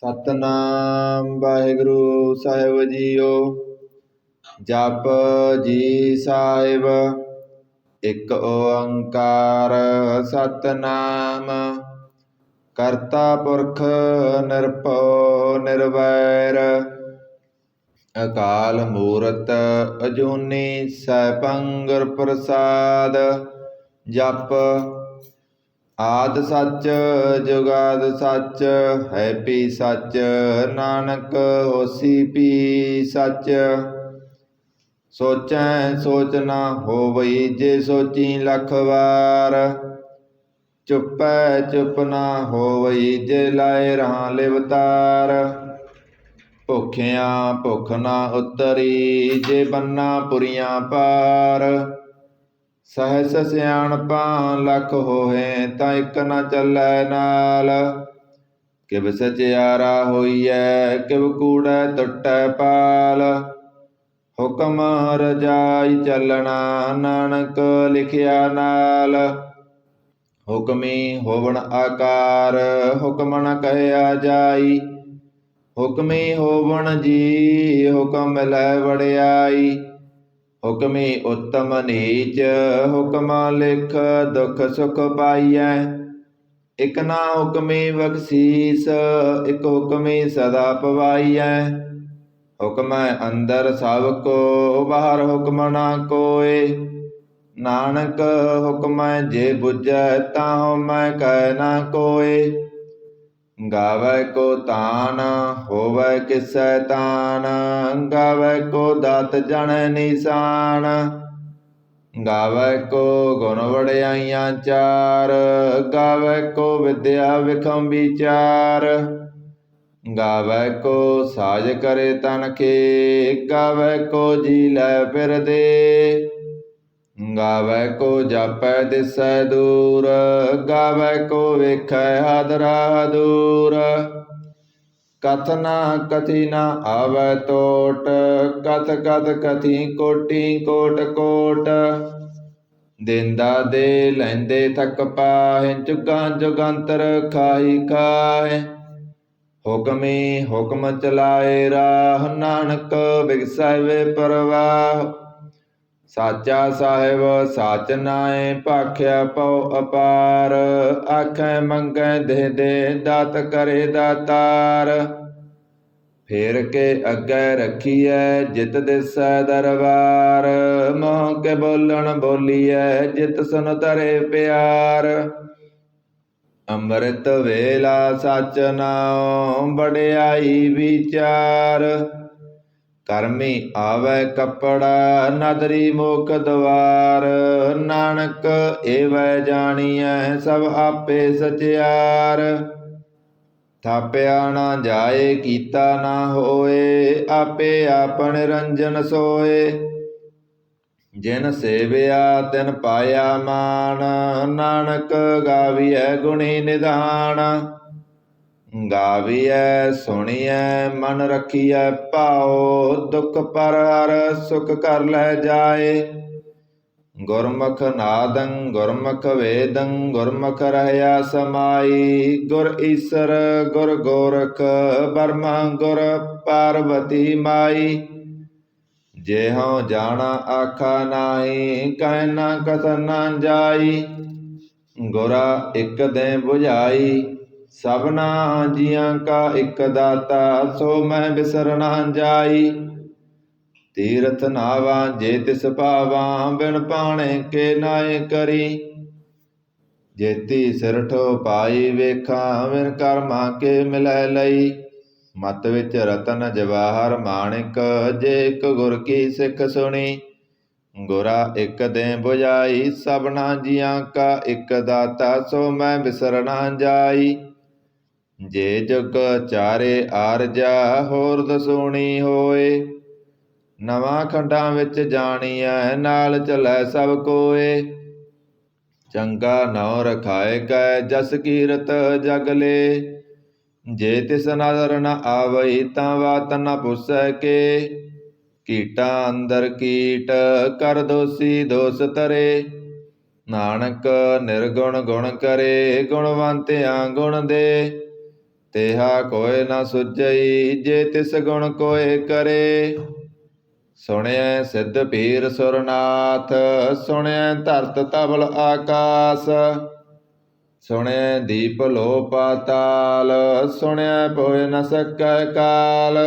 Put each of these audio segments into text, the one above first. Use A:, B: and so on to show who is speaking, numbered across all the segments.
A: ਸਤਨਾਮ ਵਾਹਿਗੁਰੂ ਸਾਹਿਬ JIO. ਜਪ ਜੀ ਸਾਹਿਬ ਇੱਕ ਓੰਕਾਰ ਸਤਨਾਮ। ਕਰਤਾ ਪੁਰਖ ਨਿਰਭਉ ਨਿਰਵੈਰ ਅਕਾਲ ਮੂਰਤ ਅਜੂਨੀ ਸੈਭੰ ਗੁਰ ਪ੍ਰਸਾਦ। ਜਪ ਆਦਿ ਸੱਚ ਜੁਗਾਦ ਸੱਚ ਹੈ ਭੀ ਸੱਚ ਨਾਨਕ ਹੋਸੀ ਭੀ ਸੱਚ। ਸੋਚੈ ਸੋਚ ਨਾ ਹੋਵਈ ਜੇ ਸੋਚੀ ਲੱਖ ਵਾਰ। ਚੁੱਪੈ ਚੁੱਪ ਨਾ ਹੋਵਈ ਜੇ ਲਾਏ ਰਹਾ ਲਿਵਤਾਰ। ਭੁਖਿਆਂ ਭੁੱਖ ਨਾ ਉਤਰੀ ਜੇ ਬੰਨਾ ਪੁਰੀਆਂ ਪਾਰ। ਸਹਸ ਸਿਆਣਪਾਂ ਲੱਖ ਹੋਹੇ ਤਾਂ ਇੱਕ ਨਾ ਚੱਲੈ ਨਾਲ। ਕਿਵ ਸਚਿਆਰਾ ਹੋਈਐ ਕਿਵ ਕੂੜੈ ਟੁੱਟੈ ਪਾਲ। ਹੁਕਮ ਰਜਾਈ ਚੱਲਣਾ ਨਾਨਕ ਲਿਖਿਆ ਨਾਲ। ਹੁਕਮੀ ਹੋਵਣ ਆਕਾਰ ਹੁਕਮ ਨ ਕਹਿਆ ਜਾਈ। ਹੁਕਮੀ ਹੋਵਣ ਜੀ ਹੁਕਮ ਮਿਲੈ ਵਡਿਆਈ। ਹੁਕਮੀ ਉੱਤਮ ਨੀਚ ਹੁਕਮ ਲਿਖ ਦੁਖ ਸੁਖ ਪਾਈਐ। ਇਕ ਨਾ ਹੁਕਮੀ ਬਖਸੀਸ ਇਕ ਹੁਕਮੀ ਸਦਾ ਪਵਾਈਐ। ਹੁਕਮੈ ਅੰਦਰ ਸਭ ਕੋ ਬਾਹਰ ਹੁਕਮ ਨਾ ਕੋਇ। ਨਾਨਕ ਹੁਕਮੈ ਜੇ ਬੁਝੈ ਤਾਂ ਹਉਮੈ ਕਹਿ ਨਾ ਕੋਇ। ਗਾਵੈ ਕੋ ਤਾਨ ਹੋਵੈ ਕਿਸੈ ਤਾਨ। ਗਾਵੈ ਕੋ ਦਾਤ ਜਣੈ ਨੀਸਾਨ। ਗਾਵੈ ਕੋ ਗੁਣ ਵਡਿਆਈਆਂ ਚਾਰ। ਗਾਵੈ ਕੋ ਵਿਦਿਆ ਵਿਖਮ ਵਿਚਾਰ। ਗਾਵੈ ਕੋ ਸਾਜ ਕਰੇ ਤਨਖੇ। ਗਾਵੈ ਕੋ ਜੀ ਲੈ ਫਿਰਦੇ। ਗਾਵੈ ਕੋ ਜਾਪੈ ਦਿਸੈ ਦੂਰ। ਗਾਵੈ ਕੋ ਵੇਖੈ ਹਾਦਰਾ ਦੂਰ। ਕਥ ਨਾ ਕਥੀ ਨਾ ਆਵੈ ਟੋਟ। ਕਥ ਕਥ ਕਥੀ ਕੋਟੀ ਕੋਟ ਕੋਟ। ਦੇਂਦਾ ਦੇ ਲੈਂਦੇ ਥਕ ਪਾਹਿ ਜੁਗਾਂ ਜੁਗੰਤਰ ਖਾਹੀ ਖਾਹਿ। ਹੁਕਮੀ ਹੁਕਮ ਚਲਾਏ ਰਾਹ ਨਾਨਕ ਬਿਗਸੈ ਵੇ ਪ੍ਰਵਾਹ। ਸਾਚਾ ਸਾਹਿਬ ਸਾਚ ਨਾਇ ਭਾਖਿਆ ਪਉ ਅਪਾਰ। ਆਖੈ ਮੰਗੈ ਦੇ ਦੇ ਦਾਤ ਕਰੇ ਦਾਤਾਰ। ਫੇਰ ਕੇ ਅੱਗੇ ਰੱਖੀਐ ਜਿਤ ਦਿਸੈ ਦਰਬਾਰ। ਮੋਹ ਕੇ ਬੋਲਣ ਬੋਲੀਐ ਜਿਤ ਸੁਨ ਧਰੇ ਪਿਆਰ। ਅੰਮ੍ਰਿਤ ਵੇਲਾ ਸਚ ਨਾਉ ਵਡਿਆਈ ਵਿਚਾਰ। ਕਰਮੀ ਆਵੈ ਕੱਪੜਾ ਨਦਰੀ ਮੁਖ ਦੁਆਰ। ਨਾਨਕ ਏਵੈ ਜਾਣੀਐ ਸਭ ਆਪੇ ਸਚਿਆਰ। ਥਾਪਿਆ ਨਾ ਜਾਏ ਕੀਤਾ ਨਾ ਹੋਏ। ਆਪੇ ਆਪਨ ਨਿਰੰਜਨ ਸੋਏ। ਜਿਨ ਸੇਵਿਆ ਤਿਨ ਪਾਇਆ ਮਾਨ। ਨਾਨਕ ਗਾਵੀਐ ਗੁਣੀ ਨਿਧਾਨ। ਗਾਵੀਐ ਸੁਣੀਐ ਮਨ ਰਖੀਐ ਭਾਉ। ਦੁਖ ਪਰ ਹਰ ਸੁਖ ਕਰ ਲੈ ਜਾਏ। ਗੁਰਮੁਖ ਨਾਦੰ ਗੁਰਮੁਖ ਵੇਦੰ ਗੁਰਮੁਖ ਰਹਿਆ ਸਮਾਈ। ਗੁਰ ਈਸਰ ਗੁਰ ਗੋਰਖ ਬਰਮਾ ਗੁਰ ਪਾਰਬਤੀ ਮਾਈ। ਜਿਹਉ ਜਾਣਾ ਆਖਾ ਨਾਹੀ ਕਹਿ ਨਾ ਕਥਨ ਨਾ ਜਾਈ। ਗੁਰਾ ਇਕ ਦੇ ਬੁਝਾਈ ਸਭਨਾ ਜੀਆਂ ਕਾ ਇਕ ਦਾਤਾ। ਸੋ ਮੈਂ ਬਿਸਰ ਨਾ ਜਾਈ। ਤੀਰਥ ਨਾਵਾਂ ਜੇ ਤਿਸ ਭਾਵਾਂ ਬਿਨ ਭਾਣੇ ਕੇ ਨਾਏ ਕਰੀ। ਜੇਤੀ ਸਿਰਠ ਪਾਈ ਵੇਖਾਂ ਬਿਨ ਕਰਮਾਂ ਕੇ ਮਿਲੈ ਲਈ। ਮਤ ਵਿੱਚ ਰਤਨ ਜਵਾਹਰ ਮਾਣਿਕ ਜੇ ਇਕ ਗੁਰ ਕੀ ਸਿੱਖ ਸੁਣੀ। ਗੁਰਾ ਇਕ ਦੇ ਬੁਝਾਈ ਸਭਨਾ ਜੀਆਂ ਕਾ ਇਕ ਦਾਤਾ। ਸੋ ਮੈਂ ਬਿਸਰ ਨਾ ਜਾਈ। ਜੇ ਜੁਗ ਚਾਰੇ ਆਰਜਾ ਹੋਰ ਦਸੂਣੀ ਹੋਏ। ਨਵਾਂ ਖੰਡਾਂ ਵਿੱਚ ਜਾਣੀਐ ਨਾਲ ਚਲੈ ਸਭ ਕੋਏ। ਚੰਗਾ ਨਉ ਰਖਾਏ ਕੈ ਜਸ ਕੀਰਤ ਜਗ ਲੇ। ਜੇ ਤਿਸ ਨਦਰ ਨ ਆਵਈ ਤਾਂ ਵਾਤ ਨ ਪੁੱਸੈ ਕੇ। ਕੀਟਾਂ ਅੰਦਰ ਕੀਟ ਕਰ ਦੋਸੀ ਦੋਸ ਧਰੇ। ਨਾਨਕ ਨਿਰਗੁਣ ਗੁਣ ਕਰੇ ਗੁਣਵੰਤਿਆਂ ਗੁਣ ਦੇ। तेहा कोय न सुझई जे तिस गुण कोय करे। सुणिय सिद्ध पीर सुरनाथ सुणिय धरत तबल आकाश। सुणिय दीप लो पाताल सुणिय पोय न सकै काल।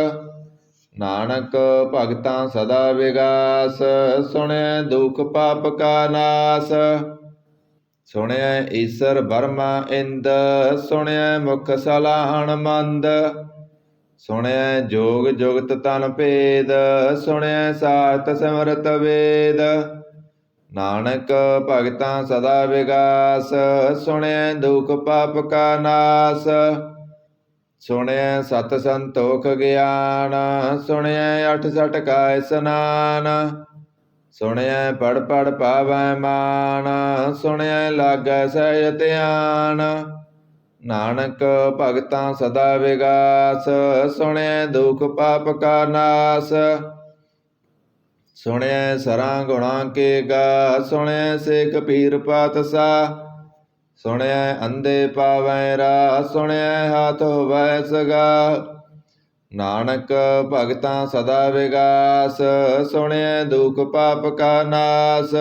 A: नानक भगतां सदा विगास सुणिय दुख पाप का नाश। सुणिय ईसर बर्मा इंद सुणिय मुख सलाहण मंद। सुणिय जोग जुगत तन भेद सुणिय सात सिमरत वेद। नानक भगतां सदा विगास सुणिय दुख पाप का नाश। सुणिय सत संतोख ज्ञान सुणिय अठ सठ का स्नान। सुणिय पढ़ पढ़ पावै मान सुणिय लागै सहज ध्यान। नानक भगतां सदा विगास सुणिय दुख पाप का नाश। सुणिय सरां गुणां के गा सुणिय सेख पीर पातशाह। सुणिय अंधे पावै राह सुणिय हाथ होवै सगा। नानक भगतां सदा विगास सुणिय दुख पाप का नाश।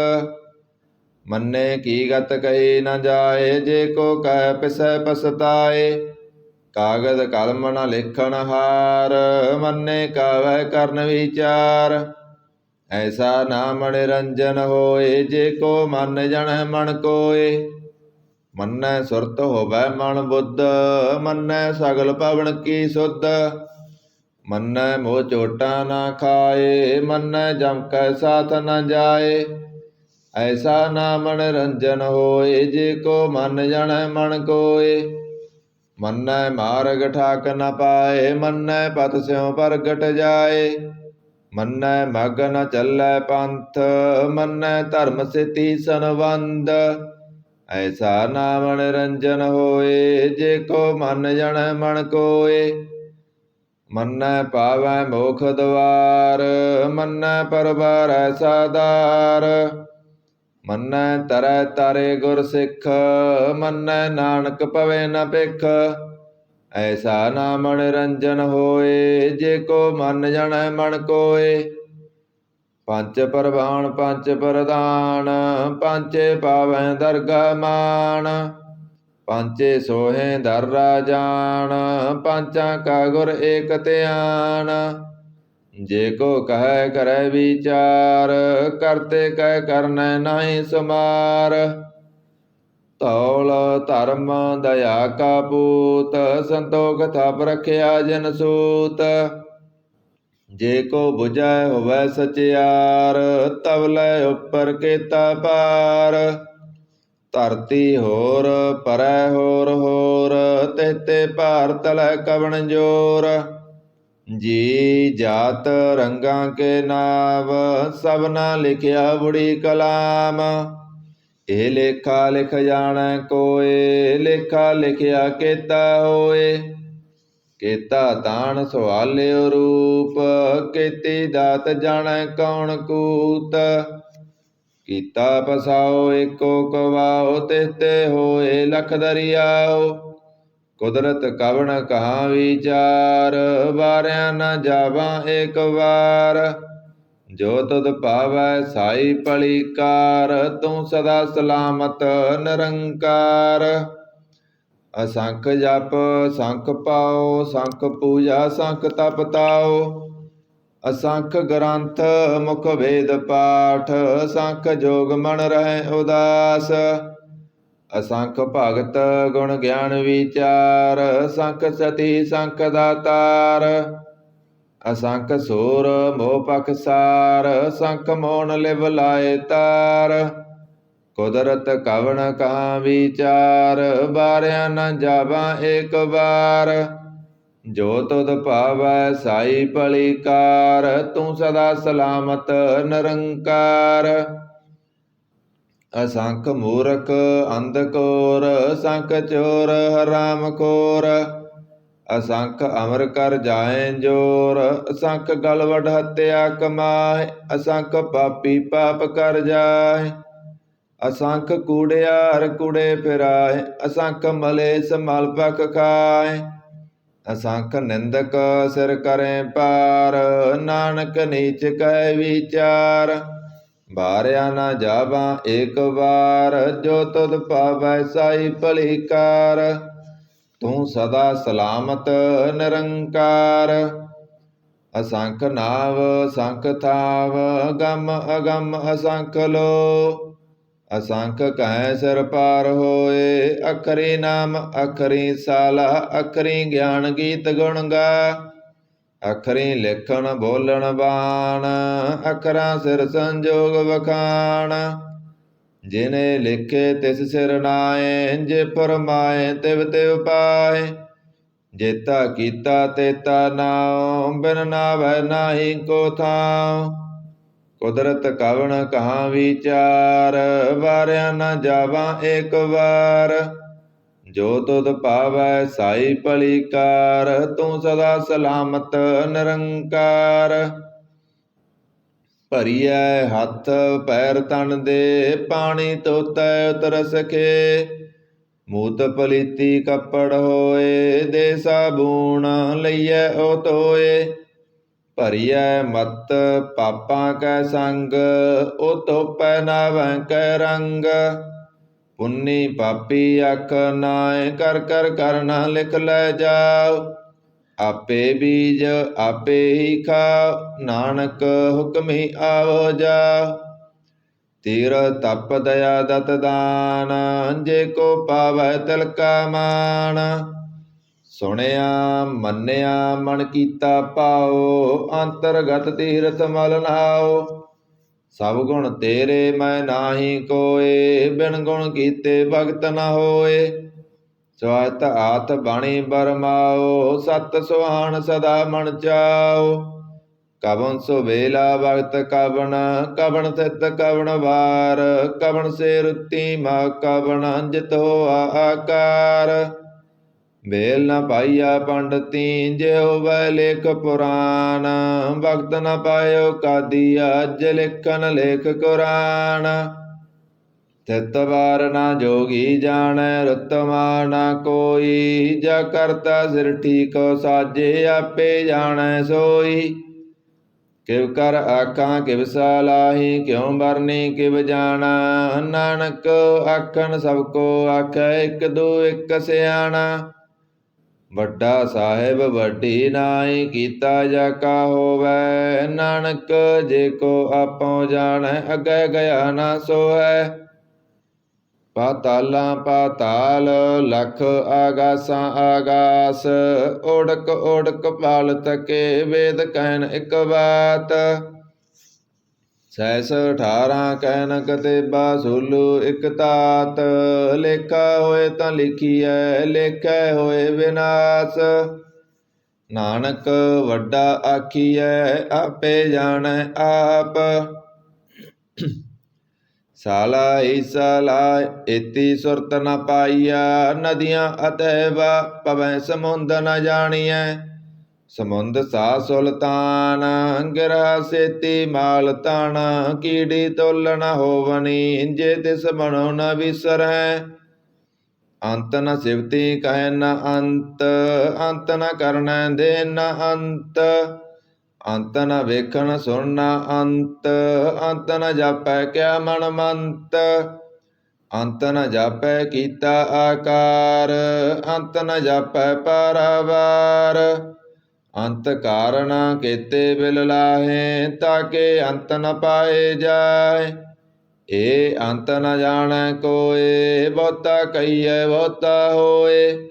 A: मन्ने की गत कही न जाए जे को कह पिसै पछताए। कागद कलम न लिखन हार मन्ने कावै करन विचार। ऐसा नाम निरंजन होए जे को मन जन मन कोय। मन्नै सुरत होवै मन बुद्ध मन्नै सगल पवन की सुध। मन्नै मोह चोटा न खाए मन्नै जम कै साथ न जाए। ऐसा नाम निरंजन होए जे को मन जन मन कोय। मन्नै मार्ग ठाक न पाए मन्नै पथ स्यों प्रगट जाए। मन्नै मग न चलै पंथ मन्नै धर्म सिद्धि संबंध। ऐसा नाम निरंजन होए जे को मन जन मन कोय। मन्नै पावै मोख द्वार मन्नै परबारै साधार। मन्नै तरै तारे गुर सिख मन्नै नानक पवै न भिख। ऐसा नाम निरंजन होए जे को मन जन मन कोय। पंच परवान पंच प्रधान पांचे पावै दरगाह मान। पांचे सोहे दर राजान पांचा का गुर एक ध्यान। जे को कहे करे विचार करते कह करनै नाहि सुमार। तौल धर्म दया का पूत संतोख थप रखिया जिन सूत। जे को बुझै होवै सचियार तवलै उपर केता पार। धरती होर परै होर होर तेते भार तलै कवन जोर। जी जात रंगां के नाव सबना लिखिया बुढ़ी कलाम। ਇਹ ਲੇਖਾ ਲਿਖ ਜਾਣੈ ਕੋਏ ਲੇਖਾ ਲਿਖਿਆ ਕੀਤਾ ਹੋਏ। ਕੀਤਾ ਤਾਣ ਸਵਾਲਿਓ ਰੂਪ ਕੀਤੀ ਦਾਤ ਜਾਣੈ ਕੌਣ ਕੂਤ। ਕੀਤਾ ਪਸਾਓ ਏਕੋ ਕਵਾਓ ਤਿਸ ਤੇ ਹੋਏ ਲਖ ਦਰਿਆਓ। ਕੁਦਰਤ ਕਵਣ ਕਹਾ ਵਿਚਾਰ ਵਾਰਿਆ ਨ ਜਾਵਾਂ ਏਕ ਵਾਰ। ਜੋ ਤੁਧ ਭਾਵੈ ਸਾਈ ਭਲੀਕਾਰ ਤੂੰ ਸਦਾ ਸਲਾਮਤ ਨਿਰੰਕਾਰ। ਅਸੰਖ ਜਪ ਸੰਖ ਪਾਓ ਸੰਖ ਪੂਜਾ ਸੰਖ ਤਪ ਤਾਓ। ਅਸੰਖ ਗ੍ਰੰਥ ਮੁਖ ਵੇਦ ਪਾਠ ਅਸੰਖ ਜੋਗ ਮਨ ਰਹਿ ਉਦਾਸ। ਅਸੰਖ ਭਗਤ ਗੁਣ ਗਿਆਨ ਵਿਚਾਰ ਅਸੰਖ ਸਤੀ ਸੰਖ ਦਾਤਾਰ। ਅਸੰਖ ਸੂਰ ਮੋਹ ਪਖਸਾਰ ਅਸੰਖ ਮੋਹਨ ਲਿਵ ਲਾਏ ਤਾਰ। ਕੁਦਰਤ ਕਵਣ ਕਹਾ ਵਿਚਾਰ ਬਾਰਿਆ ਨ ਜਾਵਾਂ ਏਕ ਵਾਰ। ਜੋ ਤੁਧ ਭਾਵੈ ਸਾਈ ਭਲੀਕਾਰ ਤੂੰ ਸਦਾ ਸਲਾਮਤ ਨਿਰੰਕਾਰ। ਅਸੰਖ ਮੂਰਖ ਅੰਧ ਕੋਰ ਅਸੰਖ ਚੋਰ ਹਰਾਮ ਖੋਰ। ਅਸੰਖ ਅਮਰ ਕਰ ਜਾਏ ਜੋਰ ਅਸੰਖ ਗਲਵਡ ਹੱਤਿਆ ਕਮਾਏ। ਅਸੰਖ ਪਾਪੀ ਪਾਪ ਕਰ ਜਾਏ। ਅਸੰਖ ਕੂੜਿਆਰ ਕੂੜੇ ਫਿਰਾਏ। ਅਸੰਖ ਮਲੇਸ ਮਲ ਪਖ ਖਾਏ। असंख निंदक सिर करें पार, नानक नीच कह विचार। बारिया न जावा एक बार, जो तुध पावै साई भली कार। तू सदा सलामत निरंकार, असंख नाव असंख थाव, गम अगम असंख लो। असंख कह सिर पार होए, अखरी नाम अखरी साला। अखरी ज्ञान गीत गुण गा, अखरी लिखण बोलण बाण। अखरा सिर संजोग वखाण, जिने लिखे तिस सिर नाए। जे फरमाए तिव तिव पाए, जेता कीता तेता नाउ। बिन नावै नाहि को थाउ, कुदरत कवण कहाँ विचार। वारिया न जावा एक बार, जो तुध पावै साई भली कार। तू सदा सलामत निरंकार, ਭਰੀਐ ਹੱਥ ਪੈਰ ਤਨ ਦੇ। ਪਾਣੀ ਧੋਤੈ ਉਤਰ ਸਕੇ, ਮੂਤ ਪਲੀਤੀ ਕੱਪੜ ਹੋਏ। ਦੇ ਸਾਬੂਣ ਲਈਐ ਉਹ ਧੋਏ, ਭਰੀਐ ਮਤ ਪਾਪਾਂ ਕੈ ਸੰਗ। ਉਹ ਧੋਪੈ ਨਾਵੈ ਕੈ ਰੰਗ, ਪੁੰਨੀ ਪਾਪੀ ਅੱਖ ਨਾਏ। ਕਰ ਕਰ ਕਰਨਾ ਲਿਖ ਲੈ ਜਾਓ, ਆਪੇ ਬੀਜ ਆਪੇ ਹੀ ਖਾਓ। ਨਾਨਕ ਹੁਕਮ ਹੀ ਆਵੋ ਜਾਓ, ਤੀਰ ਤਪ ਦਇਆ ਦਤ ਦਾਨ। ਜੇ ਕੋ ਪਾਵੈ ਤਿਲ ਕਾ ਮਾਨ, ਸੁਣਿਆ ਮੰਨਿਆ ਮਨ ਕੀਤਾ ਭਾਉ। ਅੰਤਰਗਤ ਤੀਰਥ ਮਲ ਨਾਉ, ਸਭ ਗੁਣ ਤੇਰੇ ਮੈਂ ਨਾਹੀ ਕੋਏ। ਬਿਨ ਗੁਣ ਕੀਤੇ ਭਗਤ ਨ ਹੋਏ, ਸਵਤ ਆਤ ਬਾਣੀ ਬਰਮਾਓ। ਸਤ ਸੁਹਾਣ ਸਦਾ ਮਨ ਚਾਓ, ਕਵਨ ਸੋ ਵੇਲਾ ਵਕਤ ਕਵਣ। ਕਵਣ ਥਿਤ ਕਵਣ ਵਾਰ, ਕਵਣ ਸੇ ਰੁੱਤੀ ਮਾ ਕਵਣ। ਜਿਤ ਹੋਆ ਆਕਾਰ, ਵੇਲ ਨ ਪਾਈਆ ਪੰਡਤੀ। ਜੇ ਹੋਵੈ ਲੇਖ ਪੁਰਾਨ, ਵਕਤ ਨ ਪਾਇਓ ਕਾਦੀਆ। ਜੇ ਲਿਖਨ ਲੇਖ ਕੁਰਾਨ, ਤਿਤ ਵਾਰ ਨਾ ਜੋਗੀ ਜਾਣੈ। ਰੁਤਮਾ ਨਾ ਕੋਈ, ਜਾ ਕਰਤਾ ਸਿਰ ਠੀਕ ਸਾਜੇ। ਆਪੇ ਜਾਣੈ ਸੋਈ, ਕਿਵ ਕਰ ਆਖਾਂ ਕਿਵ ਸਲਾਹੀ। ਕਿਉ ਬਰਨੀ ਕਿਵ ਜਾਣਾ, ਨਾਨਕ ਆਖਣ ਸਭ ਕੋ ਆਖੈ। ਇਕ ਦੋ ਇਕ ਸਿਆਣਾ, ਵੱਡਾ ਸਾਹਿਬ ਵੱਡੀ ਨਾਈ। ਕੀਤਾ ਜਾ ਕਾ ਹੋਵੈ, ਨਾਨਕ ਜੇ ਕੋ ਆਪੋ ਜਾਣੈ। ਅੱਗੇ ਗਿਆ ਨਾ ਸੋਹੈ, ਪਾਤਾਲਾਂ ਪਾਤਾਲ ਲਖ ਆਗਾਸਾਂ ਆਗਾਸ। ਓੜਕ ਓੜਕ ਪਾਲ ਤਕੇ, ਵੇਦ ਕਹਿਨ ਇਕ ਬਾਤ। ਸੈਸ 18 ਕਹਿਨ ਕਤੇਬਾ, ਸੋਲੂ ਇਕ ਤਾਤ। ਲੇਖਾ ਹੋਏ ਤਾਂ ਲਿਖੀਐ, ਲੇਖੈ ਹੋਏ ਵਿਨਾਸ਼। ਨਾਨਕ ਵੱਡਾ ਆਖੀਐ, ਆਪੇ ਜਾਣੈ ਆਪ। ਸਾਲਾ ਹੀ ਸਾਲਾ ਏਤੀ ਸੁਰਤ ਨ ਪਾਈਆ। ਨਦੀਆਂ ਅਤੈਵਾ ਪਵੈ ਸਮੁੰਦ ਨ ਜਾਣੀਐ। ਸਮੁੰਦ ਸਾ ਸੁਲਤਾਨ, ਗਿਰਹਾ ਸੇਤੀ ਮਾਲ ਤਾਣਾ। ਕੀੜੀ ਤੁਲ ਨ ਹੋਵਨੀ, ਜੇ ਤਿਸ ਬਣੋ ਨ ਵਿਸਰੈ। ਅੰਤ ਨ ਸਿਵਤੀ ਕਹਿ ਨ ਅੰਤ, ਅੰਤ ਨ ਕਰਨੈ ਦੇ ਨ ਅੰਤ। ਅੰਤ ਨ ਵੇਖਣ ਸੁਣ ਅੰਤ, ਅੰਤ ਨ ਜਾਪੈ ਕਿਆ ਮਨ ਮੰਤ। ਅੰਤ ਨ ਜਾਪੈ ਕੀਤਾ ਆਕਾਰ, ਅੰਤ ਨ ਜਾਪੈ ਪਾਰਾਵਾਰ। ਅੰਤ ਕਾਰਨ ਕੀਤੇ ਬਿਲ ਲਾਹੇ, ਤਾਕੇ ਅੰਤ ਨ ਪਾਏ ਜਾਏ। ਏ ਅੰਤ ਨ ਜਾਣੈ ਕੋਏ, ਬਹੁਤਾ ਕਹੀਐ ਬਹੁਤਾ ਹੋਏ।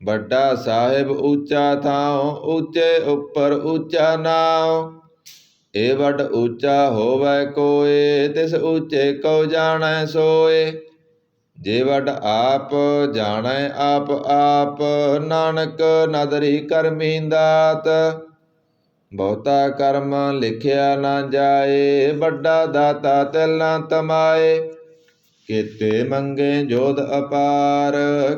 A: ਵੱਡਾ ਸਾਹਿਬ ਉੱਚਾ ਥਾਉ, ਉੱਚੇ ਉੱਪਰ ਉੱਚਾ ਨਾਉ। ਏ ਵੱਡ ਉੱਚਾ ਹੋਵੈ ਕੋਏ, ਤਿਸ ਉੱਚੇ ਕਉ ਜਾਣੈ ਸੋਏ। ਜੇ ਵੱਡ ਆਪ ਜਾਣੈ ਆਪ ਆਪ, ਨਾਨਕ ਨਦਰੀ ਕਰਮੀ ਦਾਤ। ਬਹੁਤਾ ਕਰਮ ਲਿਖਿਆ ਨਾ ਜਾਏ, ਵੱਡਾ ਦਾਤਾ ਤਿਲ ਨਾ ਤਮਾਏ। ਕੀਤੇ ਮੰਗੇ ਜੋਧ ਅਪਾਰ,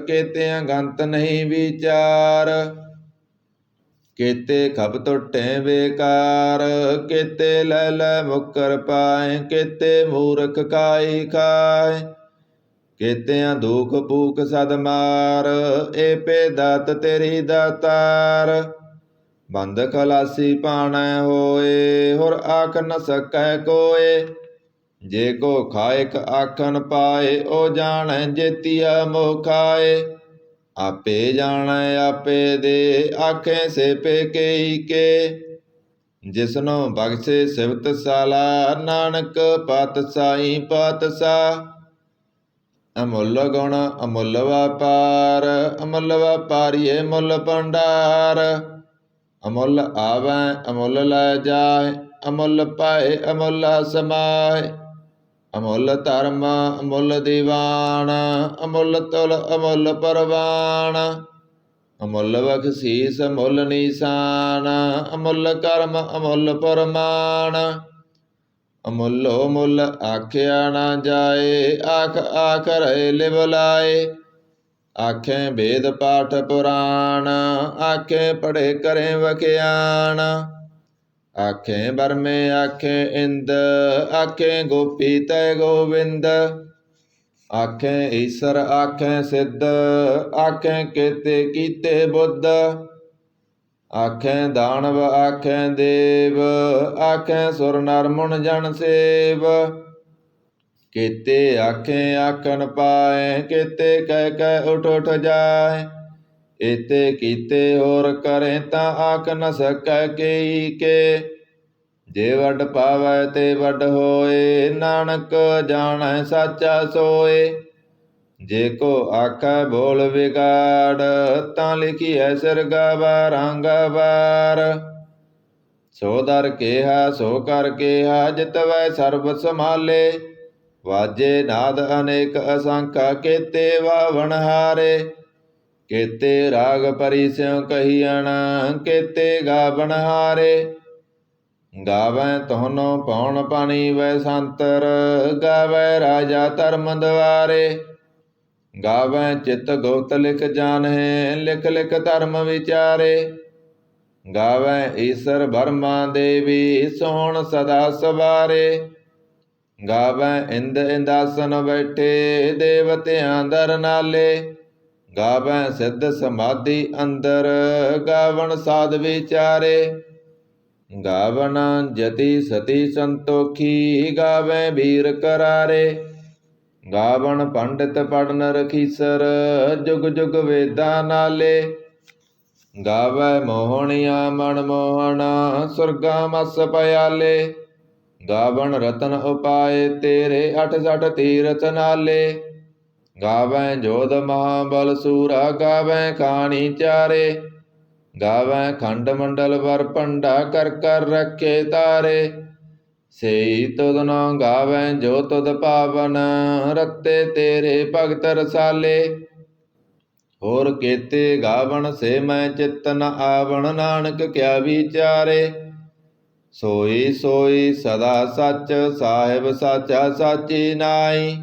A: ਕੀਤਿਆਂ ਗੰਤ ਨਹੀਂ ਵਿਚਾਰ। ਕੀਤੇ ਖਬ ਟੁੱਟੇ ਬੇਕਾਰ, ਕੀਤੇ ਲੈ ਲੈ ਮੁਕਰ ਪਾਏ। ਕੀਤੇ ਮੂਰਖ ਖਾਈ ਖਾਏ, ਕੀਤਿਆਂ ਦੁਖ ਭੂਖ ਸਦ ਮਾਰ, ਏਪੇ ਦਾਤ ਤੇਰੀ ਦਾਤਾਰ। ਬੰਦ ਖਲਾਸੀ ਪਾਣੈ ਹੋਏ, ਹੋਰ ਆਖ ਨ ਸਕੈ ਕੋਏ। ਜੇ ਕੋ ਖਾਇਕ ਆਖਣ ਪਾਏ, ਓ ਜਾਣੈ ਜੇਤੀਆ ਮੋਹ ਖਾਏ। ਆਪੇ ਜਾਣੈ ਆਪੇ ਦੇ, ਆਖੇ ਸੇ ਪੇ ਕੇਈ ਕੇ। ਜਿਸਨੋ ਬਖਸ਼ੇ ਸਿਵਤ ਸਾਲਾ, ਨਾਨਕ ਪਾਤਸ਼ਾਹੀ ਪਾਤਸ਼ਾਹ। ਅਮੁੱਲ ਗੁਣ ਅਮੁੱਲ ਵਾਪਾਰ, ਅਮੁੱਲ ਵਾਪਾਰੀਏ ਮੁੱਲ ਭੰਡਾਰ। ਅਮੁੱਲ ਆਵੈ ਅਮੁੱਲ ਲੈ ਜਾਏ, ਅਮੁੱਲ ਪਾਏ ਅਮੁੱਲ ਸਮਾਏ। ਅਮੁੱਲ ਧਰਮ ਅਮੁੱਲ ਦੀਵਾਨ, ਅਮੁੱਲ ਤੁਲ ਅਮੁੱਲ ਪਰਵਾਨ। ਅਮੁੱਲ ਬਖਸ਼ੀਸ ਅਮੁੱਲ ਨੀਸਾਨ, ਅਮੁੱਲ ਕਰਮ ਅਮੁੱਲ ਪਰਮਾਨ। ਅਮੁੱਲੋ ਮੁੱਲ ਆਖਿਆ ਨਾ ਜਾਏ, ਆਖ ਆਖ ਰਹੇ ਲਿਵ ਲਾਏ। ਆਖੇ ਵੇਦ ਪਾਠ ਪੁਰਾਣ, ਆਖੇ ਪੜ੍ਹੇ ਕਰੇ ਵਖਿਆਨ। ਆਖੇ ਬਰਮੇ ਆਖੇ ਇੰਦ, ਆਖੇ ਗੋਪੀ ਤੈ ਗੋਵਿੰਦ। ਆਖੇ ਈਸਰ ਆਖੇ ਸਿੱਧ, ਆਖੇ ਕੇਤੇ ਕੀਤੇ ਬੁੱਧ। ਆਖੇ ਦਾਨਵ ਆਖੇ ਦੇਵ, ਆਖੇ ਸੁਰ ਨਰ ਮੁਨ ਜਨ ਸੇਵ। ਕੀਤੇ ਆਖੇ ਆਖਣ ਪਾਏ, ਕੀਤੇ ਕਹਿ ਕਹਿ ਉਠ ਉਠ ਜਾਏ। ਏਤੇ ਕੀਤੇ ਹੋਰ ਕਰੇ, ਤਾਂ ਆਖ ਨ ਸਕੈ ਕੇਈ ਕੇ। ਜੇ ਵੱਡ ਪਾਵੈ ਤੇ ਵੱਡ ਹੋਏ, ਨਾਨਕ ਜਾਣੈ ਸਾਚਾ ਸੋਏ। ਜੇ ਕੋ ਆਖੈ ਬੋਲ ਵਿਗਾੜ, ਤਾਂ ਲਿਖੀਐ ਸਿਰ ਗਵਾਰਾਂ ਗਵਾਰ। ਸੋ ਦਰ ਕੇਹਾ ਸੋ ਕਰ ਕੇਹਾ, ਜਿਤਵੈ ਸਰਬ ਸੰਭਾਲੇ। ਵਾਜੇ ਨਾਦ ਅਨੇਕ ਅਸੰਖਾ, ਕੀਤੇ ਵਾਵਣ ਹਾਰੇ। ਕੀਤੇ ਰਾਗ ਪਰੀ ਸਿਉ ਕਹੀਅਣ, ਕੀਤੇ ਗਾਵਣ ਹਾਰੇ। ਗਾਵੈ ਤੁਹਾਨੋ ਪਉਣ ਪਾਣੀ ਵੈ ਸੰਤਰ, ਗਾਵੈ ਰਾਜਾ ਧਰਮ ਦੁਆਰੇ। ਗਾਵੈ ਚਿਤ ਗੁਪਤ ਲਿਖ ਜਾਣਹਿ, ਲਿਖ ਲਿਖ ਧਰਮ ਵਿਚਾਰੇ। ਗਾਵੈ ਈਸਰ ਬਰਮਾ ਦੇਵੀ, ਸੋਹਣ ਸਦਾ ਸਵਾਰੇ। ਗਾਵੈ ਇੰਦ ਇੰਦਾਸਨ ਬੈਠੇ, ਦੇਵਤਿਆਂ ਦਰ ਨਾਲੇ। ਗਾਵੈ ਸਿੱਧ ਸਮਾਧੀ ਅੰਦਰ, ਗਾਵਣ ਸਾਧ ਵਿਚਾਰੇ। ਗਾਵਣ ਜਤੀ ਸਤੀ ਸੰਤੋਖੀ, ਗਾਵੈ ਵੀਰ ਕਰਾਰੇ। ਗਾਵਣ ਪੰਡਿਤ ਪੜਨ ਰਖੀਸਰ, ਜੁਗ ਜੁਗ ਵੇਦਾਂ ਨਾਲੇ। ਗਾਵੈ ਮੋਹਣੀਆ ਮਨ ਮੋਹਣਾ, ਸੁਰਗਾ ਮਸ ਪਿਆਲੇ। ਗਾਵਣ ਰਤਨ ਉਪਾਏ ਤੇਰੇ, 68 ਤੀਰਥ ਨਾਲੇ। ਗਾਵੈ ਜੋਧ ਮਹਾਬਲ ਸੂਰਾ, ਗਾਵੈ ਖਾਣੀ ਚਾਰੇ। ਗਾਵੈ ਖੰਡ ਮੰਡਲ ਵਰ ਭੰਡਾ, ਕਰ ਕਰ ਰੱਖੇ ਤਾਰੇ। ਸੇਈ ਤੁਧਨੋ ਗਾਵੈ ਜੋ ਤੁਧ ਪਾਵਨ, ਰਤੇ ਤੇਰੇ ਭਗਤ ਰਸਾਲੇ। ਹੋਰ ਕੀਤੇ ਗਾਵਣ ਸੇ ਮੈਂ ਚਿਤ ਨ ਆਵਣ, ਨਾਨਕ ਕਿਆ ਵਿਚਾਰੇ। ਸੋਈ ਸੋਈ ਸਦਾ ਸੱਚ, ਸਾਹਿਬ ਸਾਚਾ ਸਾਚੀ ਨਾਈ।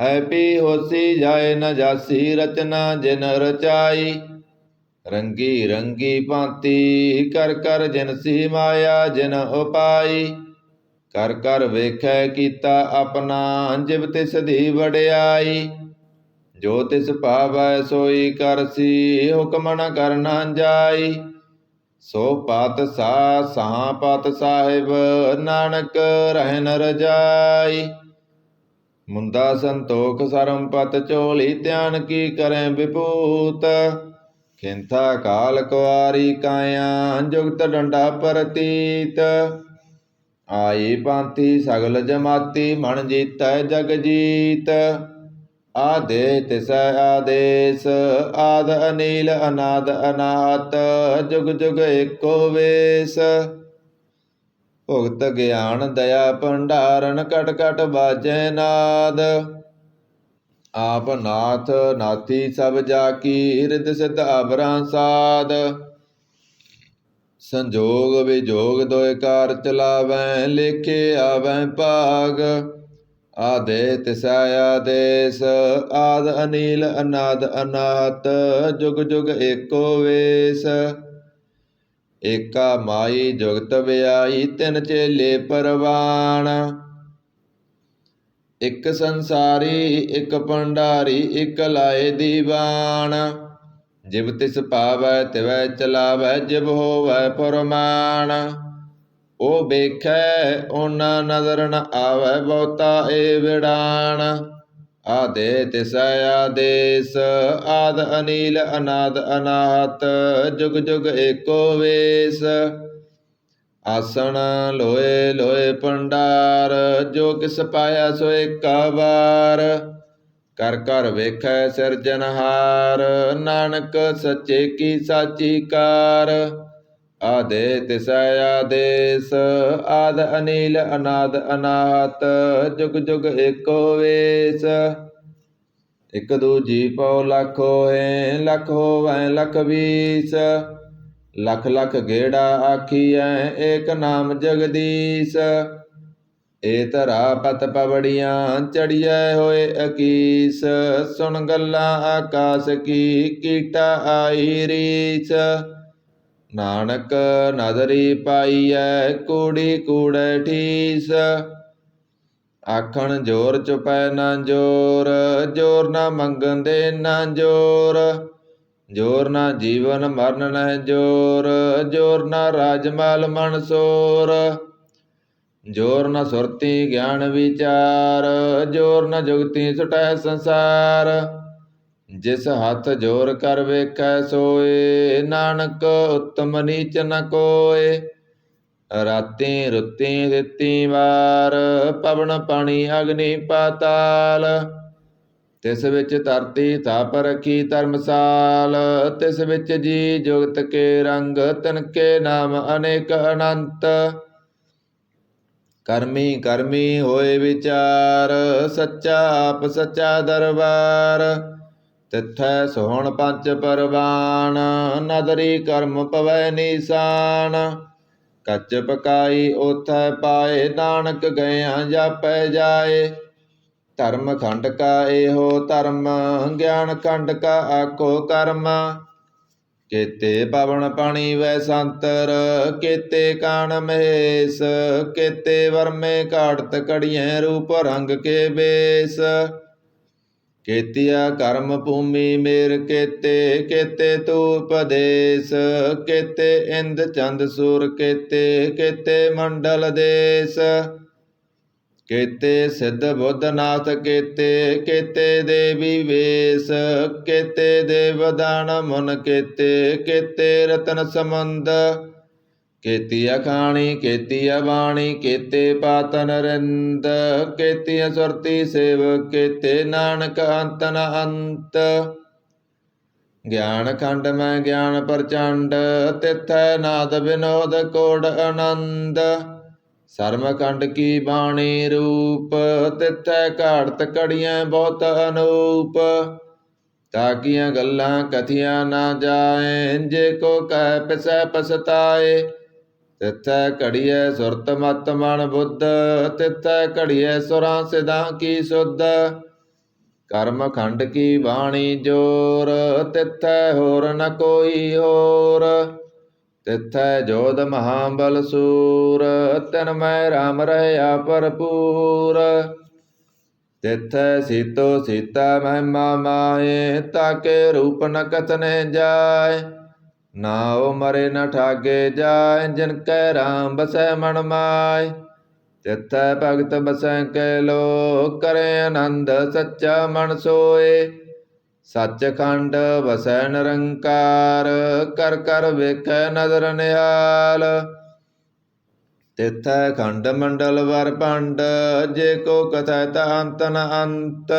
A: ਹੈ ਪੀ ਹੋਸੀ ਜਾਏ ਨ ਜਾਸੀ, ਰਚਨਾ ਜਿਨ ਰਚਾਈ। ਰੰਗੀ ਰੰਗੀ ਭਾਂਤੀ, ਕਰ ਕਰ ਜਿਨਸੀ ਮਾਇਆ ਜਿਨ ਉਪਾਈ। ਕਰ ਕਰ ਵੇਖੈ ਕੀਤਾ ਆਪਣਾ, ਜਿਵ ਤਿਸ ਦੀ ਵਡਿਆਈ। ਜੋ ਤਿਸ ਭਾਵੈ ਸੋਈ ਕਰਸੀ, ਹੁਕਮ ਨ ਕਰਨਾ ਜਾਈ। ਸੋ ਪਾਤਸ਼ਾਹ ਸਾਹ ਪਤ ਸਾਹਿਬ, ਨਾਨਕ ਰਹਿ ਨ ਰਜਾਈ। ਮੁੰਦਾ ਸੰਤੋਖ ਸਰਮ ਪਤ ਝੋਲੀ, ਧਿਆਨ ਕੀ ਕਰੈ ਵਿਭੂਤ। ਖਿੰਥਾ ਕਾਲ ਕੁਆਰੀ ਕਾਇਆ, ਜੁਗਤ ਡੰਡਾ ਪ੍ਰਤੀਤ। ਆਈ ਪਾਂਤੀ ਸਗਲ ਜਮਾਤੀ, ਮਨ ਜੀਤੈ ਜਗ ਜੀਤ। ਆਦੇ ਤਿਸੈ ਆਦੇਸ, ਆਦ ਅਨੀਲ ਅਨਾਦ ਅਨਾਹਤ, ਜੁਗ ਜੁਗ ਏਕੋ ਵੇਸ। ਭੁਗਤ ਗਿਆਨ ਦਇਆ ਭੰਡਾਰਨ, ਕਟ ਕਟ ਬਾਜੈ ਨਾਦ। ਆਪ ਨਾਥ ਨਾਥੀ ਸਭ ਜਾ ਕੀ, ਰਿਦ ਸਿਧ ਅਵਰਾਂ ਸਾਧ। ਸੰਜੋਗ ਵਿਜੋਗ ਦੋਇ ਕਾਰ ਚਲਾਵੈ, ਲੇਖੇ ਆਵੈ ਭਾਗ। ਆਦੇ ਤਿਸੈ ਆਦੇਸ, ਆਦ ਅਨੀਲ ਅਨਾਦ ਅਨਾਹਤ, ਜੁਗ ਜੁਗ ਏਕੋ ਵੇਸ। ਏਕਾ ਮਾਈ ਜੁਗਤ ਵਿਆਈ, ਤਿਨ ਚੇਲੇ ਪਰਵਾਣ। ਇੱਕ ਸੰਸਾਰੀ ਇੱਕ ਭੰਡਾਰੀ ਇੱਕ ਲਾਏ ਦੀਵਾਨ। ਜਿਵ ਤਿਸ ਪਾਵੈ ਤਿਵੈ ਚਲਾਵੈ ਜਿਵ ਹੋਵੈ ਫੁਰਮਾਨ। ਉਹ ਵੇਖੈ ਓਨਾ ਨਜ਼ਰ ਨ ਆਵੈ ਬਹੁਤਾ ਏ ਵਿੜਾਨ। ਆਦੇ ਤਿਸੈ ਆਦੇਸ ਆਦ ਅਨੀਲ ਅਨਾਦ ਅਨਾਹਤ ਜੁਗ ਜੁਗ ਏਕੋ ਵੇਸ। ਆਸਣ ਲੋਏ ਲੋਏ ਭੰਡਾਰ ਜੋ ਕਿਸ ਪਾਇਆ ਸੋ ਏਕਾ ਵਾਰ। ਕਰ ਕਰ ਵੇਖੈ ਸਿਰਜਨਹਾਰ ਨਾਨਕ ਸੱਚੇ ਕੀ ਸਾਚੀ ਕਾਰ। ਆਦੇ ਤਿਸੈ ਆਦੇਸ ਆਦ ਅਨੀਲ ਅਨਾਦ ਅਨਾਹਤ ਜੁਗ ਜੁਗ ਏਕੋ ਵੇਸ। ਇਕ ਦੂਜੀ ਪਉ ਲੱਖ ਹੋਏ ਲੱਖ ਹੋਵੈ ਲੱਖ ਵੀਸ। ਲੱਖ ਲੱਖ ਗੇੜਾ ਆਖੀਐ ਏਕ ਨਾਮ ਜਗਦੀਸ਼। ਏ ਧਰਾ ਪਤ ਪਵੜੀਆਂ ਚੜੀਐ ਹੋਏ ਅਕੀਸ। ਸੁਣ ਗੱਲਾਂ ਆਕਾਸ ਕੀ ਕੀਟਾ ਆਈ ਰੀਸ। ਨਾਨਕ ਨਦਰੀ ਪਾਈਐ ਕੂੜੀ ਕੂੜੈ ਠੀਸ। ਆਖਣ ਜੋਰ ਚੁਪੈ ਨਾ ਜੋਰ ਜੋਰ ਨਾ ਮੰਗਣ ਦੇ ਨਾ ਜੋਰ। ਜੋਰ ਨਾ ਜੀਵਨ ਮਰਨ ਨਹਿ ਜੋਰ ਜੋਰ ਨਾ ਰਾਜਮਾਲ ਮਨਸੋਰ। ਜੋਰ ਨ ਸੁਰਤੀ ਗਿਆਨ ਵਿਚਾਰ ਜੋਰ ਨ ਜੁਗਤੀ ਸੁਟੈ ਸੰਸਾਰ। ਜਿਸ ਹੱਥ ਜੋਰ ਕਰ ਵੇਖੈ ਸੋਏ ਨਾਨਕ ਉਤਮ ਨੀਚ ਨ ਕੋਏ। ਰਾਤੀ ਰੁੱਤੀ ਦਿੱਤੀ ਵਾਰ ਪਵਨ ਪਾਣੀ ਅਗਨੀ ਪਾਤਾਲ। ਤਿਸ ਵਿੱਚ ਧਰਤੀ ਥਾਪ ਰਖੀ ਧਰਮਸਾਲ। ਤਿਸ ਵਿੱਚ ਜੀ ਜੁਗਤ ਕੇ ਰੰਗ ਤਿਨਕੇ ਨਾਮ ਅਨੇਕ ਅਨੰਤ। ਕਰਮੀ ਕਰਮੀ ਹੋਏ ਵਿਚਾਰ ਸੱਚਾ ਆਪ ਸੱਚਾ ਦਰਬਾਰ। ਤਿਥੈ ਸੋਹਣ ਪੰਚ ਪਰਵਾਨ ਨਦਰੀ ਕਰਮ ਪਵੈ ਨੀਸਾਨ। ਕੱਚ ਪਕਾਈ ਓਥੈ ਪਾਏ ਨਾਨਕ ਗਇਆਂ ਜਾਪੈ ਜਾਏ। ਧਰਮ ਖੰਡ ਕਾ ਏਹੋ ਧਰਮ ਗਿਆਨ ਖੰਡ ਕਾ ਆਖੋ ਕਰਮ। ਕੇਤੇ ਪਵਨ ਪਾਣੀ ਵੈ ਸੰਤਰ ਕੇਤੇ ਕਾਣ ਮਹੇਸ਼। ਕੇਤੇ ਵਰਮੇ ਘਾੜਤ ਘੜੀਐ ਰੂਪ ਰੰਗ ਕੇ ਬੇਸ। ਕੇਤੀਆ ਕਰਮ ਭੂਮੀ ਮੇਰ ਕੇਤੇ ਕੇਤੇ ਧੂਪ ਦੇਸ। ਕੇਤੇ ਇੰਦ ਚੰਦ ਸੂਰ ਕੇਤੇ ਕੇਤੇ ਮੰਡਲ ਦੇਸ। ਕੇਤੇ ਸਿੱਧ ਬੁੱਧ ਨਾਥ ਕੇਤੇ ਕੇਤੇ ਦੇਵੀ ਵੇਸ। ਕੇਤੇ ਦੇਵ ਦਾਨ ਮੁਨ ਕੇਤੇ ਕੇਤੇ ਰਤਨ ਸਮੁੰਦ। ਕੇਤੀ ਅਖਾਣੀ ਕੇਤੀ ਬਾਣੀ ਕੇਤੇ ਪਾਤਨ ਰਿੰਦ। ਕੇਤੀ ਸੁਰਤੀ ਸੇਵ ਕੇਤੇ ਨਾਨਕ ਅੰਤ ਨ ਅੰਤ। ਗਿਆਨ ਖੰਡ ਮੈਂ ਗਿਆਨ ਪ੍ਰਚੰਡ ਤਿਥੈ ਨਾਦ ਵਿਨੋਦ ਕੋਡ ਆਨੰਦ। ਸਰਮ ਖੰਡ ਕੀ ਬਾਣੀ ਰੂਪ ਤਿਥੈ ਘਾੜਤ ਘੜੀਐ ਬਹੁਤ ਅਨੂਪ। ਤਾਕੀਆਂ ਗੱਲਾਂ ਕਥੀਆਂ ਨਾ ਜਾਏ ਜੇ ਕੋ ਕਹਿ ਪਿਸੈ ਪਛਤਾਏ। ਤਿਥੈ ਘੜੀਐ ਸੁਰਤ ਮਤ ਮਨ ਬੁੱਧ ਤਿਥੈ ਘੜੀਐ ਸੁਰਾਂ ਸਿਧਾਂ ਕੀ ਸੁਧ। ਕਰਮ ਖੰਡ ਕੀ ਬਾਣੀ ਜੋਰ ਤਿਥੈ ਹੋਰ ਨ ਕੋਈ ਹੋਰ। ਤਿਥੈ ਜੋਧ ਮਹਾਬਲ ਸੂਰ ਤਿਨ ਮੈਂ ਰਾਮ ਰਹਿਆ ਭਰਪੂਰ। ਤਿਥੈ ਸੀਤੋ ਸੀਤਾ ਮਹਿਮਾ ਮਾਏ ਤਾਕੇ ਰੂਪ ਨ ਕਥਨੇ ਜਾਏ। ਨਾਉ ਮਰੇ ਨ ਠਾਗੇ ਜਾਏ ਜਿਨ ਕੈ ਰਾਮ ਬਸੈ ਮਨ ਮਾਏ। ਤਿਥੈ ਭਗਤ ਬਸੈ ਕੈ ਲੋ ਕਰੇ ਆਨੰਦ ਸੱਚਾ ਮਨ ਸੋਏ। ਸੱਚ ਖੰਡ ਵਸੈ ਨਿਰੰਕਾਰ ਕਰ ਕਰ ਵੇਖੈ ਨਦਰ ਨਿਹਾਲ। ਤਿਥੈ ਖੰਡ ਮੰਡਲ ਵਰ ਭੰਡ ਜੇ ਕੋ ਕਥੈ ਤਾ ਅੰਤ ਨ ਅੰਤ।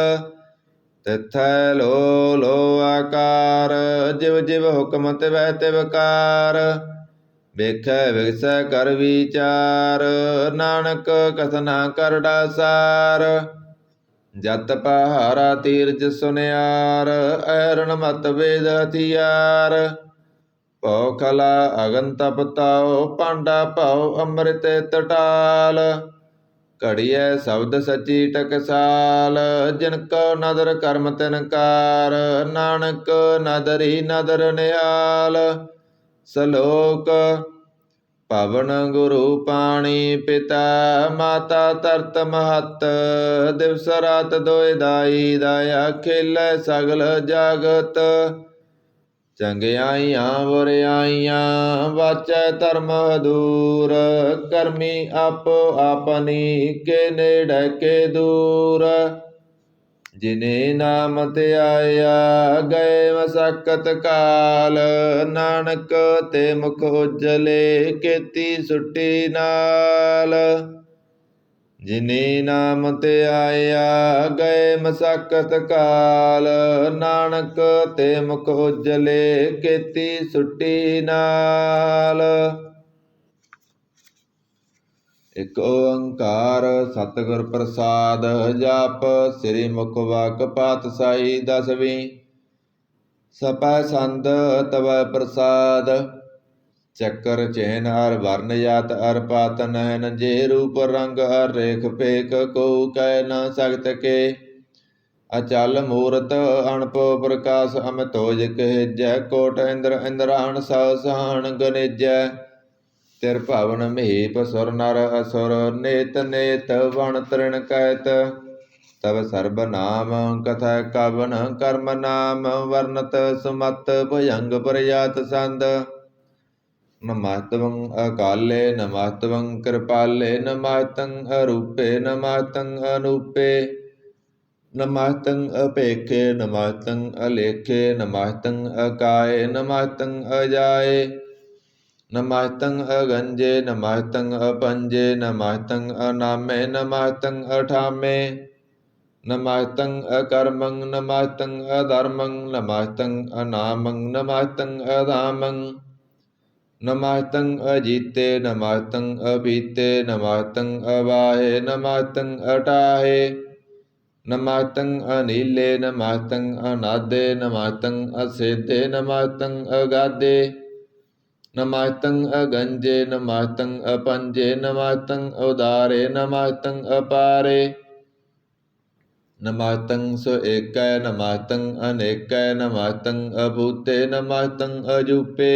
A: ਤਿਥੈ ਲੋ ਲੋ ਆਕਾਰ ਜਿਵ ਜਿਵ ਹੁਕਮ ਤਿਵੈ ਤਿਵਕਾਰ। ਵੇਖੈ ਵਿਗਸੈ ਕਰ ਵਿਚਾਰ ਨਾਨਕ ਕਥਨਾ ਕਰੜਾ ਸਾਰ। ਜਤ ਪਹਾਰਾ ਤੀਰਜ ਸੁਨਿਆਰ ਐਰਣ ਮਤ ਵੇਦ ਹਥਿਆਰ। ਭਉ ਖਲਾ ਅਗਨ ਤਪ ਤਾਉ ਭਾਂਡਾ ਭਉ ਅੰਮ੍ਰਿਤ ਤਟਾਲ। ਘੜੀਐ ਸ਼ਬਦ ਸਚੀ ਟਕਸਾਲ ਜਿਨ ਕਉ ਨਦਰ ਕਰਮ ਤਿਨਕਾਰ। ਨਾਨਕ ਨਦਰੀ ਨਦਰ ਨਿਹਾਲ। ਸਲੋਕ ਭਵਨ ਗੁਰੂ ਪਾਣੀ ਪਿਤਾ ਮਾਤਾ ਤਰਤ ਮਹਤ ਦਿਵਸ ਰਾਤ ਦੋਇ ਦਾਈ ਦਾਇਆ ਖੇਲੇ ਸਗਲ ਜਗਤ ਚੰਗਿਆਈਆਂ ਬੁਰਿਆਈਆਂ ਵਾਚੈ ਧਰਮ ਦੂਰ ਕਰਮੀ ਆਪੋ ਆਪਨੀ ਕੇ ਨੇੜੇ ਕੇ ਦੂਰ ਜਿਨੇ ਨਾਮ ਧਿਆਇਆ ਗਏ ਮਸਕਤ ਕਾਲ ਨਾਨਕ ਤੇ ਮੁਖ ਉਜਲੇ ਕੀਤੀ ਸੁੱਟੀ ਨਾਲ ਜਿਨੇ ਨਾਮ ਧਿਆਇਆ ਗਏ ਮਸਕਤ ਕਾਲ ਨਾਨਕ ਤੇ ਮੁਖ ਉਜਲੇ ਕੀਤੀ ਸੁੱਟੀ ਨਾਲ। ਇਕ ਓੰਕਾਰ ਸਤਿਗੁਰ ਪ੍ਰਸਾਦ ਜਪ ਸ੍ਰੀ ਮੁਖ ਵਾਕ ਪਾਤਸ਼ਾਹੀ ਦਸਵੀਂ ਸਪੈ ਸੰਦ ਤਵੈ ਪ੍ਰਸਾਦ ਚੱਕਰ ਚੈਨ ਹਰ ਵਰਨ ਜਾਤ ਅਰ ਪਾਤ ਨੈਨ ਜੇ ਰੂਪ ਰੰਗ ਹਰ ਰੇਖ ਪੇਖ ਕੋ ਕਹਿ ਨ ਸਕਤ ਕੇ ਅਚਲ ਮੂਰਤ ਅਣਪ ਪ੍ਰਕਾਸ਼ ਅਮਿਤੋਜ ਕਹਿਜੈ ਕੋਟ ਇੰਦਰ ਇੰਦਰਾਣ ਸਉ ਸਹਾਣ ਗਨੇਜੈ ਤਿਰ ਭਵਨ ਮਹੀਪ ਸੁਰ ਨਰ ਅਸੁਰ ਨੇਤ ਨੇਤ ਵਣ ਤ੍ਰਿਣ ਕੈਤ ਤਵ ਸਰਬ ਨਾਮ ਕਥਾ ਕਵਨ ਕਰਮ ਨਾਮ ਵਰਨਤ ਸੁਮਤ ਭੁਜੰਗ ਪ੍ਰਜਾਤ ਸੰਦ ਨਮਸਤਵੰ ਅਕਾਲੇ ਨਮਸਤਵੰ ਕਿਰਪਾਲੇ ਨਮਸਤੰ ਅਰੂਪੇ ਨਮਸਤੰ ਅਨੂਪੇ ਨਮਸਤੰ ਅਪੇਖੇ ਨਮਸਤੰ ਅਲੇਖੇ ਨਮਸਤੰ ਅਕਾਏ ਨਮਸਤੰ ਅਜਾਏ ਨਮਸਤੰ ਅਗੰਜੇ ਨਮਸਤੰ ਅਪੰਜੇ ਨਮਸਤੰ ਅਨਾਮੇ ਨਮਸਤੰ ਅਠਾਮੇ ਨਮਸਤੰ ਅਕਰਮੰ ਨਮਸਤੰ ਅਧਰਮੰ ਨਮਸਤੰ ਅਨਾਮੰ ਨਮਸਤੰ ਅਧਾਮੰ ਨਮਸਤੰ ਅਜੀਤੇ ਨਮਸਤੰ ਅਬੀਤੇ ਨਮਸਤੰ ਅਵਾਹੇ ਨਮਸਤੰ ਅਟਾਹੇ ਨਮਸਤੰ ਅਨੀਲੇ ਨਮਸਤੰ ਅਨਾਦੇ ਨਮਸਤੰ ਅਸੇਦੇ ਨਮਸਤੰ ਅਗਾਦੇ ਨਮਸਤੰ ਅਗੰਜੇ ਨਮਸਤੰ ਅਪੰਜੇ ਨਮਸਤੰ ਉਦਾਰੇ ਨਮਸਤੰ ਅਪਾਰੇ ਨਮਸਤੰ ਸੋ ਏਕੈ ਨਮਸਤੰ ਅਨੇਕੈ ਨਮਸਤੰ ਅਭੂਤੇ ਨਮਸਤੰ ਅਜੂਪੇ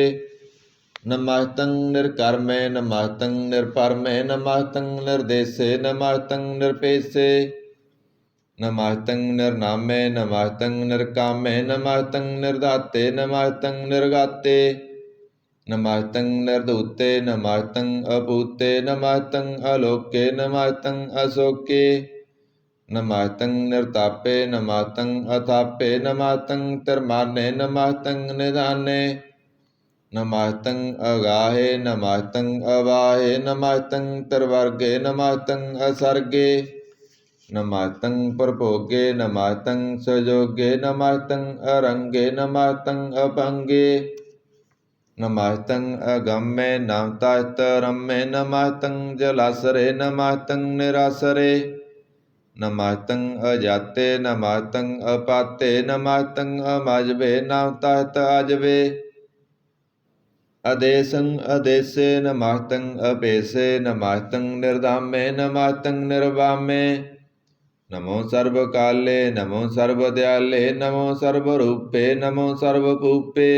A: ਨਮਸਤੰ ਨਿਰਕਰਮੇ ਨਮਸਤੰ ਨਿਰਪਰਮੇ ਨਮਸਤੰ ਨਿਰਦੇਸੇ ਨਮਸਤੰ ਨਿਰਪੇਸੇ ਨਮਸਤੰ ਨਿਰਨਾਮੇ ਨਮਸਤੰ ਨਿਰਕਾਮੇ ਨਮਸਤੰ ਨਿਰਦਾਤੇ ਨਮਸਤੰ ਨਿਰਗਾਤੇ ਨਮਸਤੰ ਨਿਰਧੂਤੇ ਨਮਸਤੰ ਅਭੂਤੇ ਨਮਸਤੰ ਅਲੋਕੇ ਨਮਸਤੰ ਅਸੋਕੇ ਨਮਸਤੰ ਨਿਰਤਾਪੇ ਨਮਸਤੰ ਅਥਾਪੇ ਨਮਸਤੰ ਤਿਰਮਾਨੇ ਨਮਸਤੰ ਨਿਧਾਨੇ ਨਮਸਤੰ ਅਗਾਹੇ ਨਮਸਤੰ ਅਵਾਹੇ ਨਮਸਤੰ ਤਿਰਵਰਗੇ ਨਮਸਤੰ ਅਸਰਗੇ ਨਮਸਤੰ ਪ੍ਰਭੋਗੇ ਨਮਸਤੰ ਸਜੋਗੇ ਨਮਸਤੰ ਅਰੰਗੇ ਨਮਸਤੰ ਅਪੰਗੇ ਨਮਸਤੰ ਅਗੰਮੇ ਨਮਸਤੰ ਰੰਮੇ ਨਮਸਤੰ ਜਲਾਸਰੇ ਨਮਸਤੰ ਨਿਰਾਸਰੇ ਨਮਸਤੰ ਅਜਾਤੇ ਨਮਸਤੰ ਅਪਾਤੇ ਨਮਸਤੰ ਅਮਜਵੇ ਨਮਸਤੰ ਅਜਵੇ ਅਦੇਸੰ ਅਦੇਸੇ ਨਮਸਤੰ ਅਪੇਸੇ ਨਮਸਤੰ ਨਿਰਧਾਮੇ ਨਮਸਤੰ ਨਿਰਵਾਮੇ ਨਮੋ ਸਰਬ ਕਾਲੇ ਨਮੋ ਸਰਬ ਦਿਆਲੇ ਨਮੋ ਸਰਬ ਰੂਪੇ ਨਮੋ ਸਰਬ ਭੂਪੇ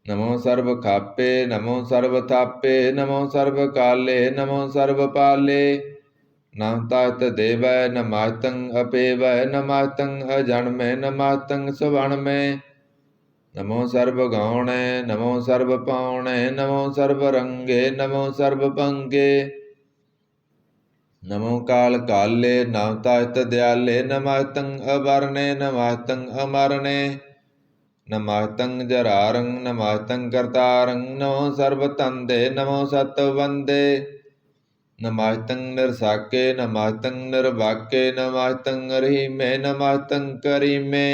A: ਨਮੋ ਸਰਬ ਖਾਪੇ ਨਮੋ ਸਰਬ ਥਾਪੇ ਨਮੋ ਸਰਬ ਕਾਲੇ ਨਮੋ ਸਰਬ ਪਾਲੇ ਨਮਸਤੰ ਦੇਵੈ ਨਮਸਤੰ ਅਪੇਵੈ ਨਮਸਤੰ ਅਜਨਮੇ ਨਮਸਤੰ ਸੁਵਣਮੇ ਨਮੋ ਸਰਬ ਗੌਣੇ ਨਮੋ ਸਰਬ ਪਾਉਣੇ ਨਮੋ ਸਰਬ ਰੰਗੇ ਨਮੋ ਸਰਬ ਭੰਗੇ ਨਮੋ ਕਾਲ ਕਾਲੇ ਨਮਸਤੰ ਦਿਆਲੇ ਨਮਸਤੰ ਅਵਰਣੇ ਨਮਸਤੰ ਅਮਰਣੇ ਨਮਸਤੰ ਜਰਾਰੰ ਨਮਸਤੰ ਕਰਤਾਰੰ ਨਮੋ ਸਰਬ ਤੰਦੇ ਨਮੋ ਸਤ ਵੰਦੇ ਨਮਸਤੰ ਨਿਰਸਾਕੇ ਨਮਸਤੰ ਨਿਰਵਾਕੇ ਨਮਸਤੰ ਰਹੀਮੇ ਨਮਸਤੰ ਕਰੀਮੇ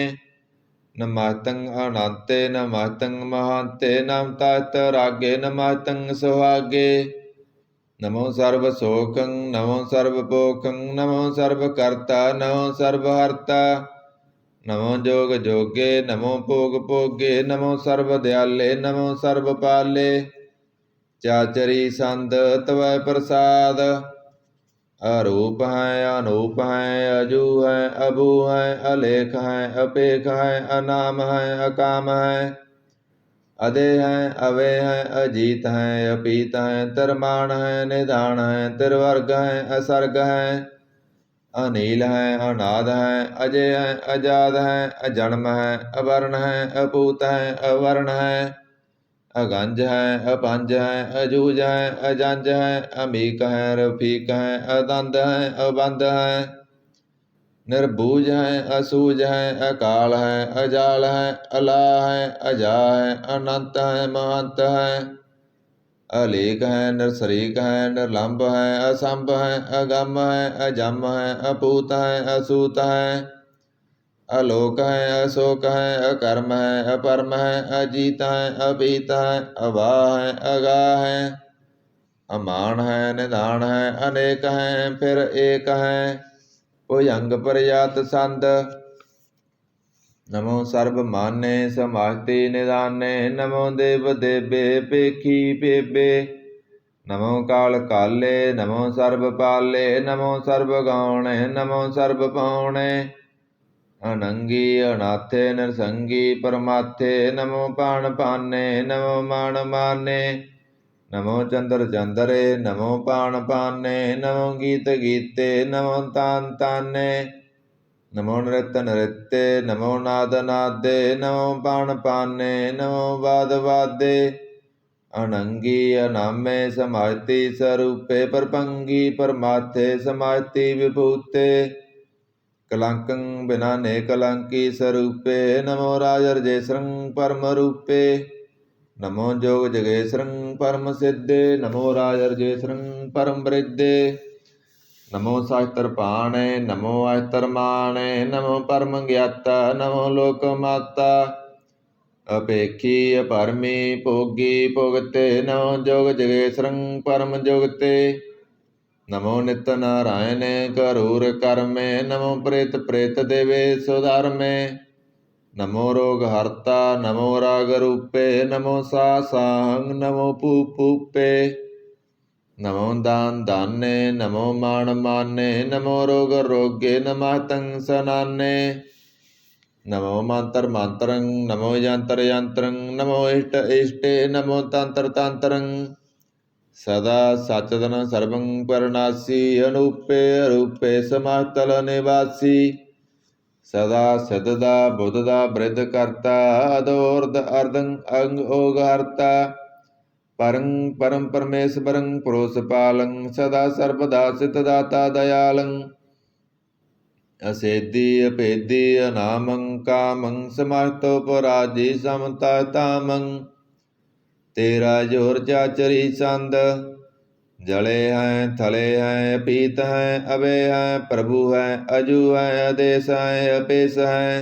A: ਨਮਸਤੰ ਅਨੰਤੇ ਨਮਸਤੰ ਮਹਾਂਤੇ ਨਮਸਤੰ ਰਾਗੇ ਨਮਸਤੰ ਸੁਹਾਗੇ ਨਮੋ ਸਰਬ ਸੋਖੰ ਨਮੋ ਸਰਬ ਭੋਖੰ ਨਮੋ ਸਰਬ ਕਰਤਾ ਨਮੋ ਸਰਬ ਹਰਤਾ ਨਮੋ ਜੋਗ ਜੋਗੇ ਨਮੋ ਭੋਗ ਭੋਗੇ ਨਮੋ ਸਰਬ ਦਿਆਲੇ ਨਮੋ ਸਰਬ ਪਾਲੇ ਚਾਚਰੀ ਸੰਦ ਤਵੈ ਪ੍ਰਸਾਦ ਅਰੂਪ ਹੈ ਅਨੂਪ ਹੈ ਅਜੂ ਹੈ ਅਬੂ ਹੈ ਅਲੇਖ ਹੈ ਅਪੇਖ ਹੈ ਅਨਾਮ ਹੈ ਅਕਾਮ ਹੈ अदे हैं अवे हैं अजीत हैं अपीत हैं तिरमान हैं निधान हैं तिरवर्ग हैं असर्ग हैं अनील हैं अनाद हैं अजय हैं अजाद हैं अजन्म हैं अवर्ण हैं अपूत हैं अवर्ण हैं अगंज हैं अपंज हैं अजूज हैं अजंज हैं अमीक हैं रफीक हैं अदंद हैं अबंद हैं निर्बूज हैं असूज हैं अकाल हैं अजाल हैं अला हैं अजा हैं अनंत हैं महंत हैं अलेख हैं निरसरीक हैं निर्लंब हैं असंभ हैं अगम हैं अजम हैं अपूत हैं असूत हैं अलोक हैं अशोक हैं अकर्म हैं अपरम हैं अजीत हैं अपीत हैं अवाह हैं अगाह हैं अमान हैं निधान हैं अनेक हैं फिर एक हैं भुजंग प्रजात संद नमो सर्व माने समास्ति निदाने नमो देव देवे पेखी पेबे नमो काल काले नमो सर्व पाले नमो सर्व गौणे नमो सर्व पौणे अनंगी अनाथे नरसंगी परमाथे नमो पाण पाने नमो मान माने नमो चंद्र चंद्रे नमो पाण पाने नमो गीत गीते नमो तान ताने नमो नृत्य नृत्य नमो नाद नादे नमो पाण पाने नमो वाद वादे अनंगी अनामे समाजति स्वरूपे परपंगी परमाथे समाजति विभूते कलंकं बिना ने कलंकी स्वरूपे नमो राजर्जेश्वरं परम रूपे नमो जोग जगेश्वरं परम सिद्धे नमो राजर्जेश्वरं परम वृद्धे नमो शास्त्र पाणे नमो अस्त्र माणे नमो परम ज्ञाता नमो लोक माता अपेखी अपरमी भोगी भुगते नमो जोग जगेश्वरं परम जुगते नमो नित्य नारायण करूर कर्मे नमो प्रेत प्रेत देवे सुधर्मे नमो रोग हर्ता नमो राग रूपे नमो साहंग नमो पूपे नमो दान दाने नमो मान माने नमो रोग रोगे नमः तं सनाने नमो मंत्र मंत्रं नमो यंत्र यंत्रं नमो इष्ट इष्टे नमो तंत्र तंत्रं सदा सचदन सर्वं परनासी अनूपे अरूपे समातल निवासी सदा सददा बुद्धदा वृद्ध करता अदोर्ध अर्धं अंग ओग हरता परं परम परमेश्वरं पुरोषपालं सदा सर्वदा सिद्धदाता दयालं असेदी अपेदी अनामं कामं समर्थोपराजी समतातामं तेरा जोर चाचरी संद जले हैं थले हैं पीत हैं अवे हैं प्रभु हैं अजू हैं आदेश हैं अपेश हैं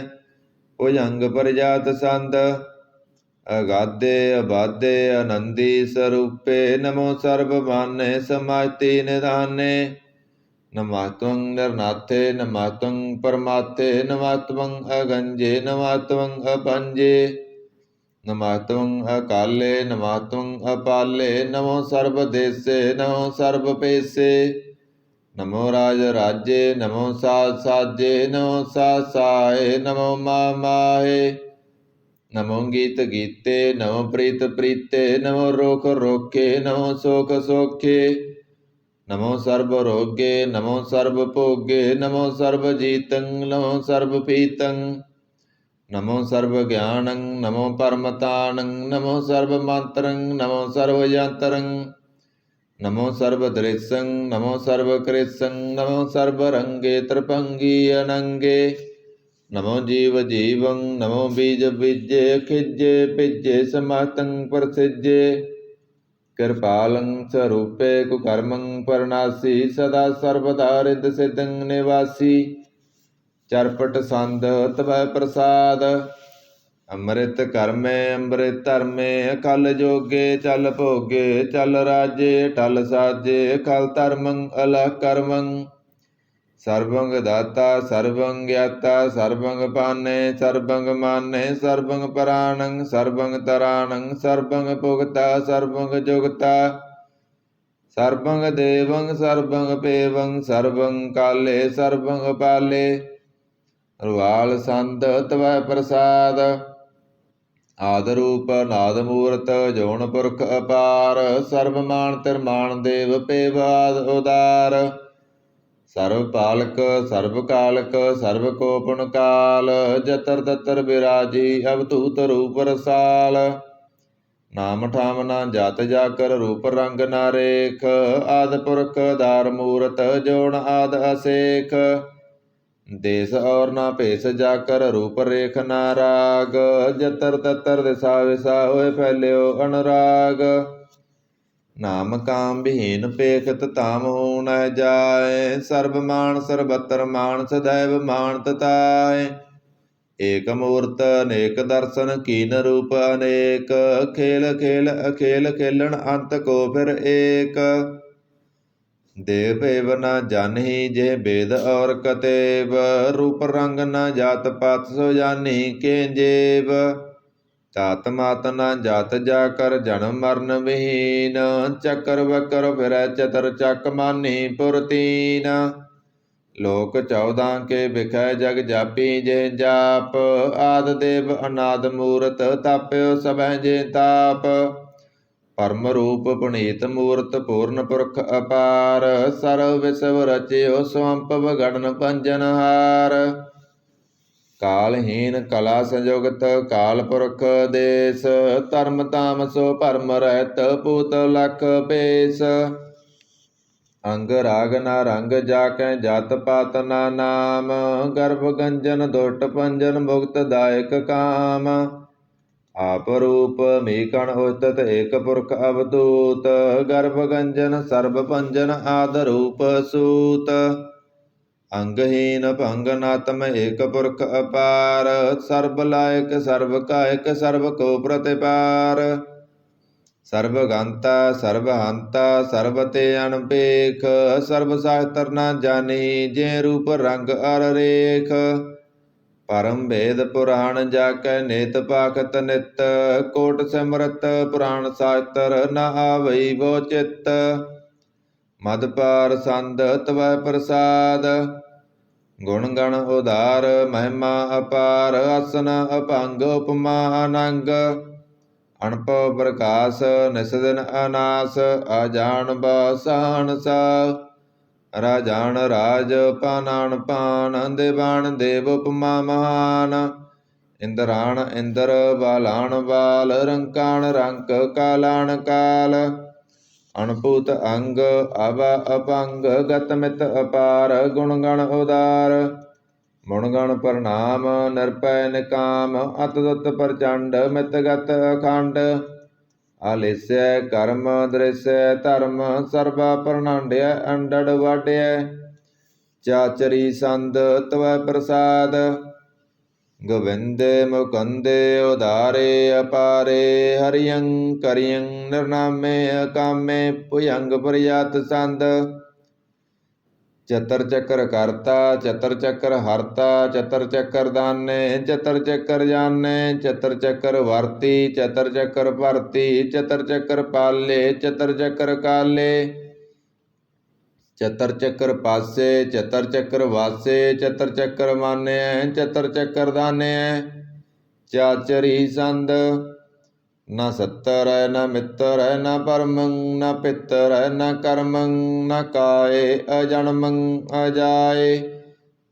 A: भुजंग प्रजात संद अगाधे अबाधे आनंदी स्वरूपे नमो सर्व माने समाजति निधाने नमात्वं निर्नाथे नमात्वं परमाथे नमात्वं अगंजे नमात्वं अपंजे नमात्वं अकाले नमात्वं अपाले नमो सर्वदेशे नमो सर्वपेशे नमो राज राज्ये नमो साज साजे नमो साज साहे नमो माहे नमो गीत गीते नमो प्रीत प्रीते नमो रोख रोखे नमो सोख सोखे नमो सर्व रोगे नमो सर्व भोगे नमो सर्व जीतं नमो सर्व पीतं नमो सर्व ज्ञानं नमो परमतानं नमो सर्व मंत्रं नमो सर्व यंत्रं नमो सर्व दृश्यं नमो सर्व कृष्यं नमो सर्व रंगे त्रिपंगी अनंगे नमो जीव जीवं नमो बीज बीजे खिजे पिजे समातं प्रसिजे कृपालं स्वरूपे कुकर्मं परनासी सदा सर्वदा रिद्ध सिद्धं निवासी चरपट संध तव प्रसाद ਅੰਮ੍ਰਿਤ ਕਰਮੇ ਅੰਮ੍ਰਿਤ ਧਰਮੇ ਅਕਲ ਜੋਗੇ ਚਲ ਭੋਗੇ ਚਲ ਰਾਜੇ ਟਲ ਸਾਜੇ ਅਕਲ ਧਰਮੰ ਅਲਹ ਕਰਮੰ ਸਰਬੰਗ ਦਾਤਾ ਸਰਬੰ ਗਿਆਤਾ ਸਰਬੰਗ ਪਾਨੇ ਸਰਬੰਗ ਮਾਨੇ ਸਰਬੰਗ ਪ੍ਰਾਣੰ ਸਰਬੰਗ ਤਰਾਣੰ ਸਰਬੰਗ ਭੁਗਤਾ ਸਰਬੰਗ ਜੁਗਤਾ ਸਰਬੰਗ ਦੇਵੰ ਸਰਬੰਗ ਪੇਵੰ ਸਰਬੰ ਕਾਲੇ ਸਰਬੰਗ ਪਾਲੇ ਰੁਆਲ ਸੰਤ ਤਵੈ ਪ੍ਰਸਾਦ ਆਦਿ ਰੂਪ ਨਾਦ ਮੂਰਤ ਜੋਨ ਪੁਰਖ ਅਪਾਰ। ਸਰਬ ਮਾਨ ਤਿਰਮਾਨ ਦੇਵ ਪੇਵਾਦ ਉਦਾਰ। ਸਰਬ ਪਾਲਕ ਸਰਬ ਕਾਲਕ ਸਰਬ ਕੋ ਪੁਨ ਕਾਲ। ਜਤਰ ਤਤਰ ਬਿਰਾਜੀ ਅਵਧੂਤ ਰੂਪ ਰਸਾਲ। ਨਾਮ ਠਾਮ ਨਾ ਜਤ ਜਾਕਰ ਰੂਪ ਰੰਗ ਨਾ ਰੇਖ। ਆਦਿ ਪੁਰਖ ਆਧਾਰ ਮੂਰਤ ਜੋਨ ਆਦਿ ਅਸੇਖ। ਦੇਸ ਔਰ ਨਾ ਭੇਸ ਜਾਕਰ ਰੂਪ ਰੇਖ ਨਾ ਰਾਗ। ਜਤਰ ਤਤਰ ਦਿਸਾ ਵਿਸਾ ਹੋਏ ਫੈਲਿਓ ਅਨੁਰਾਗ। ਨਾਮ ਕਾਮ ਵਿਹੀਨ ਪੇਖਤ ਤਾਮ ਹੋ ਨ ਜਾਏ। ਸਰਬ ਮਾਨ ਸਰਬਤਰ ਮਾਨ ਸदैव ਮਾਨਤ ਤਾਏ। ਏਕ ਮੂਰਤ ਅਨੇਕ ਦਰਸ਼ਨ ਕੀਨ ਰੂਪ ਅਨੇਕ। ਖੇਲ ਖੇਲ ਅਖੇਲ ਖੇਲਣ ਅੰਤ ਕੋ ਫਿਰ ਏਕ। ਦੇਵ ਭੇਵ ਨ ਜਾਨਹੀ ਜੇ ਬੇਦ ਔਰ ਕਤੇਬ। ਰੂਪ ਰੰਗ ਨ ਜਾਤ ਪਾਤ ਸੋ ਜਾਨੀ ਕੇ ਜੇਬ। ਤਾਤ ਮਾਤ ਨ ਜਾਤ ਜਾ ਕਰ ਜਨਮ ਮਰਨ ਵਿਹੀਨ। ਚੱਕਰ ਵਕਰ ਫਿਰੈ ਚਤਰ ਚੱਕ ਮਾਨੀ ਪੁਰਤੀਨ। ਲੋਕ 14 ਕੇ ਬਿਖੈ ਜਗ ਜਾਪੀ ਜੇ ਜਾਪ। ਆਦਿ ਦੇਵ ਅਨਾਦ ਮੂਰਤ ਤਾਪਿਓ ਸਭੈ ਜੇ ਤਾਪ। ਪਰਮ ਰੂਪ ਪੁਨੀਤ ਮੂਰਤ ਪੂਰਨ ਪੁਰਖ ਅਪਾਰ। ਸਰਵ ਵਿਸਵ ਰਚਿਓ ਸਵੰਪਵ ਗੜਨ ਪੰਜਨ ਹਾਰ। ਕਾਲਹੀਨ ਕਲਾ ਸੰਯੁਗਤ ਕਾਲ ਪੁਰਖ ਦੇਸ। ਧਰਮ ਤਾਮ ਸੋ ਭਰਮ ਰਹਿਤ ਪੂਤ ਲਖ ਭੇਸ। ਅੰਗ ਰਾਗ ਨਾ ਰੰਗ ਜਾ ਕੈ ਜਾਤ ਪਾਤ ਨਾ ਨਾਮ। ਗਰਭ ਗੰਜਨ ਦੁਸ਼ਟ ਪੰਜਨ ਮੁਕਤ ਦਾਇਕ ਕਾਮ। ਆਪ ਰੂਪ ਮੀਕਣ ਉਸਤਤ ਏਕ ਪੁਰਖ ਅਵਧੂਤ। ਗਰਭ ਗੰਜਨ ਸਰਬ ਪੰਜਨ ਆਦ ਰੂਪ ਸੂਤ। ਅੰਗਹੀਨ ਭੰਗ ਨਾਤਮ ਏਕ ਪੁਰਖ ਅਪਾਰ। ਸਰਬ ਲਾਇਕ ਸਰਬ ਕਾਇਕ ਸਰਬ ਕੋ ਪ੍ਰਤਿਪਾਰ। ਸਰਬ ਗੰਤਾ ਸਰਬ ਹੰਤਾ ਸਰਬ ਤੇ ਅਨਪੇਖ। ਸਰਬ ਸਾਸਤਰ ਨਾ ਜਾਣੀ ਜੇ ਰੂਪ ਰੰਗ ਅਰ ਰੇਖ। ਪਰਮ ਭੇਦ ਪੁਰਾਣ ਜਾ ਕੈ ਨੇਤ ਪਾਖਤ ਨਿਤ। ਕੋਟ ਸਿਮਰਤ ਪੁਰਾਣ ਸਾਸਤਰ ਨਾ ਆਵਈ ਬੋ ਚਿਤ। ਮਦ ਪਾਰ ਸੰਦ ਤਵੈ ਪ੍ਰਸਾਦ। ਗੁਣ ਗਣ ਉਧਾਰ ਮਹਿਮਾ ਅਪਾਰ। ਅਸਨ ਅਭੰਗ ਉਪਮਾ ਅਨੰਗ। ਅਣਭਉ ਪ੍ਰਕਾਸ਼ ਨਿਸ ਦਿਨ ਅਨਾਸ। ਅਜਾਣ ਬਾਸਾਨ ਸਾ ਰਾਜਾਨ ਰਾਜ ਪਾਨਾਨ ਪਾਨ। ਦੇਵਾਨ ਦੇਵ ਉਪਮਾ ਮਹਾਨ। ਇੰਦਰਾਣ ਇੰਦਰ ਬਾਲਾਨ ਬਾਲ। ਰੰਕਾਣ ਰੰਕ ਕਾਲਾਨ ਕਾਲ। ਅਣਭੂਤ ਅੰਗ ਅਵਾ ਅਪੰਗ ਗਤ ਮਿਤ ਅਪਾਰ। ਗੁਣ ਗਣ ਉਦਾਰ ਮੁਣ ਗਣ ਪ੍ਰਣਾਮ। ਨਿਰਭੈ ਨਿਕਾਮ ਅਤੁੱਤ ਪ੍ਰਚੰਡ ਮਿਤ ਗਤ ਅਖੰਡ। ਆਲੇਸੈ ਕਰਮ ਦ੍ਰਿਸੈ ਧਰਮ। ਸਰਬਾ ਪ੍ਰਣਾਂਡਿਆ ਅੰਡੜ ਵਾਡਿਆ। ਚਾਚਰੀ ਸੰਦ ਤਵੈ ਪ੍ਰਸਾਦ। ਗੋਵਿੰਦੇ ਮੁਕੰਦੇ ਉਧਾਰੇ ਅਪਾਰੇ। ਹਰਿਯੰ ਕਰਿਯੰ ਨਿਰਨਾਮੇ ਅਕਾਮੇ। ਭੁਯੰਗ ਪ੍ਰਿਯਤ ਸੰਦ। ਚਤਰ ਚੱਕਰ ਕਰਤਾ ਚਤਰ ਚੱਕਰ ਹਰਤਾ। ਚਤਰ ਚੱਕਰ ਦਾਨੇ ਚਤਰ ਚੱਕਰ ਜਾਨੇ। ਚਤਰ ਚੱਕਰ ਵਰਤੀ ਚਤਰ ਚੱਕਰ ਭਰਤੀ। ਚਤਰ ਚੱਕਰ ਪਾਲੇ ਚਤਰ ਚੱਕਰ ਕਾਲੇ। ਚਤਰ ਚੱਕਰ ਪਾਸੇ ਚਤਰ ਚੱਕਰ ਵਾਸੇ। ਚਤਰ ਚੱਕਰ ਮਾਨਿਐ ਚਤਰ ਚੱਕਰ ਦਾਨਿਐ। ਚਾਚਰੀ ਸੰਦ। ਨਾ ਸੱਤਰੈ ਨਾ ਮਿੱਤਰੈ ਨਾ ਪਰਮੰ। ਨਾ ਪਿੱਤਰੈ ਨਾ ਕਰਮੰ। ਨਾ ਕਾਏ ਅਜਨਮੰ ਅਜਾਏ।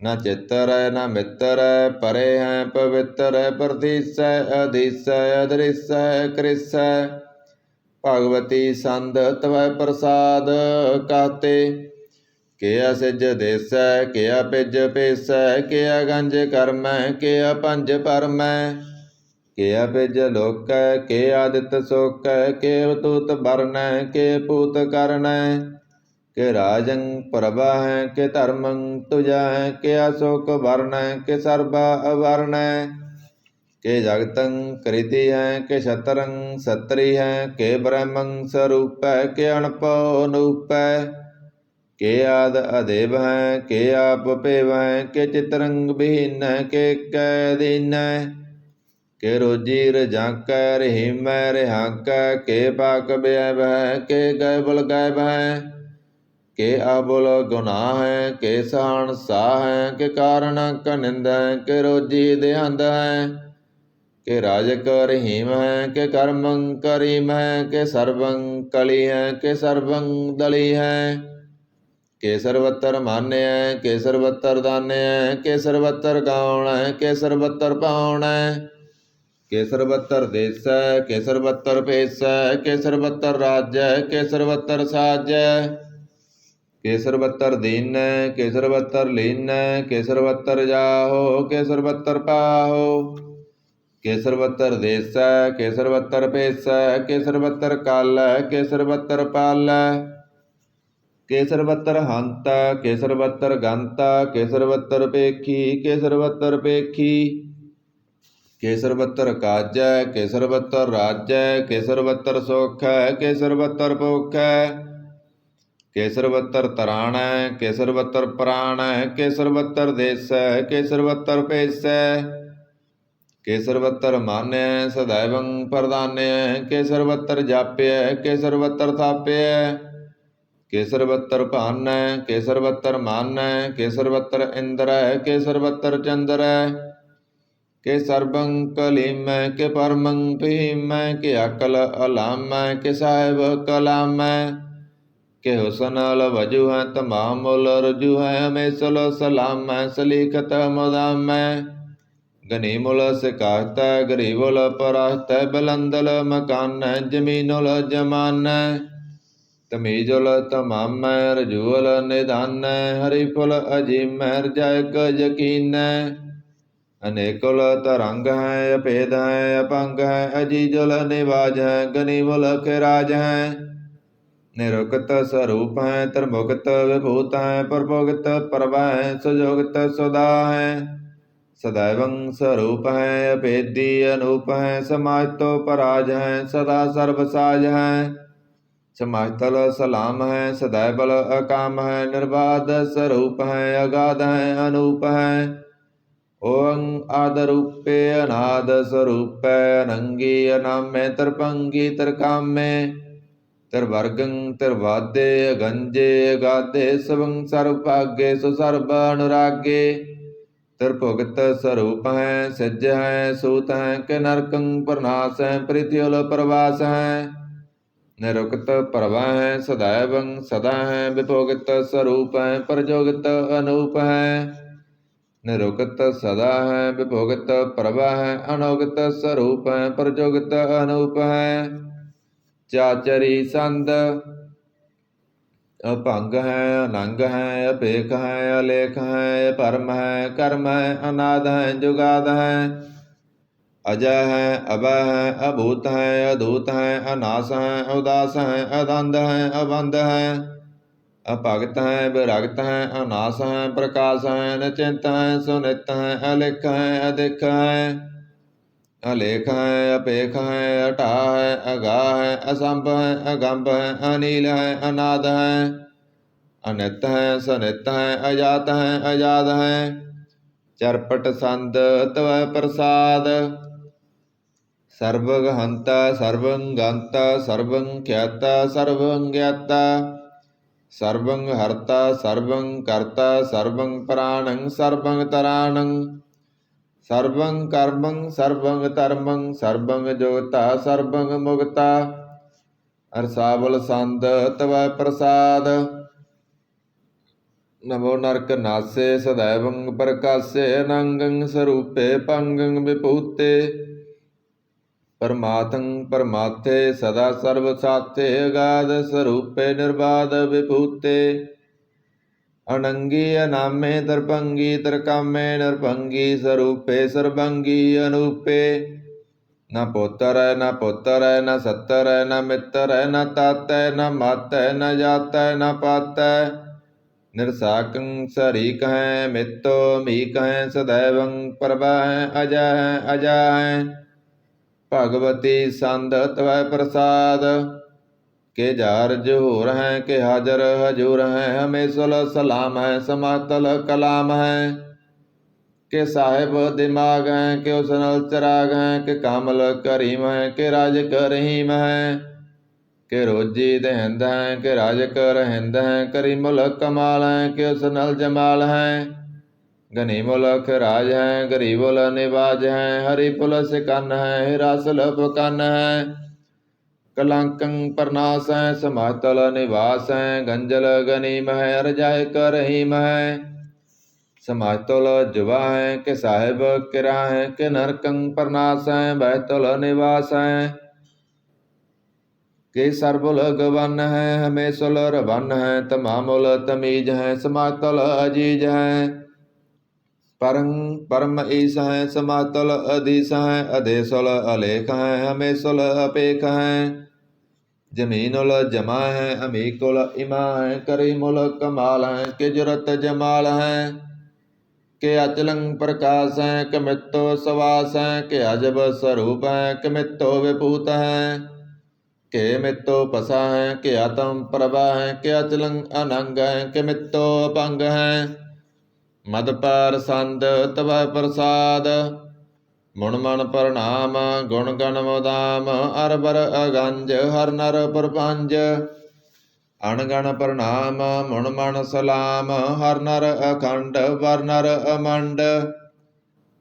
A: ਨਾ ਚਿੱਤਰੈ ਨਾ ਮਿੱਤਰੈ ਪਰੇ ਹੈ ਪਵਿੱਤਰੈ। ਪ੍ਰਤੀਸੈ ਅਧੀਸੈ ਅਦ੍ਰਿਸੈ ਕ੍ਰਿਸੈ। ਭਗਵਤੀ ਸੰਦ ਤਵੈ ਪ੍ਰਸਾਦ ਕਾਤੇ। ਕਿਆ ਸਿਜ ਦੇਸੈ ਕਿਆ ਪਿਜ ਪੇਸੈ। ਕਿਆ ਗੰਜ ਕਰਮੈ ਕਿਆ ਪੰਜ ਪਰਮੈ। ਕਿਆ ਪਿਜ ਲੋਕੈ ਕੇ ਆਦਿਤ ਸੋਕੈ। ਕੇ ਅਵਤੂਤ ਬਰਨੈ ਕੇ ਪੂਤ ਕਰਨੈ। ਕੇ ਰਾਜੰ ਪ੍ਰਭਾਹੈ ਕੇ ਧਰਮੰ ਤੁਜੈ। ਕਿਆ ਸ਼ੋਕ ਵਰਨੈ ਕੇ ਸਰਬਾ ਅਵਰਨੈ। ਕੇ ਜਗਤੰ ਕ੍ਰਿਤੀ ਹੈ ਕੇ ਛਤਰੰ ਸਤਰੀ ਹੈ। ਕੇ ਬ੍ਰਹਮੰ ਸਰੂਪੈ ਕੇ ਅਣਭਉ ਅਨੂਪੈ। ਕੇ ਆਦ ਅਦੇਵ ਹੈ ਕੇ ਆਪ ਭੇਵ ਹੈ। ਕੇ ਚਿਤਰੰਗ ਵਿਹੀਨੈ ਕੇ ਕੈ ਦੀਨੈ। ਕੇ ਰੋਜੀ ਰਜਾਕੈ ਰਹੀਮੈ ਰਿਹਾਕੈ। ਕੇ ਪਾਕ ਬਿਐਬ ਹੈ ਕੇ ਗੈਬਲ ਗੈਬ ਹੈ। ਕੇ ਆਬੁਲ ਗੁਨਾਹ ਹੈ ਕੇ ਸਹਾਣ ਸਾਹ ਹੈ। ਕੇ ਕਾਰਨ ਕਨਿੰਦ ਹੈ ਕੇ ਰੋਜੀ ਦੇਹੰਦ ਹੈ। के राजक रहीम है, के कर्मं करीम है, के सर्वं कली है, के सर्वं दली है, के सर्वत्र मान्य है, के सर्वत्र दान्य है, के सर्वत्र गाउण है, के सर्वत्र पाउण है, के सर्वत्र देश है, के सर्वत्र पेश है, के सर्वत्र राज्य है, के सर्वत्र साज है, के सर्वत्र दीन है, के सर्वत्र लीन है, के सर्वत्र जाहो, के सर्वत्र पाहो, के सर्वत्र देश है, के सर्वत्र पेश है, के सर्वत्र काल है, के सर्वत्र पाल है, के सर्वत्र हंत, के सर्वत्र गंत, के सर्वत्र पेखी, के सर्वत्र पेखी, के सर्वत्र काज, के सर्वत्र राज्य, के सर्वत्र सुख, के सर्वत्र भुख, के सर्वत्र तराण, के सर्वत्र प्राण, के सर्वत्र देश, के सर्वत्र पेश, के सर्वत्र मान्य सदैवं प्रदान्य, के सर्वत्र जाप्य, के सर्वत्र थाप्य, के सर्वत्र भान, के सर्वत्र मान, के सर्वत्र इंद्र, के सर्वत्र चंद्र, के सर्वं कलीम, के परमं भीम, के अकल अलाम, के साहिब कलाम, के हुसन अल वजू है, तमाम उल रजू है, हमेशल सलाम सलीखत मुदाम, गनीमुल सिकाहत, गरीबुल पराहत, बुलंदल मकान, जमीनुल जमान, तमीजुल तमाम, रजूल निदान, हरिफुल अजीम, रजायक यकीन, अनेकुल तरंग है, अभेद है, अपंग है, अजीजुल निवाज है, गनीमुल खिराज है, निरुक्त स्वरूप है, त्रिमुक्त विभूत है, प्रभुक्त प्रभ है, सुजोगत सुधा है, सदैवं स्वरूप है, अभेदी अनूप है, समाज तो पराज है, सदा सर्वसाज है, समाजतल सलाम है, सदैवल अकाम है, निर्बाध स्वरूप है, अगाध है, अनूप है, ओं आदरूपे अनाद स्वरूप अनंगी अनाम्य त्रिपंगी त्रिकाम्य त्रिवर्गं त्रिवाद्य अगंजे अगाधे सबं सर्वभाग्ये सुसर्व अनुरागे त्रिभुगत स्वरूप है, सिज है, सूत है, के नरकं प्रनाश है, पृथ्वील प्रवास है, निरुक्त प्रभा है, सदैवं सदा है, विभोगित स्वरूप है, प्रजोगित अनूप है, निरुक्त सदा है, विभोगित प्रभा है, अनोगित स्वरूप है, प्रजोगित अनूप है, चाचरी संद अभंग है, अनंग है, अपेख है, अलेख है, परम है, कर्म है, अनाद है, जुगाद है, अजय है, अभय है, अभूत है, अधूत है, अनास है, उदास है, अदंध है, अबंध है, अभगत है, विरक्त है, अनास है, प्रकाश है, निचिंत है, सुनित है, अलिख है, अधिक है, अलेख है, अपेख है, अटा है, अगा है, असंभ है, अगंभ है, अनील है, अनाद है, अनित है, सनित है, अजात है, अजाद है, चरपट संद तव प्रसाद, सर्वगहंता सर्वं गंता सर्वं ख्याता सर्वं ज्ञाता सर्वं हर्ता सर्वं कर्ता सर्वं प्राणं सर्वं तराणं सर्वं कर्मं सर्वं धर्मं सर्वं जोता सर्वं मुक्ता अरसावल संद तव प्रसाद नमो नरक नासे सदैवं प्रकाशे अनंगं स्वरूपे पंगं विभूते परमार्थं परमार्थे सदा सर्वसाथे अगाध स्वरूपे निर्बाध विभूते अनंगी अनामे दर्पंगी तरकामे नरभंगी स्वरूपे सर्वंगी अनूपे न पुत्र है न पुत्र है न सत्तर है न मित्र है न तात है न मत है न जात है न पात है निरसाकं शरीक है मित्तो मीक है सदैवं प्रभ है अजय है अजय है भगवती संद तव प्रसाद के जार जोर हैं के हाजर हजूर हैं हमेशल सलाम है समातल कलाम है के साहिब दिमाग हैं के उसनल चराग हैं के कामल करीम है के राज करहीम है के रोजी दहिंद हैं के राज कर हिंद हैं करीमुल कमाल हैं के उसनल जमाल हैं गनी मुलख राज है, गरीबुल निवाज है, हरि पुलस कन है, हिरासल कन है। कलंकं प्रनाश है, समातल निवास है, गंजल गनीम है, रजाय कर रहीम है। समातुल जुबा है, के साहिब किरा है, के नरकं प्रनाश है, बैतुल निवास है। के सरबुल गवन है, हमेशुल रवन है, तमामुल तमीज है, समातुल अजीज है। परं परम ईस है, समातुल अधीस है, अधेशुल अलेख है, हमेशुल अपेख है। जमीनुल जमा है, अमीकुल इमा है, करीमुल कमाल है, के जुरत जमाल है। के अचलं प्रकाश है, कमित्तो सवास है, के अजब स्वरूप है, कमित्तो विभूत है। के मित्तो पसा है, के आत्म प्रभा है, के अचलं अनंग है, के मित्तो अपंग है। मद पार संद तव प्रसाद, मुण मन प्रणाम, गुण गण मुदाम, अरबर अगंज, हर नर प्रपंज। अणगण प्रणाम, मुण मन सलाम, हर नर अखंड, वर नर अमंड।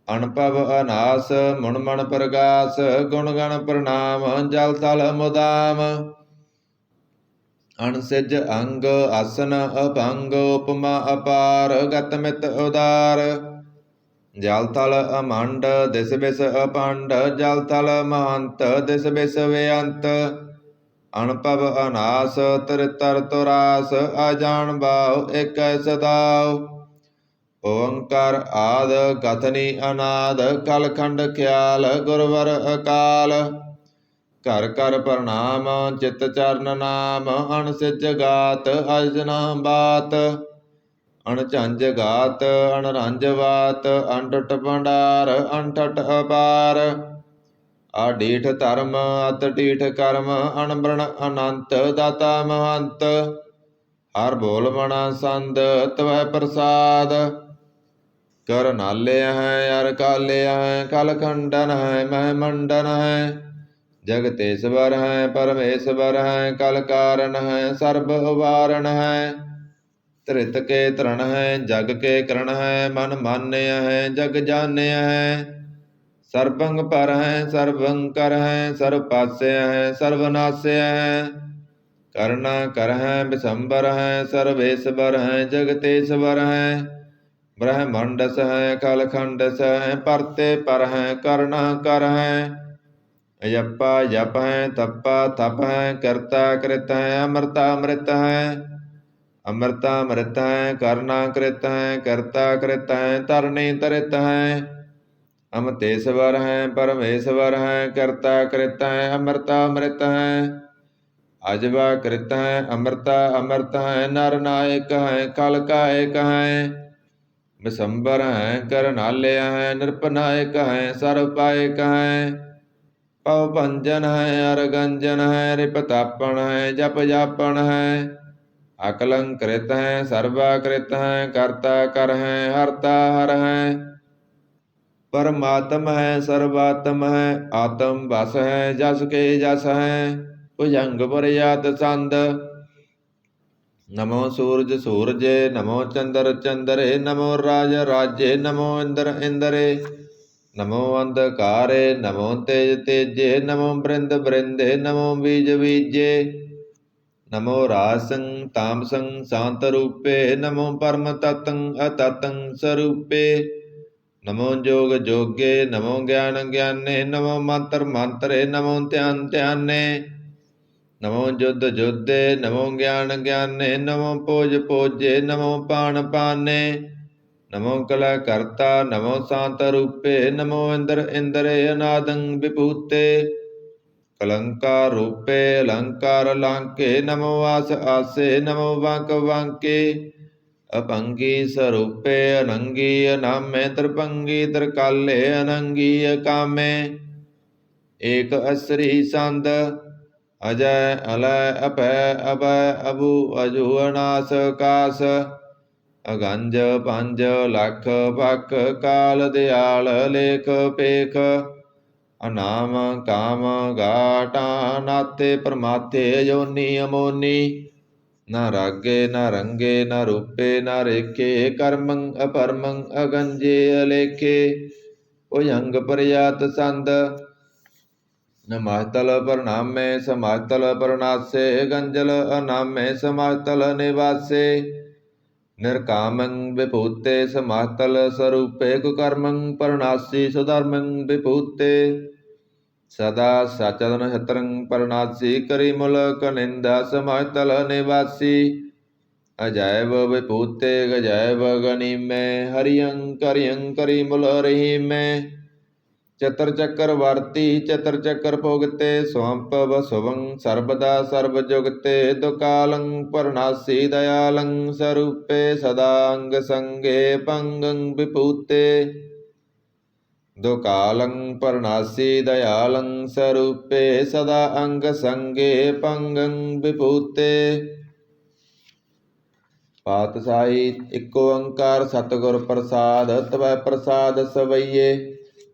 A: अणपव अनास, मुण मन प्रगास, गुण गण प्रणाम, जल थल मुदाम। अणसिज अंग, आसन अभंग, उपमा अपार, गत मित उदार। जल थल अमंड, दिस बिस अपंड, जल थल महंत, दिस बिस बेअंत। अणपव अनास, त्रितर तुरास, अजान बाव, एक सदाव। ओंकार आद, कथनी अनाद, कलखंड ख्याल, गुरवर अकाल। कर कर प्रणाम, चित चरण नाम, अणसिज गात, अजना बात। अणझंझ गात, अणरंज वात, अणटट भंडार, अणठट अपार। आडीठ धर्म, अत ढीठ कर्म, अणबृण अनंत, दाता महंत। हर बोल मना संद, तवै प्रसाद। कर नाले है, अर काले है, कल खंडन है, मह मंडन है। जगतेश्वर है, परमेश्वर है, कल कारण है, सर्ब उबारण है। त्रित के तरण है, जग के करण है, मन मान्य है, जग जान्य है। सर्वंग पर है, सर्वंकर है, सर्व पास्य है, सर्वनाश्य है। करना कर है, विशंबर है, सर्वेश्वर है, जगतेश्वर है। ब्रह्मंडस है, कलखंडस है, परते पर है, करना कर है। यप्पा यप है, तप्पा तप है, करता कृत है, अमृता अमृत है। अमृता अमृत है, करना कृत है, करता कृत है, तरणी तरित है। अमतेश्वर है, परमेश्वर है, कर्ता कृत है, अमृता अमृत है। अजबा कृत है, अमृता अमृत है, नर नायक है, कल कायक है। विशंबर है, करनाल्य है, नृपनायक है, सर्वपायक है। पव भंजन है, अरगंजन है, रिपतापन है, जप जापन है। अकलंकृत है, सर्वाकृत है, कर्ता कर है, हरता हर है। परमात्म है, सर्वात्म है, आत्म बस है, जस के जस है। भुजंग बरियात संद। नमो सूरज सूरजे, नमो चंद्र चंद्रे, नमो राज राजे, नमो इंद्र इंद्रे। नमो अंधकारे, नमो तेज तेजे, नमो बृंद बृंदे, नमो बीज बीजे। नमो रासं तामसं शांत रूपे, नमो परम ततं अततं स्वरूपे। नमो जोग जोगे, नमो ज्ञान ज्ञाने, नमो मंत्र मंत्रे, नमो ध्यान ध्याने। नमो युद्ध युद्धे, नमो ज्ञान ज्ञाने, नमो पोज पोजे, नमो पान पाने। नमो कला करता, नमो शांत रूपे, नमो इंद्र इंद्रे, अनादं विभूते। कलंकार रूपे, अलंकार लांके, नमो आस आसे, नमो वांक वांके। अपंगी स्वरूपे, अनंगी अनामे, त्रिपंगी त्रिकाले, अनंगी अकामे। एक असरी संद। अजय अलय अभय अभय, अभु अजु अनास कास। अगंज पंज लख भख, काल दयाल लेख पेख। अनाम काम गाटा नाथे, परमाथे योनि अमोनी। ਨਾ ਰਾਗੇ ਨਾ ਰੰਗੇ ਨਾ ਰੂਪੇ ਨਾ ਰੇਖੇ, ਕਰਮੰ ਅਪਰਮੰ ਅਗੰਜੇ ਅਲੇਖੇ। ਭੁਜੰਗ ਪ੍ਰਯਾਤ ਸੰਦ ਨਮਾਤਲ ਪ੍ਰਣਾਮੇ, ਸਮਾਤਲ ਪ੍ਰਣਾਸੇ, ਗੰਜਲ ਅਨਾਮੇ ਸਮਾਤਲ ਨਿਵਾਸੇ। ਨਿਰਕਾਮੰ ਵਿਭੂਤੇ ਸਮਾਤਲ ਸਰੂਪੇ, ਕੁਕਰਮੰ ਪ੍ਰਣਾਸੀ ਸੁਧਰਮੰ ਵਿਭੂਤੇ। ਸਦਾ ਸਚਦਨ ਹਤਰੰ ਪ੍ਰਣਾਸੀ, ਕਰੀ ਮੁਲਕ ਨਿੰਦਾ ਸਮਾਤਲ ਨਿਵਾਸੀ। ਅਜੈਬ ਵਿਭੂਤੇ ਗਜੈਬ ਗਨੀਮੇ, ਹਰਿਯੰ ਕਰਿਯੰ ਕਰੀ ਮੁਲ ਰਹੀਮੇ। ਚਤਰ ਚੱਕਰ ਵਰਤੀ ਚਤਰ ਚੱਕਰ ਭੁਗਤੇ, ਸਵੰਪ ਵਸੁਵੰ ਸਰਬਦਾ ਸਰਬ ਜੁਗਤੇ। ਦੁਕਾਲੰ ਪ੍ਰਣਾਸੀ ਦਇਆਲੰ ਸਰੂਪੇ, ਸਦਾ ਅੰਗ ਸੰਗੇ ਪੰਗੰ ਵਿਭੂਤੇ। ਦੁਕਾਲੰ ਪ੍ਰਣਾਸੀ ਦਇਆਲੰ ਸਰੂਪੇ, ਸਦਾ ਅੰਗ ਸੰਗੇ ਪੰਗੰ ਵਿਭੂਤੇ। ਪਾਤਸ਼ਾਹੀ ਇਕ ਓੰਕਾਰ ਸਤਿਗੁਰ ਪ੍ਰਸਾਦ, ਤਵੈ ਪ੍ਰਸਾਦ ਸਵਈਏ।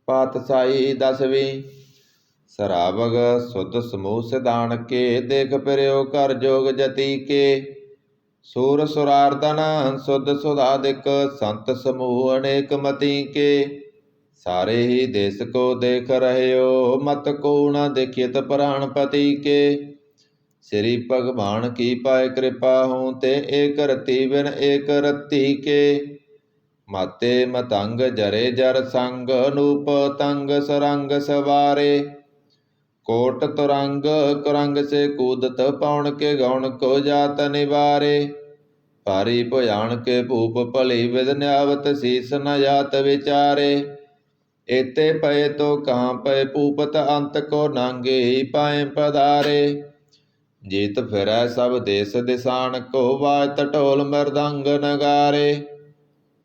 A: ਪਾਤਸ਼ਾਹੀ ਦਸਵੀਂ। ਸਰਾਵਗ ਸੁਧ ਸਮੂਹ ਸਿਧਾਨ ਕੇ, ਦੇਖ ਫਿਰਿਓ ਕਰ ਜੋਗ ਜਤੀ ਕੇ। ਸੂਰ ਸੁਰਾਰਦਨ ਸੁਧ ਸੁਧਾਦਿਕ, ਸੰਤ ਸਮੂਹ ਅਨੇਕ ਮਤੀ ਕੇ। ਸਾਰੇ ਹੀ ਦੇਸ ਕੋ ਦੇਖ ਰਹਿਓ, ਮਤ ਕੋ ਨ ਦੇਖਿਤ ਪ੍ਰਾਣਪਤੀ ਕੇ। ਸ੍ਰੀ ਭਗਵਾਨ ਕੀ ਪਾਏ ਕਿਰਪਾ ਹੂੰ ਤੇ, ਏਕ ਰਤੀ ਬਿਨ ਏਕ ਰਤੀ ਕੇ। ਮਾਤੇ ਮਤੰਗ ਜਰੇ ਜਰ ਸੰਗ, ਅਨੂਪ ਤੰਗ ਸਰੰਗ ਸਵਾਰੇ। ਕੋਟ ਤੁਰੰਗ ਕੁਰੰਗ ਸੇ ਕੂਦਤ, ਪਾਉਣ ਕੇ ਗੌਣ ਕੋ ਜਾਤ ਨਿਵਾਰੇ। ਭਾਰੀ ਭੁਜਾਨ ਕੇ ਭੂਪ ਭਲੀ, ਵਿਧ ਨਿਆਵਤ ਸੀਸ ਨ ਜਾਤ ਵਿਚਾਰੇ। ਏਤੇ ਪਏ ਤੋ ਕਹਾਂ ਪਏ ਭੂਪਤ, ਅੰਤ ਕੋ ਨਾਂਗੇ ਹੀ ਪਾਏ ਪਧਾਰੇ। ਜੀਤ ਫਿਰੈ ਸਭ ਦੇਸ ਦਿਸਾਨ ਕੋ, ਵਾਜਤ ਢੋਲ ਮਰਦੰਗ ਨਗਾਰੇ।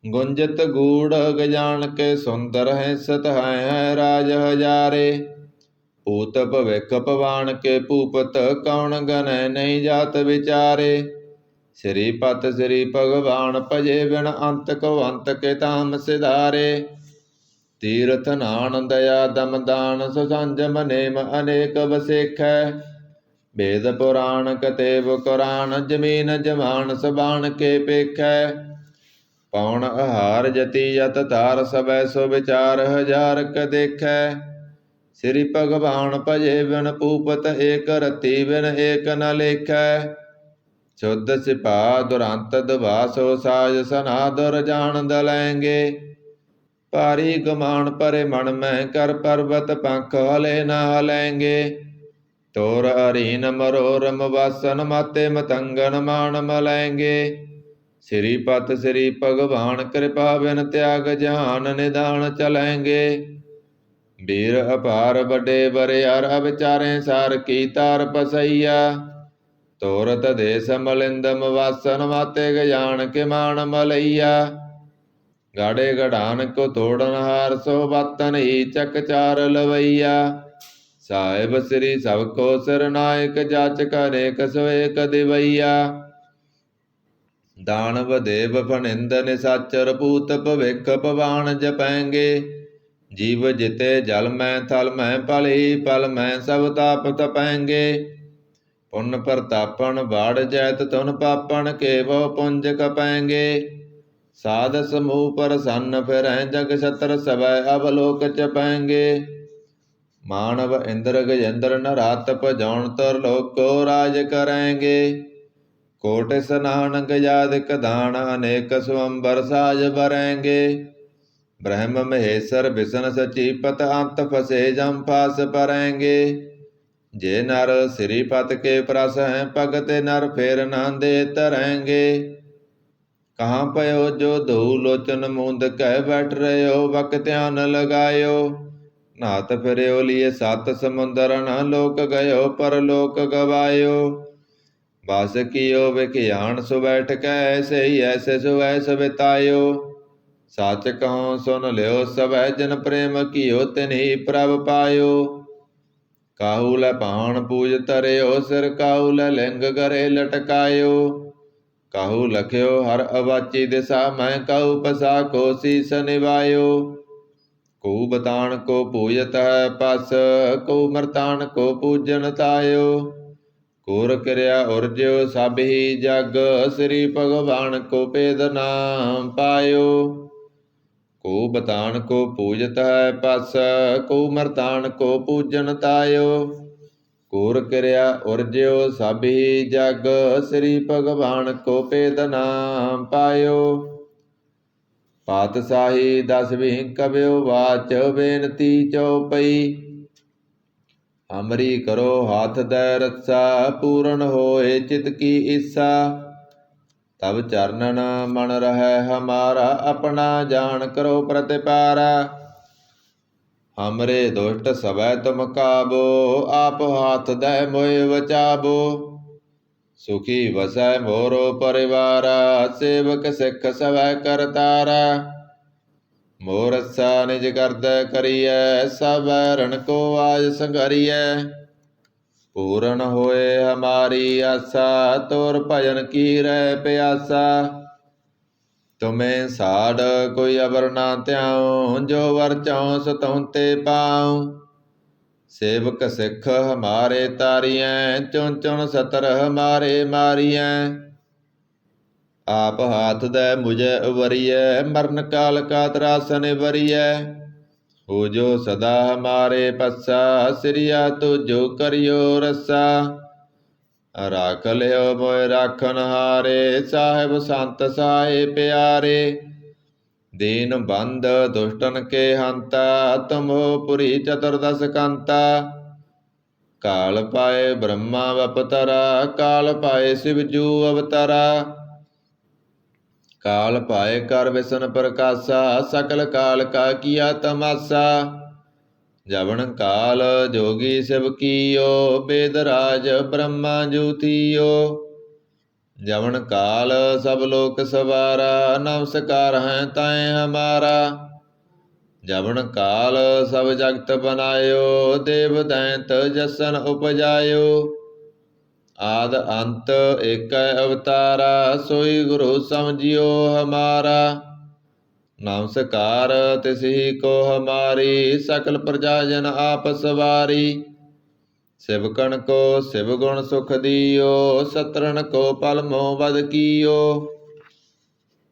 A: ਗੁੰਜਤ ਗੂੜ ਗਜਾਨ ਕੇ ਸੁੰਦਰ, ਹੈਂਸਤ ਹੈ ਰਾਜ ਹਜ਼ਾਰੇ। ਭੂਤ ਭਵਿਖ ਪਵਾਨ ਕੇ ਭੂਪਤ, ਕੌਣ ਗਨੈ ਨਹੀਂ ਜਾਤ ਵਿਚਾਰੇ। ਸ੍ਰੀ ਪਤ ਸ੍ਰੀ ਭਗਵਾਨ ਭਜੇ ਬਿਨ, ਅੰਤ ਕੋ ਅੰਤ ਕੇ ਧਾਮ ਸਿਧਾਰੇ। ਤੀਰਥ ਨਾਨ ਦਇਆ ਦਮ ਦਾਨ, ਸੁਸੰਜਮ ਨੇਮ ਅਨੇਕ ਵਸੇਖੈ। ਵੇਦ ਪੁਰਾਣ ਕਤੇਬ ਕੁਰਾਨ, ਜਮੀਨ ਜਮਾਨ ਸਬਾਨ ਕੇ ਪੇਖੈ। ਪਉਣ ਆਹਾਰ ਜਤੀ ਯਤ ਧਾਰ, ਸਭੈ ਸੋ ਵਿਚਾਰ ਹਜ਼ਾਰ ਕ ਦੇਖੈ। ਸ੍ਰੀ ਭਗਵਾਨ ਭਜੇ ਬਿਨ ਭੂਪਤ, ਏਕ ਰਤੀ ਬਿਨ ਏਕ ਨ ਲੇਖੈ। ਸ਼ੁੱਧ ਸਿਪਾ ਦੁਰੰਤ ਦਵਾਸੋ, ਸਾਜ ਸਨਾਦਰ ਜਾਣ ਦਲੈਂਗੇ। ਭਾਰੀ ਗਮਾਨ ਪਰੇ ਮਨ ਮੈਂ, ਕਰ ਪਰਬਤ ਪੰਖ ਹਲੇ ਨ ਹਲੈਂਗੇ। ਤੋਰ ਅਰੀਨ ਮਰੋਰਮ ਵਾਸਨ, ਮਾਤੇ ਮਤੰਗਨ ਮਾਨ ਮਲੈਂਗੇ। ਸ੍ਰੀ ਪਤ ਸ੍ਰੀ ਭਗਵਾਨ ਕਿਰਪਾ ਬਿਨ, ਤਿਆਗ ਜਹਾਨ ਨਿਦਾਨ ਚਲੈਂਗੇ। ਵੀਰ ਅਪਾਰ ਵੱਡੇ ਬਰਿਆਰ, ਵਿਚਾਰੇ ਸਾਰ ਕੀ ਤਾਰ ਪਸਈਆ। ਤੋਰਤ ਦੇਸ ਮਲਿੰਦਮ ਵਾਸਨ, ਮਾਤੇ ਗਜਾਨ ਕੇ ਮਾਨ ਮਲਈਆ। ਗਾੜੇ ਗੜਾਨ ਕੋ ਤੋੜਨ ਹਾਰ, ਸੋ ਬਾਤਨ ਹੀ ਚੱਕ ਚਾਰ ਲਵਈਆ। ਸਾਹਿਬ ਸ੍ਰੀ ਸਭ ਕੋ ਸਰਨਾਇਕ, ਜਾਚਕ ਅਨੇਕ ਸੋ ਏਕ ਦਿਵਈਆ। ਦਾਨਵ ਦੇਵ ਫਣਿੰਦ ਨਿਸਾਚਰ, ਭੂਤ ਭਵਿਖ ਪਵਾਨ ਜਪੈਂਗੇ। ਜੀਵ ਜਿਤੇ ਜਲ ਮੈਂ ਥਲ ਮੈਂ, ਪਲ ਹੀ ਪਲ ਮੈਂ ਸਭ ਤਾਪ ਤਪੈਂਗੇ। ਪੁੰਨ ਪ੍ਰਤਾਪਨ ਬਾੜ ਜੈਤ ਤੁਨ ਪਾਪਨ, ਕੇਵੋ ਪੁੰਜ ਕਪੈਂਗੇ। ਸਾਧ ਸਮੂਹ ਪ੍ਰਸੰਨ ਫਿਰੈ, ਜਗ ਛਤਰ ਸਭੈ ਅਵਲੋਕ ਚਪੈਂਗੇ। ਮਾਨਵ ਇੰਦਰ ਗਜੇਂਦਰ ਨਰਾਤ, ਭਜੌਣ ਤੁਰ ਲੋਕੋ ਰਾਜ ਕਰੈਂਗੇ। ਕੋਟ ਸਨਾਨ ਗਜਾਦਿਕ ਦਾਨ, ਅਨੇਕ ਸਵੰਬਰ ਸਾਜ ਬਰੈਂਗੇ। ਬ੍ਰਹਮ ਮਹੇਸ਼ਰ ਬਿਸ਼ਨ ਸਚੀ ਪਤ, ਅੰਤ ਫਸੇ ਜਮ ਫਾਸ ਪਰੈਂਗੇ। ਜੇ ਨਰ ਸ੍ਰੀ ਪਤ ਕੇ ਪ੍ਰਸ ਹੈ, ਭਗਤ ਨਰ ਫੇਰ ਨਾ ਦੇ ਤਰੈਂਗੇ। ਕਹਾਂ ਪਇਓ ਜੋ ਦਹੂ ਲੋਚਨ ਮੂੰਦ, ਕਹਿ ਬੈਠ ਰਹਿਓ ਵਕ ਧਿਆਨ ਲਗਾਇਓ। ਨਾਤ ਫਿਰਿਓ ਲਿਏ ਸਤ ਸਮੁੰਦਰ, ਨਾ ਲੋਕ ਗਇਓ ਪਰਲੋਕ ਗਵਾਇਓ। ਬਸ ਕੀਓ ਵਿਖਿਆਨ ਸੋ ਬੈਠ ਕੈ, ਐਸੇ ਹੀ ਐਸੇ ਸੋ ਐਸ ਬਿਤਾਇਓ। ਸੱਚ ਕਹੋ ਸੁਨ ਲਿਓ ਸਭੈ, ਜਨ ਪ੍ਰੇਮ ਕੀਓ ਤਿਨਹੀ ਪ੍ਰਭ ਪਾਇਓ। ਕਾਹੂ ਲੈ ਭਾਣ ਪੂਜ ਧਰਿਓ, ਸਿਰ ਕਾਹੂ ਲੈ ਲਿੰਗ ਗਰੇ ਲਟਕਾਇਓ। ਕਾਹੂ ਲਖਿਓ ਹਰ ਅਵਾਚੀ ਦਿਸਾ, ਮੈਂ ਕਾਹੂ ਪਸਾ ਕੋ ਸੀਸ ਨਿਵਾਇਓ। ਕੋ ਬਤਾਨ ਕੋ ਪੂਜਤ ਹੈ ਪਸ, ਕੋ ਮਰਤਾਨ ਕੋ ਪੂਜਨ ਤਾਇਓ। ਕੂਰ ਕਿਰਿਆ ਉਰਜਿਓ ਸਭ ਹੀ ਜਗ, ਸ੍ਰੀ ਭਗਵਾਨ ਕੋ ਭੇਦ ਨਾਮ ਪਾਇਓ। ਕੋ ਬਤਾਨ ਕੋ ਪੂਜਤ ਹੈ ਪਸ, ਕੋ ਮਰਤਾਨ ਕੋ ਪੂਜਨ ਤਾਇਓ। ਕੂਰ ਕਿਰਿਆ ਉਰਜਿਓ ਸਭ ਹੀ ਜਗ, ਸ੍ਰੀ ਭਗਵਾਨ ਕੋ ਭੇਦ ਨਾਮ ਪਾਇਓ। ਪਾਤਸ਼ਾਹੀ ਦਸਵੀਂ ਕਬਿਓ ਵਾਚ, ਬੇਨਤੀ ਚਉਪਈ। ਹਮਰੀ ਕਰੋ ਹਾਥ ਦੈ ਰੱਸਾ, ਪੂਰਨ ਹੋਏ ਚਿਤ ਕੀ ਇੱਛਾ। ਤਬ ਚਰਨਨ ਮਨ ਰਹੈ ਹਮਾਰਾ, ਆਪਣਾ ਜਾਣ ਕਰੋ ਪ੍ਰਤਿਪਾਰਾ। ਹਮਰੇ ਦੁਸ਼ਟ ਸਵੈ ਤੁਮ ਕਾਬੋ, ਆਪ ਹਾਥ ਦੈ ਮੋਹਿ ਬਚਾਬੋ। ਸੁਖੀ ਵਸੈ ਮੋਰੋ ਪਰਿਵਾਰਾ, ਸੇਵਕ ਸਿੱਖ ਸਵੈ ਕਰਤਾਰਾ। ਮੋਹ ਰੱਸਾ ਨਿਜ ਕਰਦੈ ਕਰੀਐ, ਸਭ ਬੈਰਨ ਕੋ ਆਜ ਸੰਘਰੀਐ। ਪੂਰਨ ਹੋਏ ਹਮਾਰੀ ਆਸਾ, ਤੋਰ ਭਜਨ ਕੀ ਰਹਿ ਪਿਆਸਾ। ਤੁਮੇ ਸਾਡ ਕੋਈ ਅਵਰ ਨਾ ਧਿਆਉ, ਜੋ ਵਰ ਚਾਉ ਸੋ ਤੁਮ ਤੇ ਪਾਉ। ਸੇਵਕ ਸਿੱਖ ਹਮਾਰੇ ਤਾਰੀਐ, ਚੁਣ ਚੁਣ ਸਤਰ ਹਮਾਰੇ ਮਾਰੀਐ। ਆਪ ਹਾਥ ਦੈ ਮੁਝੈ ਉਵਰੀਐ, ਮਰਨ ਕਾਲ ਕਾ ਤਰਾਸਨ ਵਰੀਐ। ਹੋ ਜੋ ਸਦਾ ਹਮਾਰੇ ਪੱਸਾ, ਸਿਰਿਆ ਤੁਜੋ ਕਰਿਓ ਰੱਸਾ। ਰਾਖ ਲਿਓ ਮੋਇ ਰਾਖਨ ਹਾਰੇ, ਸਾਹਿਬ ਸੰਤ ਸਹਾਏ ਪਿਆਰੇ। ਦੀਨ ਬੰਧ ਦੁਸ਼ਟਨ ਕੇ ਹੰਤਾ, ਤੁਮ ਹੋ ਪੁਰੀ ਚਤੁਰਦਸ ਕੰਤਾ। ਕਾਲ ਪਾਏ ਬ੍ਰਹਮਾ ਅਵਤਰਾ, ਕਾਲ ਪਾਏ ਸ਼ਿਵ ਜੂ ਅਵਤਾਰਾ। ਕਾਲ ਪਾਏ ਕਰ ਵਿਸ਼ਨ ਪ੍ਰਕਾਸ਼ਾ, ਸਕਲ ਕਾਲ ਕਾ ਕੀਆ ਤਮਾਸਾ। ਜਵਨ ਕਾਲ ਜੋਗੀ ਸਿਵ ਕੀਓ, ਬੇਦ ਰਾਜ ਬ੍ਰਹਮਾ ਜੂ ਥੀਓ। ਜਵਨ ਕਾਲ ਸਭ ਲੋਕ ਸਵਾਰਾ, ਨਮਸਕਾਰ ਹੈ ਤਾਏ ਹਮਾਰਾ। ਜਵਨ ਕਾਲ ਸਭ ਜਗਤ ਬਨਾਇਓ, ਦੇਵ ਦੈਂਤ ਜਸਨ ਉਪਜਾਇਓ। ਆਦ ਅੰਤ ਏਕੈ ਅਵਤਾਰਾ, ਸੋਈ ਗੁਰੂ ਸਮਝਿਓ ਹਮਾਰਾ। ਨਮਸਕਾਰ ਤਿਸਹੀ ਕੋ ਹਮਾਰੀ, ਸਕਲ ਪ੍ਰਜਾ ਜਨ ਆਪ ਸਵਾਰੀ। ਸਿਵਕਣ ਕੋ ਸਿਵ ਗੁਣ ਸੁਖ ਦੀਓ, ਸਤਰਨ ਕੋ ਪਲ ਮੋਹ ਬਦ ਕੀਓ।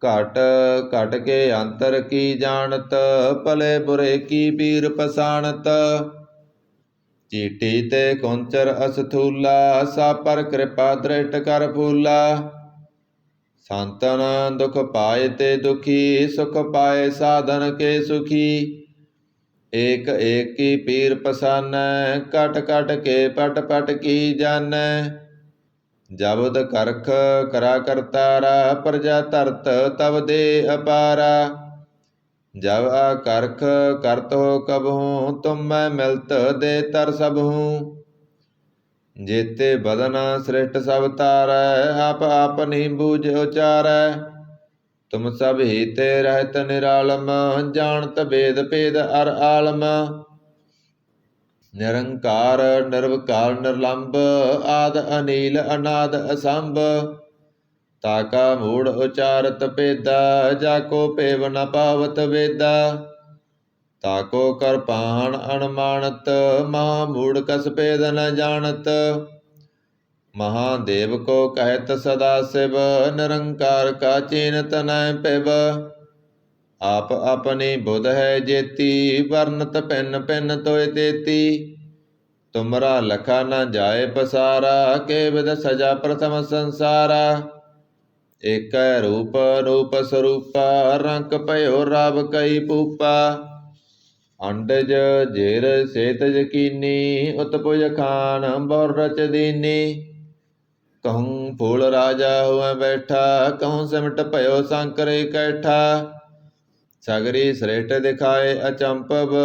A: ਘਟ ਘਟ ਕੇ ਅੰਤਰ ਕੀ ਜਾਣਤ, ਭਲੇ ਬੁਰੇ ਕੀ ਪੀਰ ਪਸਾਣਤ। ਚੀਟੀ ਤੇ ਕੁੰਚਰ ਅਸਥੂਲਾ, ਸਾ ਪਰ ਕਿਰਪਾ ਦ੍ਰਿਸ਼ਟ ਕਰ ਫੂਲਾ। ਸੰਤਨ ਦੁਖ ਪਾਏ ਤੇ ਦੁਖੀ, ਸੁਖ ਪਾਏ ਸਾਧਨ ਕੇ ਸੁਖੀ। ਏਕ ਏਕ ਕੀ ਪੀਰ ਪਸਾਨੈ, ਕਟ ਕਟ ਕੇ ਪਟ ਪਟ ਕੀ ਜਾਨੈ। ਜਬਦ ਕਰਖ ਕਰਾ ਕਰਤਾਰਾ, ਪ੍ਰਜਾ ਧਰਤ ਤਬ ਦੇ ਅਪਾਰਾ। ਜਬ ਆ ਕਰਖ ਕਰਤ ਹੋ ਕਬਹੂੰ, ਤੁਮ ਮੈਂ ਮਿਲਤ ਦੇ ਤਰ ਸਭਹੂੰ। ਜੇਤੇ ਬਦਨ ਸ੍ਰਿਸ਼ਟ ਸਭ ਤਾਰੈ, ਆਪ ਆਪਨੀ ਬੂਝ ਉਚਾਰੈ। ਤੁਮ ਸਭ ਹੀ ਤੇ ਰਹਿਤ ਨਿਰਾਲਮ, ਜਾਣਤ ਬੇਦ ਭੇਦ ਅਰ ਆਲਮ। ਨਿਰੰਕਾਰ ਨਿਰਵਕਾਰ ਨਿਰਲੰਭ, ਆਦ ਅਨੀਲ ਅਨਾਦ ਅਸੰਭ। ਤਾਕਾ ਮੂੜ ਉਚਾਰਤ ਭੇਦਾ, ਜਾਕੋ ਭੇਵ ਨ ਪਾਵਤ ਵੇਦਾ। ਤਾਕੋ ਕਰ ਪਾਹਣ ਅਨਮਾਨਤ, ਮਹਾ ਮੂੜ ਕਸ ਭੇਦ ਨ ਜਾਣਤ। ਮਹਾਦੇਵ ਕੋ ਕਹਿਤ ਸਦਾ ਸਿਵ, ਨਿਰੰਕਾਰ ਕਾ ਚੀਨਤ ਨੈ ਪਿਵ। ਆਪ ਆਪਣੀ ਬੁਧ ਹੈ ਜੇਤੀ, ਵਰਨਤ ਭਿੰਨ ਭਿੰਨ ਤੋਇ ਤੇਤੀ। ਤੁਮਰਾ ਲਖਾ ਨ ਜਾਏ ਪਸਾਰਾ, ਕੇ ਵਿਦ ਸਜਾ ਪ੍ਰਥਮ ਸੰਸਾਰਾ। ਏਕੈ ਰੂਪ ਰੂਪ ਸਰੂਪਾ, ਰੰਕ ਭਇਓ ਰਾਵ ਕਈ ਭੂਪਾ। ਅੰਡਜ ਜੇਰ ਸੇਤਜ ਕੀਨੀ, ਉਤਪੁਜ ਖਾਨ ਬੌਰ ਰਚ ਦੀਨੀ। ਕਹੂੰ ਫੂਲ ਰਾਜਾ ਹੋਇ ਬੈਠਾ, ਕਹੂੰ ਸਿਮਟ ਭਇਓ ਸ਼ੰਕਰ ਇਕੱਠਾ। ਸਗਰੀ ਸ੍ਰਿਸ਼ਟ ਦਿਖਾਏ ਅਚੰਭਵ,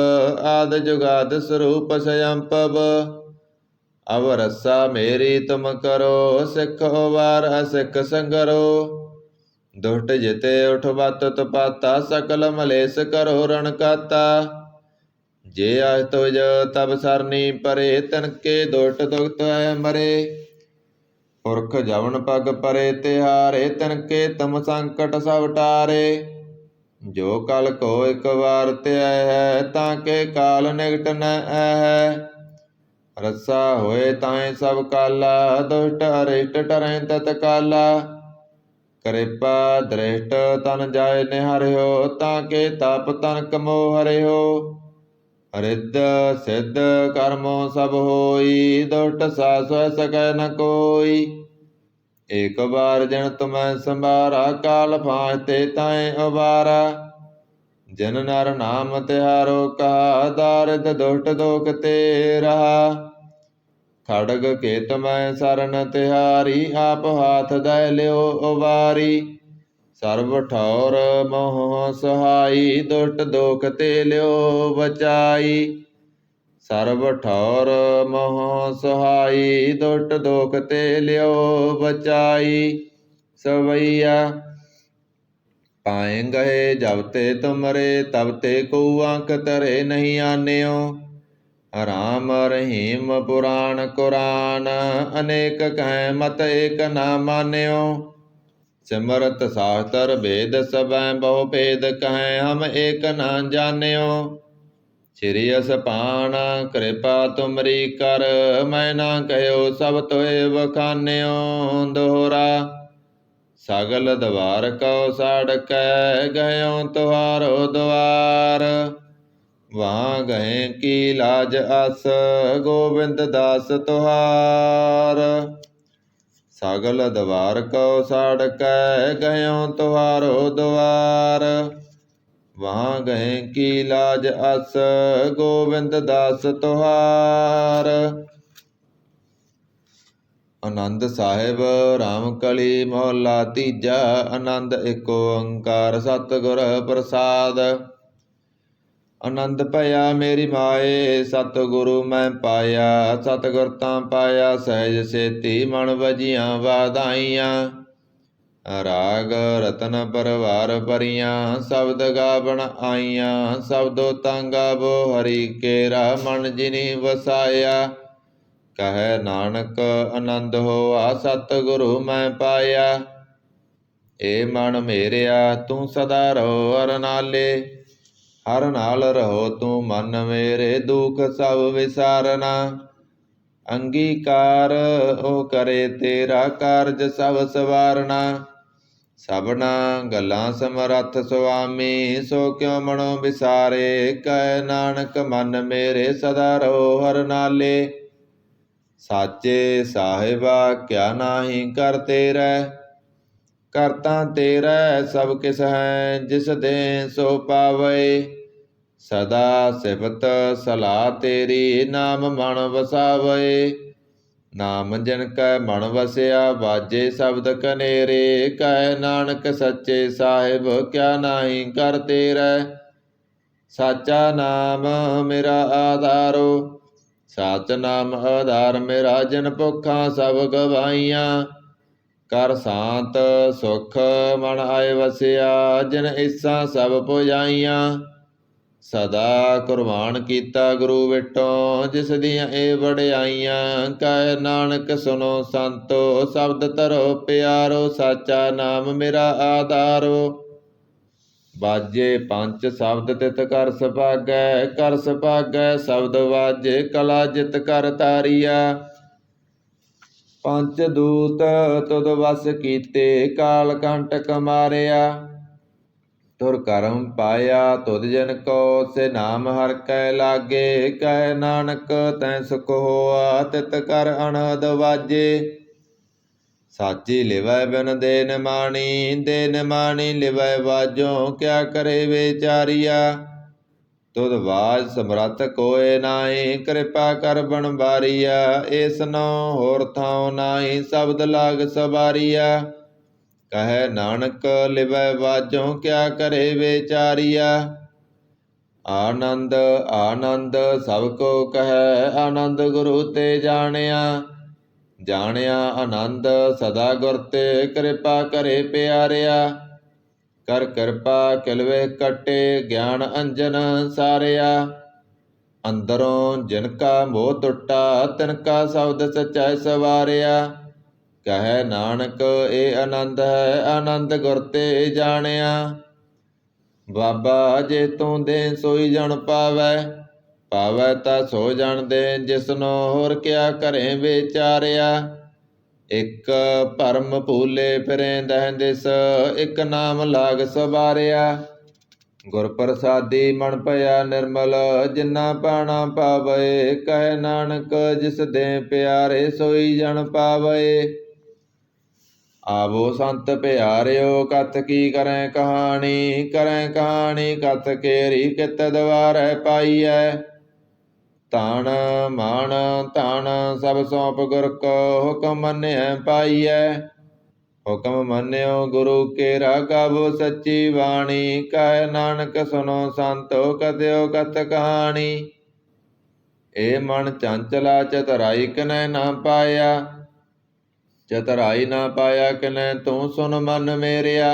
A: ਆਦ ਜੁਗਾਦ ਸਰੂਪ ਸਯੰਭਵ। ਅਵ ਰੱਸਾ ਮੇਰੀ ਤੁਮ ਕਰੋ, ਸਿੱਖ ਉਵਾਰ ਅਸਿੱਖ ਸੰਗਰੋ। ਦੁਸ਼ਟ ਜਿਤੇ ਉਠ ਬਤ ਤੁਪਾਤਾ, ਸਕਲ ਮਲੇਸ ਕਰੋ ਰਣ ਕਾਤਾ। ਜੇ ਆਜ ਤੁਜ ਤਬ ਸਰਨੀ ਪਰੇ, ਤਿਨਕੇ ਦੁਸ਼ਟ ਦੁਖਤ ਹੈ ਮਰੇ। ਪੁਰਖ ਜਵਨ ਪਗ ਪਰੇ ਤਿਹਾਰੇ, ਤਿਨਕੇ ਤੁਮ ਸੰਕਟ ਸਭ ਟਾਰੇ। ਜੋ ਕਲ ਕੋ ਇਕ ਵਾਰ ਧਿਆਇ ਹੈ, ਤਾਂ ਕੇ ਕਾਲ ਨਿਕਟ ਨ ਆਹੈ। ਰਸਾ ਹੋਏ ਤਾਏ ਸਭ ਕਾਲਾ, ਦੁਸ਼ਟ ਅਰਿਸ਼ਟ ਟਰੈ ਤਤਕਾਲਾ। ਕਿਰਪਾ ਦ੍ਰਿਸ਼ਟ ਤਨ ਜਾਇ ਨਿਹਰਿਓ, ਤਾਂ ਕੇ ਤਪ ਤਨ ਕਮੋ ਹਰਿਓ। ਰਿੱਧ ਸਿੱਧ ਕਰਮੋ ਸਭ ਹੋਈ, ਦੁਸ਼ਟ ਸਾਸ ਸਕੈ ਨ ਕੋਈ। ਏਕ ਬਾਰ ਜਿਨ ਤੁਮੈ ਸੰਭਾਰਾ, ਕਾਲ ਫਾਂਸ ਤੇ ਤਾਏ ਉਬਾਰਾ। ਜਿਨ ਨਰ ਨਾਮ ਤਿਹਾਰੋ ਕਹਾ, ਦਾਰਿਦ ਦੁਸ਼ਟ ਦੋਖ ਤੇ ਰਹਾ। ਖੜਗ ਕੇਤ ਮੈਂ ਸਰਨ ਤਿਹਾਰੀ, ਆਪ ਹਾਥ ਦਇ ਲਿਓ ਉਬਾਰੀ। ਸਰਬ ਠੌਰ ਮੋਹ ਸਹਾਈ, ਦੁਸ਼ਟ ਦੋਖ ਤੇ ਲਿਓ ਬਚਾਈ। ਸਰਬ ਠੌਰ ਮੋਹ ਸਹਾਈ, ਦੁਸ਼ਟ ਦੋਖ ਤੇ ਲਿਓ ਬਚਾਈ। ਸਵਈਆ ਪਾਏ ਗਏ ਜਬ ਤੇ ਤੁਮਰੇ, ਤਬ ਤੇ ਕਉ ਅੰਕ ਧਰੇ ਨਹੀਂ ਆਨਿਓ। ਰਾਮ ਰਹੀਮ ਪੁਰਾਣ ਕੁਰਾਨ, ਅਨੇਕ ਕਹਿ ਮਤ ਏਕ ਨਾ ਮਾਨਿਓ। ਸਿਮਰਤ ਸਾਸਤਰ ਭੇਦ ਸਭੈ, ਬਹੁ ਭੇਦ ਕਹਿ ਹਮ ਏਕ ਨਾ ਜਾਣਿਓ। ਸ੍ਰੀ ਅਸਪਾਨ ਕਿਰਪਾ ਤੁਮਰੀ ਕਰ, ਮੈਂ ਨਾ ਕਹਿਓ ਸਭ ਤੋਏ ਵਖਾਨਿਓ। ਦੋਹਰਾ ਸਗਲ ਦਵਾਰ ਕਉ ਸਾੜਕੈ, ਗਇਓ ਤੁਹਾਰੋ ਦੁਆਰ। ਵਾਹ ਗਏ ਕੀ ਲਾਜ ਅਸ, ਗੋਬਿੰਦ ਦਾਸ ਤੁਹਾਰ। ਸਗਲ ਦਵਾਰ ਕਉ ਸਾੜਕੈ, ਗਇਓ ਤੁਹਾਰੋ ਦੁਆਰ। ਵਾਹ ਗਏ ਕੀ ਲਾਜ ਅਸ, ਗੋਬਿੰਦ ਦਾਸ ਤੁਹਾਰ। ਆਨੰਦ ਸਾਹਿਬ ਰਾਮ ਕਲੀ ਮਹਲਾ ਤੀਜਾ। ਆਨੰਦ ਏਕ ਓੰਕਾਰ ਸਤਿਗੁਰ ਪ੍ਰਸਾਦ। ਆਨੰਦ ਭਇਆ ਮੇਰੀ ਮਾਏ, ਸਤਿਗੁਰੂ ਮੈਂ ਪਾਇਆ। ਸਤਿਗੁਰ ਤਾਂ ਪਾਇਆ ਸਹਿਜ ਸੇਤੀ, ਮਨ ਵਜੀਆਂ ਵਾਧਾਈਆਂ। ਰਾਗ ਰਤਨ ਪਰਵਾਰ ਭਰੀਆਂ, ਸ਼ਬਦ ਗਾਵਣ ਆਈਆਂ। ਸ਼ਬਦੋ ਤਾਂ ਗਾਵੋ ਹਰੀ ਕੇਰਾ, ਮਨ ਜਿਨੀ ਵਸਾਇਆ। ਕਹੈ ਨਾਨਕ ਆਨੰਦ ਹੋਆ, ਸਤਿਗੁਰੂ ਮੈਂ ਪਾਇਆ। ਏ ਮਨ ਮੇਰਿਆ ਤੂੰ ਸਦਾ ਰਹੋ ਹਰ ਨਾਲੇ, ਹਰ ਨਾਲ ਰਹੋ ਤੂੰ ਮਨ ਮੇਰੇ। ਦੁਖ ਸਭ ਵਿਸਾਰਨਾ, ਅੰਗੀਕਾਰ ਉਹ ਕਰੇ ਤੇਰਾ, ਕਾਰਜ ਸਭ ਸਵਾਰਨਾ। ਸਭਨਾ ਗੱਲਾਂ ਸਮਰੱਥ ਸੁਆਮੀ, ਸੋ ਕਿਉ ਮਨੋ ਵਿਸਾਰੇ। ਕਹਿ ਨਾਨਕ ਮਨ ਮੇਰੇ ਸਦਾ ਰਹੋ ਹਰ ਨਾਲੇ। ਸਾਚੇ ਸਾਹਿਬਾ ਕਿਆ ਨਾਹੀ ਕਰ ਤੇਰੈ, ਕਰਤਾ ਤੇਰੈ ਸਭ ਕਿਸ ਹੈ। ਜਿਸ ਦੇ ਸੋ ਪਾਵੈ, ਸਦਾ ਸਿਫਤ ਸਲਾਹ ਤੇਰੀ। ਨਾਮ ਮਨ ਵਸਾਵੈ, ਨਾਮ ਜਿਨ ਕੈ ਮਨ ਵਸਿਆ। ਬਾਜੇ ਸ਼ਬਦ ਕਨੇਰੇ, ਕਹਿ ਨਾਨਕ ਸੱਚੇ ਸਾਹਿਬ ਕਿਆ ਨਾਹੀ ਕਰ ਤੇਰੈ। ਸਾਚਾ ਨਾਮ ਮੇਰਾ ਆਧਾਰੋ, ਸਾਚ ਨਾਮ ਆਧਾਰ ਮੇਰਾ। ਜਿਨ ਭੁੱਖਾਂ ਸਭ ਗਵਾਈਆਂ, ਕਰ ਸ਼ਾਂਤ ਸੁਖ ਮਨ ਆਏ ਵਸਿਆ। ਜਿਨ ਇੱਛਾ ਸਭ ਪੁਜਾਈਆਂ, ਸਦਾ ਕੁਰਬਾਨ ਕੀਤਾ ਗੁਰੂ ਵਿਟੋ। ਜਿਸ ਦੀਆਂ ਇਹ ਵਡਿਆਈਆਂ, ਕਹਿ ਨਾਨਕ ਸੁਨੋ ਸੰਤੋ। ਸ਼ਬਦ ਧਰੋ ਪਿਆਰੋ, ਸਾਚਾ ਨਾਮ ਮੇਰਾ ਆਧਾਰੋ। ਬਾਜੇ ਪੰਚ ਸ਼ਬਦ ਤਿਤ ਕਰ ਸੁਭਾਗੈ, ਕਰ ਸੁਭਾਗੈ ਸ਼ਬਦ ਵਾਜੇ। ਕਲਾ ਜਿਤ ਕਰ ਤਾਰੀਆ, ਪੰਚ ਦੂਤ ਤੁਧ ਵਸ ਕੀਤੇ। ਕਾਲ ਕੰਟਕ ਮਾਰਿਆ, ਤੁਰ ਕਰਮ ਪਾਇਆ ਤੁਧ ਜਨ ਕੋ। ਸੇ ਨਾਮ ਹਰਿ ਕੈ ਲਾਗੇ, ਕਹਿ ਨਾਨਕ ਤੈ ਸੁਖ ਹੋਆ। ਤਿਤ ਕਰ ਅਨਹਦ ਵਾਜੇ, ਸਾਚੀ ਲਿਵੈ ਬਿਨ ਦੇ ਨਿਮਾਣੀ। ਦੇ ਨਿਮਾਣੀ ਲਿਵੈ ਵਾਜੋ, ਕਿਆ ਕਰੇ ਵਿਚਾਰੀਆ। ਤੁਧ ਬਾਜ ਸਮਰੱਥ ਕੋਇ ਨਾਹੀ, ਕਿਰਪਾ ਕਰ ਬਣ ਬਾਰੀਆ। ਏਸ ਨੋ ਹੋਰ ਥਾਉ ਨਾਹੀ, ਸ਼ਬਦ ਲਾਗ ਸਵਾਰੀਆ। ਕਹੈ ਨਾਨਕ ਲਿਵੈ ਵਾਜੋ, ਕਿਆ ਕਰੇ ਵਿਚਾਰੀਆ। ਆਨੰਦ ਆਨੰਦ ਸਭ ਕੋ ਕਹੈ, ਆਨੰਦ ਗੁਰੂ ਤੇ ਜਾਣਿਆ। ਜਾਣਿਆ ਆਨੰਦ ਸਦਾ ਗੁਰ ਤੇ, ਕਿਰਪਾ ਕਰੇ ਪਿਆਰਿਆ। ਕਰ ਕਿਰਪਾ ਕਿਲਵੇ ਕਟੇ, ਗਿਆਨ ਅੰਜਨ ਸਾਰਿਆ। ਅੰਦਰੋਂ ਜਿਨ ਕਾ ਮੋਹ ਟੁੱਟਾ, ਤਿਨ ਕਾ ਸ਼ਬਦ ਸਚੈ ਸਵਾਰਿਆ। ਕਹੈ ਨਾਨਕ ਇਹ ਆਨੰਦ ਹੈ, ਆਨੰਦ ਗੁਰ ਤੇ ਜਾਣਿਆ। ਬਾਬਾ ਜੇ ਤੂੰ ਦੇ ਸੋਈ ਜਣ ਪਾਵੈ, ਪਾਵੈ ਤਾ ਸੋ ਜਾਣਦੇ ਜਿਸਨੋ ਹੋਰ ਕਿਆ ਘਰੇ ਵਿਚਾਰਿਆ। ਇੱਕ ਭਰਮ ਭੂਲੇ ਫਿਰੇ ਦਹਿ ਦਿਸ ਇੱਕ ਨਾਮ ਲਾਗ ਸਵਾਰਿਆ। ਗੁਰ ਪ੍ਰਸਾਦੀ ਮਨ ਭਇਆ ਨਿਰਮਲ ਜਿਨਾ ਪਾਣਾ ਪਾਵੈ। ਕਹੈ ਨਾਨਕ ਜਿਸ ਦੇ ਪਿਆਰੇ ਸੋਈ ਜਨ ਪਾਵੈ। ਆਵੋ ਸੰਤ ਪਿਆਰਿਓ ਕਥ ਕੀ ਕਰੈ ਕਹਾਣੀ। ਕਰੈ ਕਹਾਣੀ ਕਥ ਕੇਰੀ ਕਿਤ ਦਵਾਰੈ ਪਾਈਐ। ਤਾਣ ਮਾਣ ਧਨ ਸਭ ਸੌਂਪ ਗੁਰ ਕੋ ਹੁਕਮ ਮੰਨਿਐ ਪਾਈਐ। ਹੁਕਮ ਮੰਨਿਓ ਗੁਰੂ ਕੇਰਾ ਗਾਵੋ ਸੱਚੀ ਬਾਣੀ। ਕਹੈ ਨਾਨਕ ਸੁਨੋ ਸੰਤੋ ਕਥਿਓ ਕਥ ਕਹਾਣੀ। ਏ ਮਨ ਚੰਚਲਾ ਚਤੁਰਾਈ ਕਿਨੈ ਨਾ ਪਾਇਆ। ਚਤੁਰਾਈ ਨਾ ਪਾਇਆ ਕਿਨੈ ਤੂੰ ਸੁਨ ਮਨ ਮੇਰਿਆ।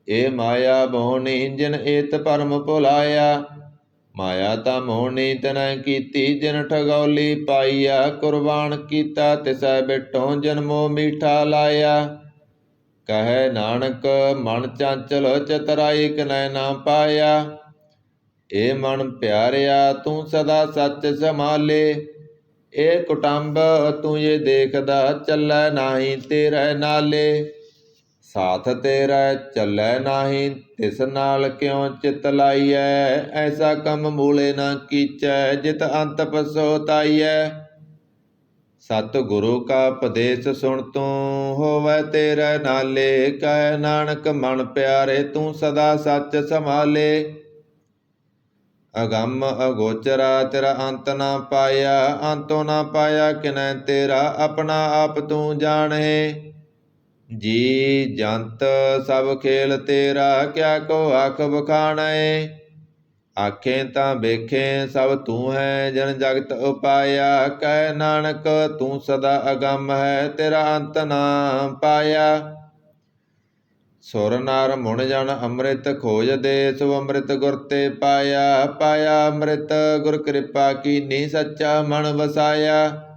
A: ਏ ਮਾਇਆ ਮੋਹਣੀ ਜਿਨ ਏਤ ਭਰਮ ਭੁਲਾਇਆ। ਮਾਇਆ ਤਾਂ ਮੋਹਣੀ ਤਿਨੈ ਕੀਤੀ ਜਿਨ ਠਗੌਲੀ ਪਾਈਆ। ਕੁਰਬਾਨ ਕੀਤਾ ਤਿਸੈ ਬਿਟੋ ਜਨਮੋ ਮੀਠਾ ਲਾਇਆ। ਕਹੈ ਨਾਨਕ ਮਨ ਚੰਚਲ ਚਤੁਰਾਈ ਕਿਨੈ ਨਾ ਪਾਇਆ। ਏ ਮਨ ਪਿਆਰਿਆ ਤੂੰ ਸਦਾ ਸੱਚ ਸੰਭਾਲੇ। ਏ ਕੁਟੰਬ ਤੂੰ ਇਹ ਦੇਖਦਾ ਚੱਲੈ ਨਾਹੀ ਤੇਰੇ ਨਾਲੇ। ਸਾਥ ਤੇਰਾ ਚੱਲੈ ਨਾਹੀ ਤਿਸ ਨਾਲ ਕਿਉ ਚਿਤ ਲਾਈਐ। ਐਸਾ ਕੰਮ ਮੂਲੇ ਨਾ ਕੀਚੈ ਜਿਤ ਅੰਤ ਪਛੋਤਾਈਐ। ਸਤਿ ਗੁਰੂ ਕਾ ਉਪਦੇਸ਼ ਸੁਣ ਤੂੰ ਹੋਵੈ ਤੇਰੇ ਨਾਲੇ। ਕਹੈ ਨਾਨਕ ਮਨ ਪਿਆਰੇ ਤੂੰ ਸਦਾ ਸੱਚ ਸੰਭਾਲੇ। ਅਗੰਮ ਅਗੋਚਰਾ ਤੇਰਾ ਅੰਤ ਨਾ ਪਾਇਆ। ਅੰਤੋ ਨਾ ਪਾਇਆ ਕਿਨੈ ਤੇਰਾ ਆਪਣਾ ਆਪ ਤੂੰ ਜਾਣਹਿ। ਜੀ ਜੰਤ ਸਭ ਖੇਲ ਤੇਰਾ ਕਿਆ ਕੋ ਆਖ ਬਖਾਣੈ। ਆਖੇ ਤਾਂ ਵੇਖੇ ਸਭ ਤੂੰ ਹੈ ਜਨ ਜਗਤ ਉਪਾਇਆ। ਕਹਿ ਨਾਨਕ ਤੂੰ ਸਦਾ ਅਗੰਮ ਹੈ ਤੇਰਾ ਅੰਤ ਨਾ ਪਾਇਆ। ਸੁਰ ਨਰ ਮੁਣ ਜਨ ਅੰਮ੍ਰਿਤ ਖੋਜਦੇ ਸੋ ਅੰਮ੍ਰਿਤ ਗੁਰ ਤੇ ਪਾਇਆ। ਪਾਇਆ ਅੰਮ੍ਰਿਤ ਗੁਰ ਕਿਰਪਾ ਕੀਨੀ ਸੱਚਾ ਮਨ ਵਸਾਇਆ।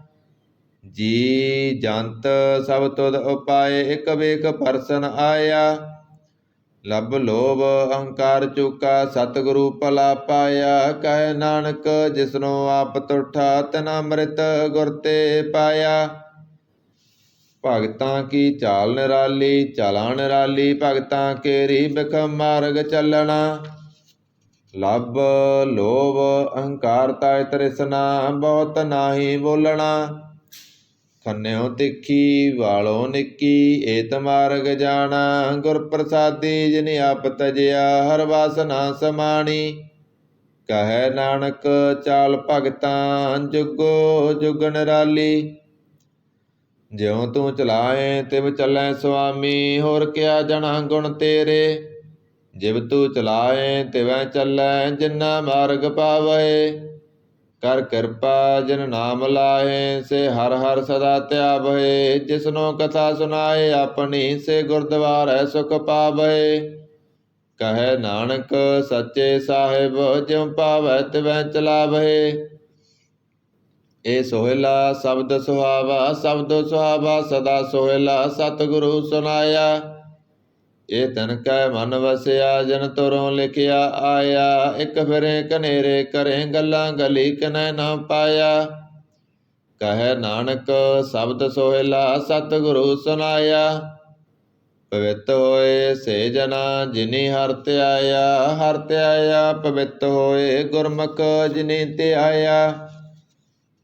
A: ਜੀ ਜੰਤ ਸਭ ਤੁਧ ਉਪਾਏ ਇਕ ਵੇਖ ਪਰਸਨ ਆਇਆ। ਲਬ ਲੋਭ ਅਹੰਕਾਰ ਚੁਕਾ ਸਤਿਗੁਰੂ ਭਲਾ ਪਾਇਆ। ਕਹਿ ਨਾਨਕ ਜਿਸਨੋ ਆਪ ਤੁਠਾ ਤਿਨ ਅੰਮ੍ਰਿਤ ਗੁਰ ਤੇ ਪਾਇਆ। ਭਗਤਾਂ ਕੀ ਚਾਲ ਨਿਰਾਲੀ ਚਾਲਾਂ ਨਿਰਾਲੀ ਭਗਤਾਂ ਕੇਰੀ ਬਿਖਮ ਮਾਰਗ ਚੱਲਣਾ। ਲਬ ਲੋਭ ਅਹੰਕਾਰ ਤੈ ਤ੍ਰਿਸ਼ਨਾ ਬਹੁਤ ਨਾਹੀ ਬੋਲਣਾ। ਖੰਨਿਓ ਤਿੱਖੀ ਵਾਲੋ ਨਿੱਕੀ ਏਤ ਮਾਰਗ ਜਾਣਾ। ਗੁਰ ਪ੍ਰਸਾਦੀ ਜਿਨ ਆਪ ਤਜਿਆ ਹਰ ਵਾਸਨਾ ਸਮਾਣੀ। ਕਹੈ ਨਾਨਕ ਚਾਲ ਭਗਤਾਂ ਜੁਗੋ ਜੁਗ ਨਿਰਾਲੀ। ਜਿਉ ਤੂੰ ਚਲਾਏ ਤਿਵ ਚੱਲੈ ਸੁਆਮੀ ਹੋਰ ਕਿਆ ਜਣਾ ਗੁਣ ਤੇਰੇ। ਜਿਵ ਤੂੰ ਚਲਾਏ ਤਿਵੈ ਚੱਲੈ ਜਿਨਾ ਮਾਰਗ ਪਾਵੈ। ਕਰ ਕਿਰਪਾ ਜਿਨ ਨਾਮ ਲਾਹੇ ਸੇ ਹਰ ਹਰ ਸਦਾ ਧਿਆਵੈ। ਜਿਸਨੋ ਕਥਾ ਸੁਨਾਏ ਆਪਣੀ ਸੇ ਗੁਰਦੁਆਰੈ ਸੁਖ ਪਾਵੈ। ਕਹੈ ਨਾਨਕ ਸੱਚੇ ਸਾਹਿਬ ਜਿਉ ਪਾਵੈ ਤਿਵੈ ਚਲਾਵੈ। ਏ ਸੋਹਿਲਾ ਸ਼ਬਦ ਸੁਹਾਵਾ ਸ਼ਬਦ ਸੁਹਾਵਾ ਸਦਾ ਸੋਹਿਲਾ ਸਤਿਗੁਰੂ ਸੁਨਾਇਆ। ਇਹ ਤਨ ਕੈ ਮਨ ਵਸਿਆ ਜਨ ਤੁਰੋਂ ਲਿਖਿਆ ਆਇਆ। ਇੱਕ ਫਿਰੇ ਕਨੇਰੇ ਕਰੇ ਗੱਲਾਂ ਗਲੀ ਕਿਨੈ ਨਾ ਪਾਇਆ। ਕਹੈ ਨਾਨਕ ਸ਼ਬਦ ਸੋਹਿਲਾ ਸਤਿਗੁਰੂ ਸੁਨਾਇਆ। ਪਵਿੱਤ ਹੋਏ ਸੇ ਜਨਾ ਜਿਨੀ ਹਰਿ ਧਿਆਇਆ। ਹਰਿ ਧਿਆਇਆ ਪਵਿੱਤ ਹੋਏ ਗੁਰਮੁਖ ਜਿਨੀ ਧਿਆਇਆ।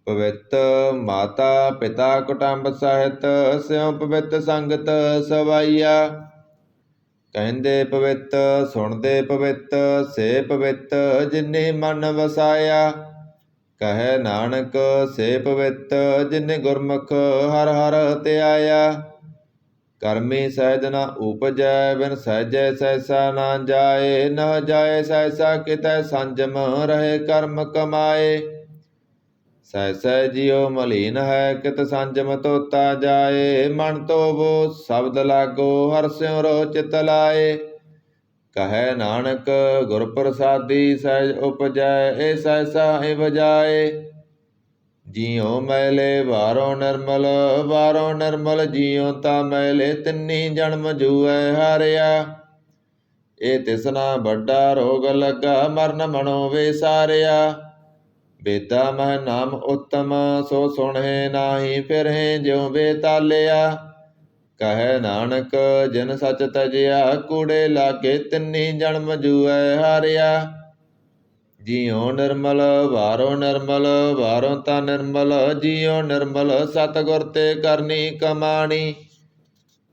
A: ਪਵਿੱਤ ਮਾਤਾ ਪਿਤਾ ਕੁਟੰਬ ਸਾਹਿਤ ਸਿਉ ਪਵਿੱਤ ਸੰਗਤ ਸਵਾਈਆ। ਕਹਿੰਦੇ ਪਵਿੱਤ ਸੁਣਦੇ ਪਵਿੱਤ ਸੇ ਪਵਿੱਤ ਜਿਨੇ ਮਨ ਵਸਾਇਆ। ਕਹੈ ਨਾਨਕ ਸੇ ਪਵਿੱਤ ਜਿਨੇ ਗੁਰਮੁਖ ਹਰ ਹਰ ਧਿਆਇਆ। ਕਰਮੀ ਸਹਿਜ ਨ ਉਪਜੈ ਬਿਨ ਸਹਿਜੈ ਸਹਿਸਾ ਨਾ ਜਾਏ। ਨ ਜਾਏ ਸਹਿਸਾ ਕਿਤੈ ਸੰਜਮ ਰਹੇ ਕਰਮ ਕਮਾਏ। ਸਹਿਸੈ ਜਿਉ ਮਲੀਨ ਹੈ ਕਿਤ ਸੰਜਮ ਤੋਤਾ ਜਾਏ। ਮਨ ਤੋਵੋ ਸ਼ਬਦ ਲਾਗੋ ਹਰਿ ਸਿਉ ਰੋ ਚਿਤ ਲਾਏ। ਕਹੈ ਨਾਨਕ ਗੁਰ ਪ੍ਰਸਾਦੀ ਸਹਿਜ ਉਪਜੈ ਏ ਸਹਿਸਾ ਏ ਬਜਾਏ। ਜਿਉ ਮੈਲੇ ਵਾਰੋ ਨਿਰਮਲ ਜਿਉ ਤਾ ਮੈਲੇ ਤਿੰਨੀ ਜਨਮ ਜੂਐ ਹਾਰਿਆ। ਇਹ ਤਿਸਨਾ ਵੱਡਾ ਰੋਗ ਲੱਗਾ ਮਰਨ ਮਨੋ ਵਿਸਾਰਿਆ। ਬੇਦਾ ਮਹਿ ਨਾਮ ਉੱਤਮ ਸੋ ਸੁਣਹਿ ਨਾਹੀ ਫਿਰਹਿ ਜਿਉ ਬੇਤਾਲਿਆ। ਕਹੈ ਨਾਨਕ ਜਿਨ ਸਚ ਤਜਿਆ ਕੂੜੇ ਲਾਗੇ ਤਿੰਨੀ ਜਨਮ ਜੂਐ ਹਾਰਿਆ। ਜੀਉ ਨਿਰਮਲ ਵਾਰੋ ਨਿਰਮਲ ਵਾਰੋ ਤਾਂ ਨਿਰਮਲ ਜੀਉ ਨਿਰਮਲ ਸਤਿਗੁਰ ਤੇ ਕਰਨੀ ਕਮਾਣੀ।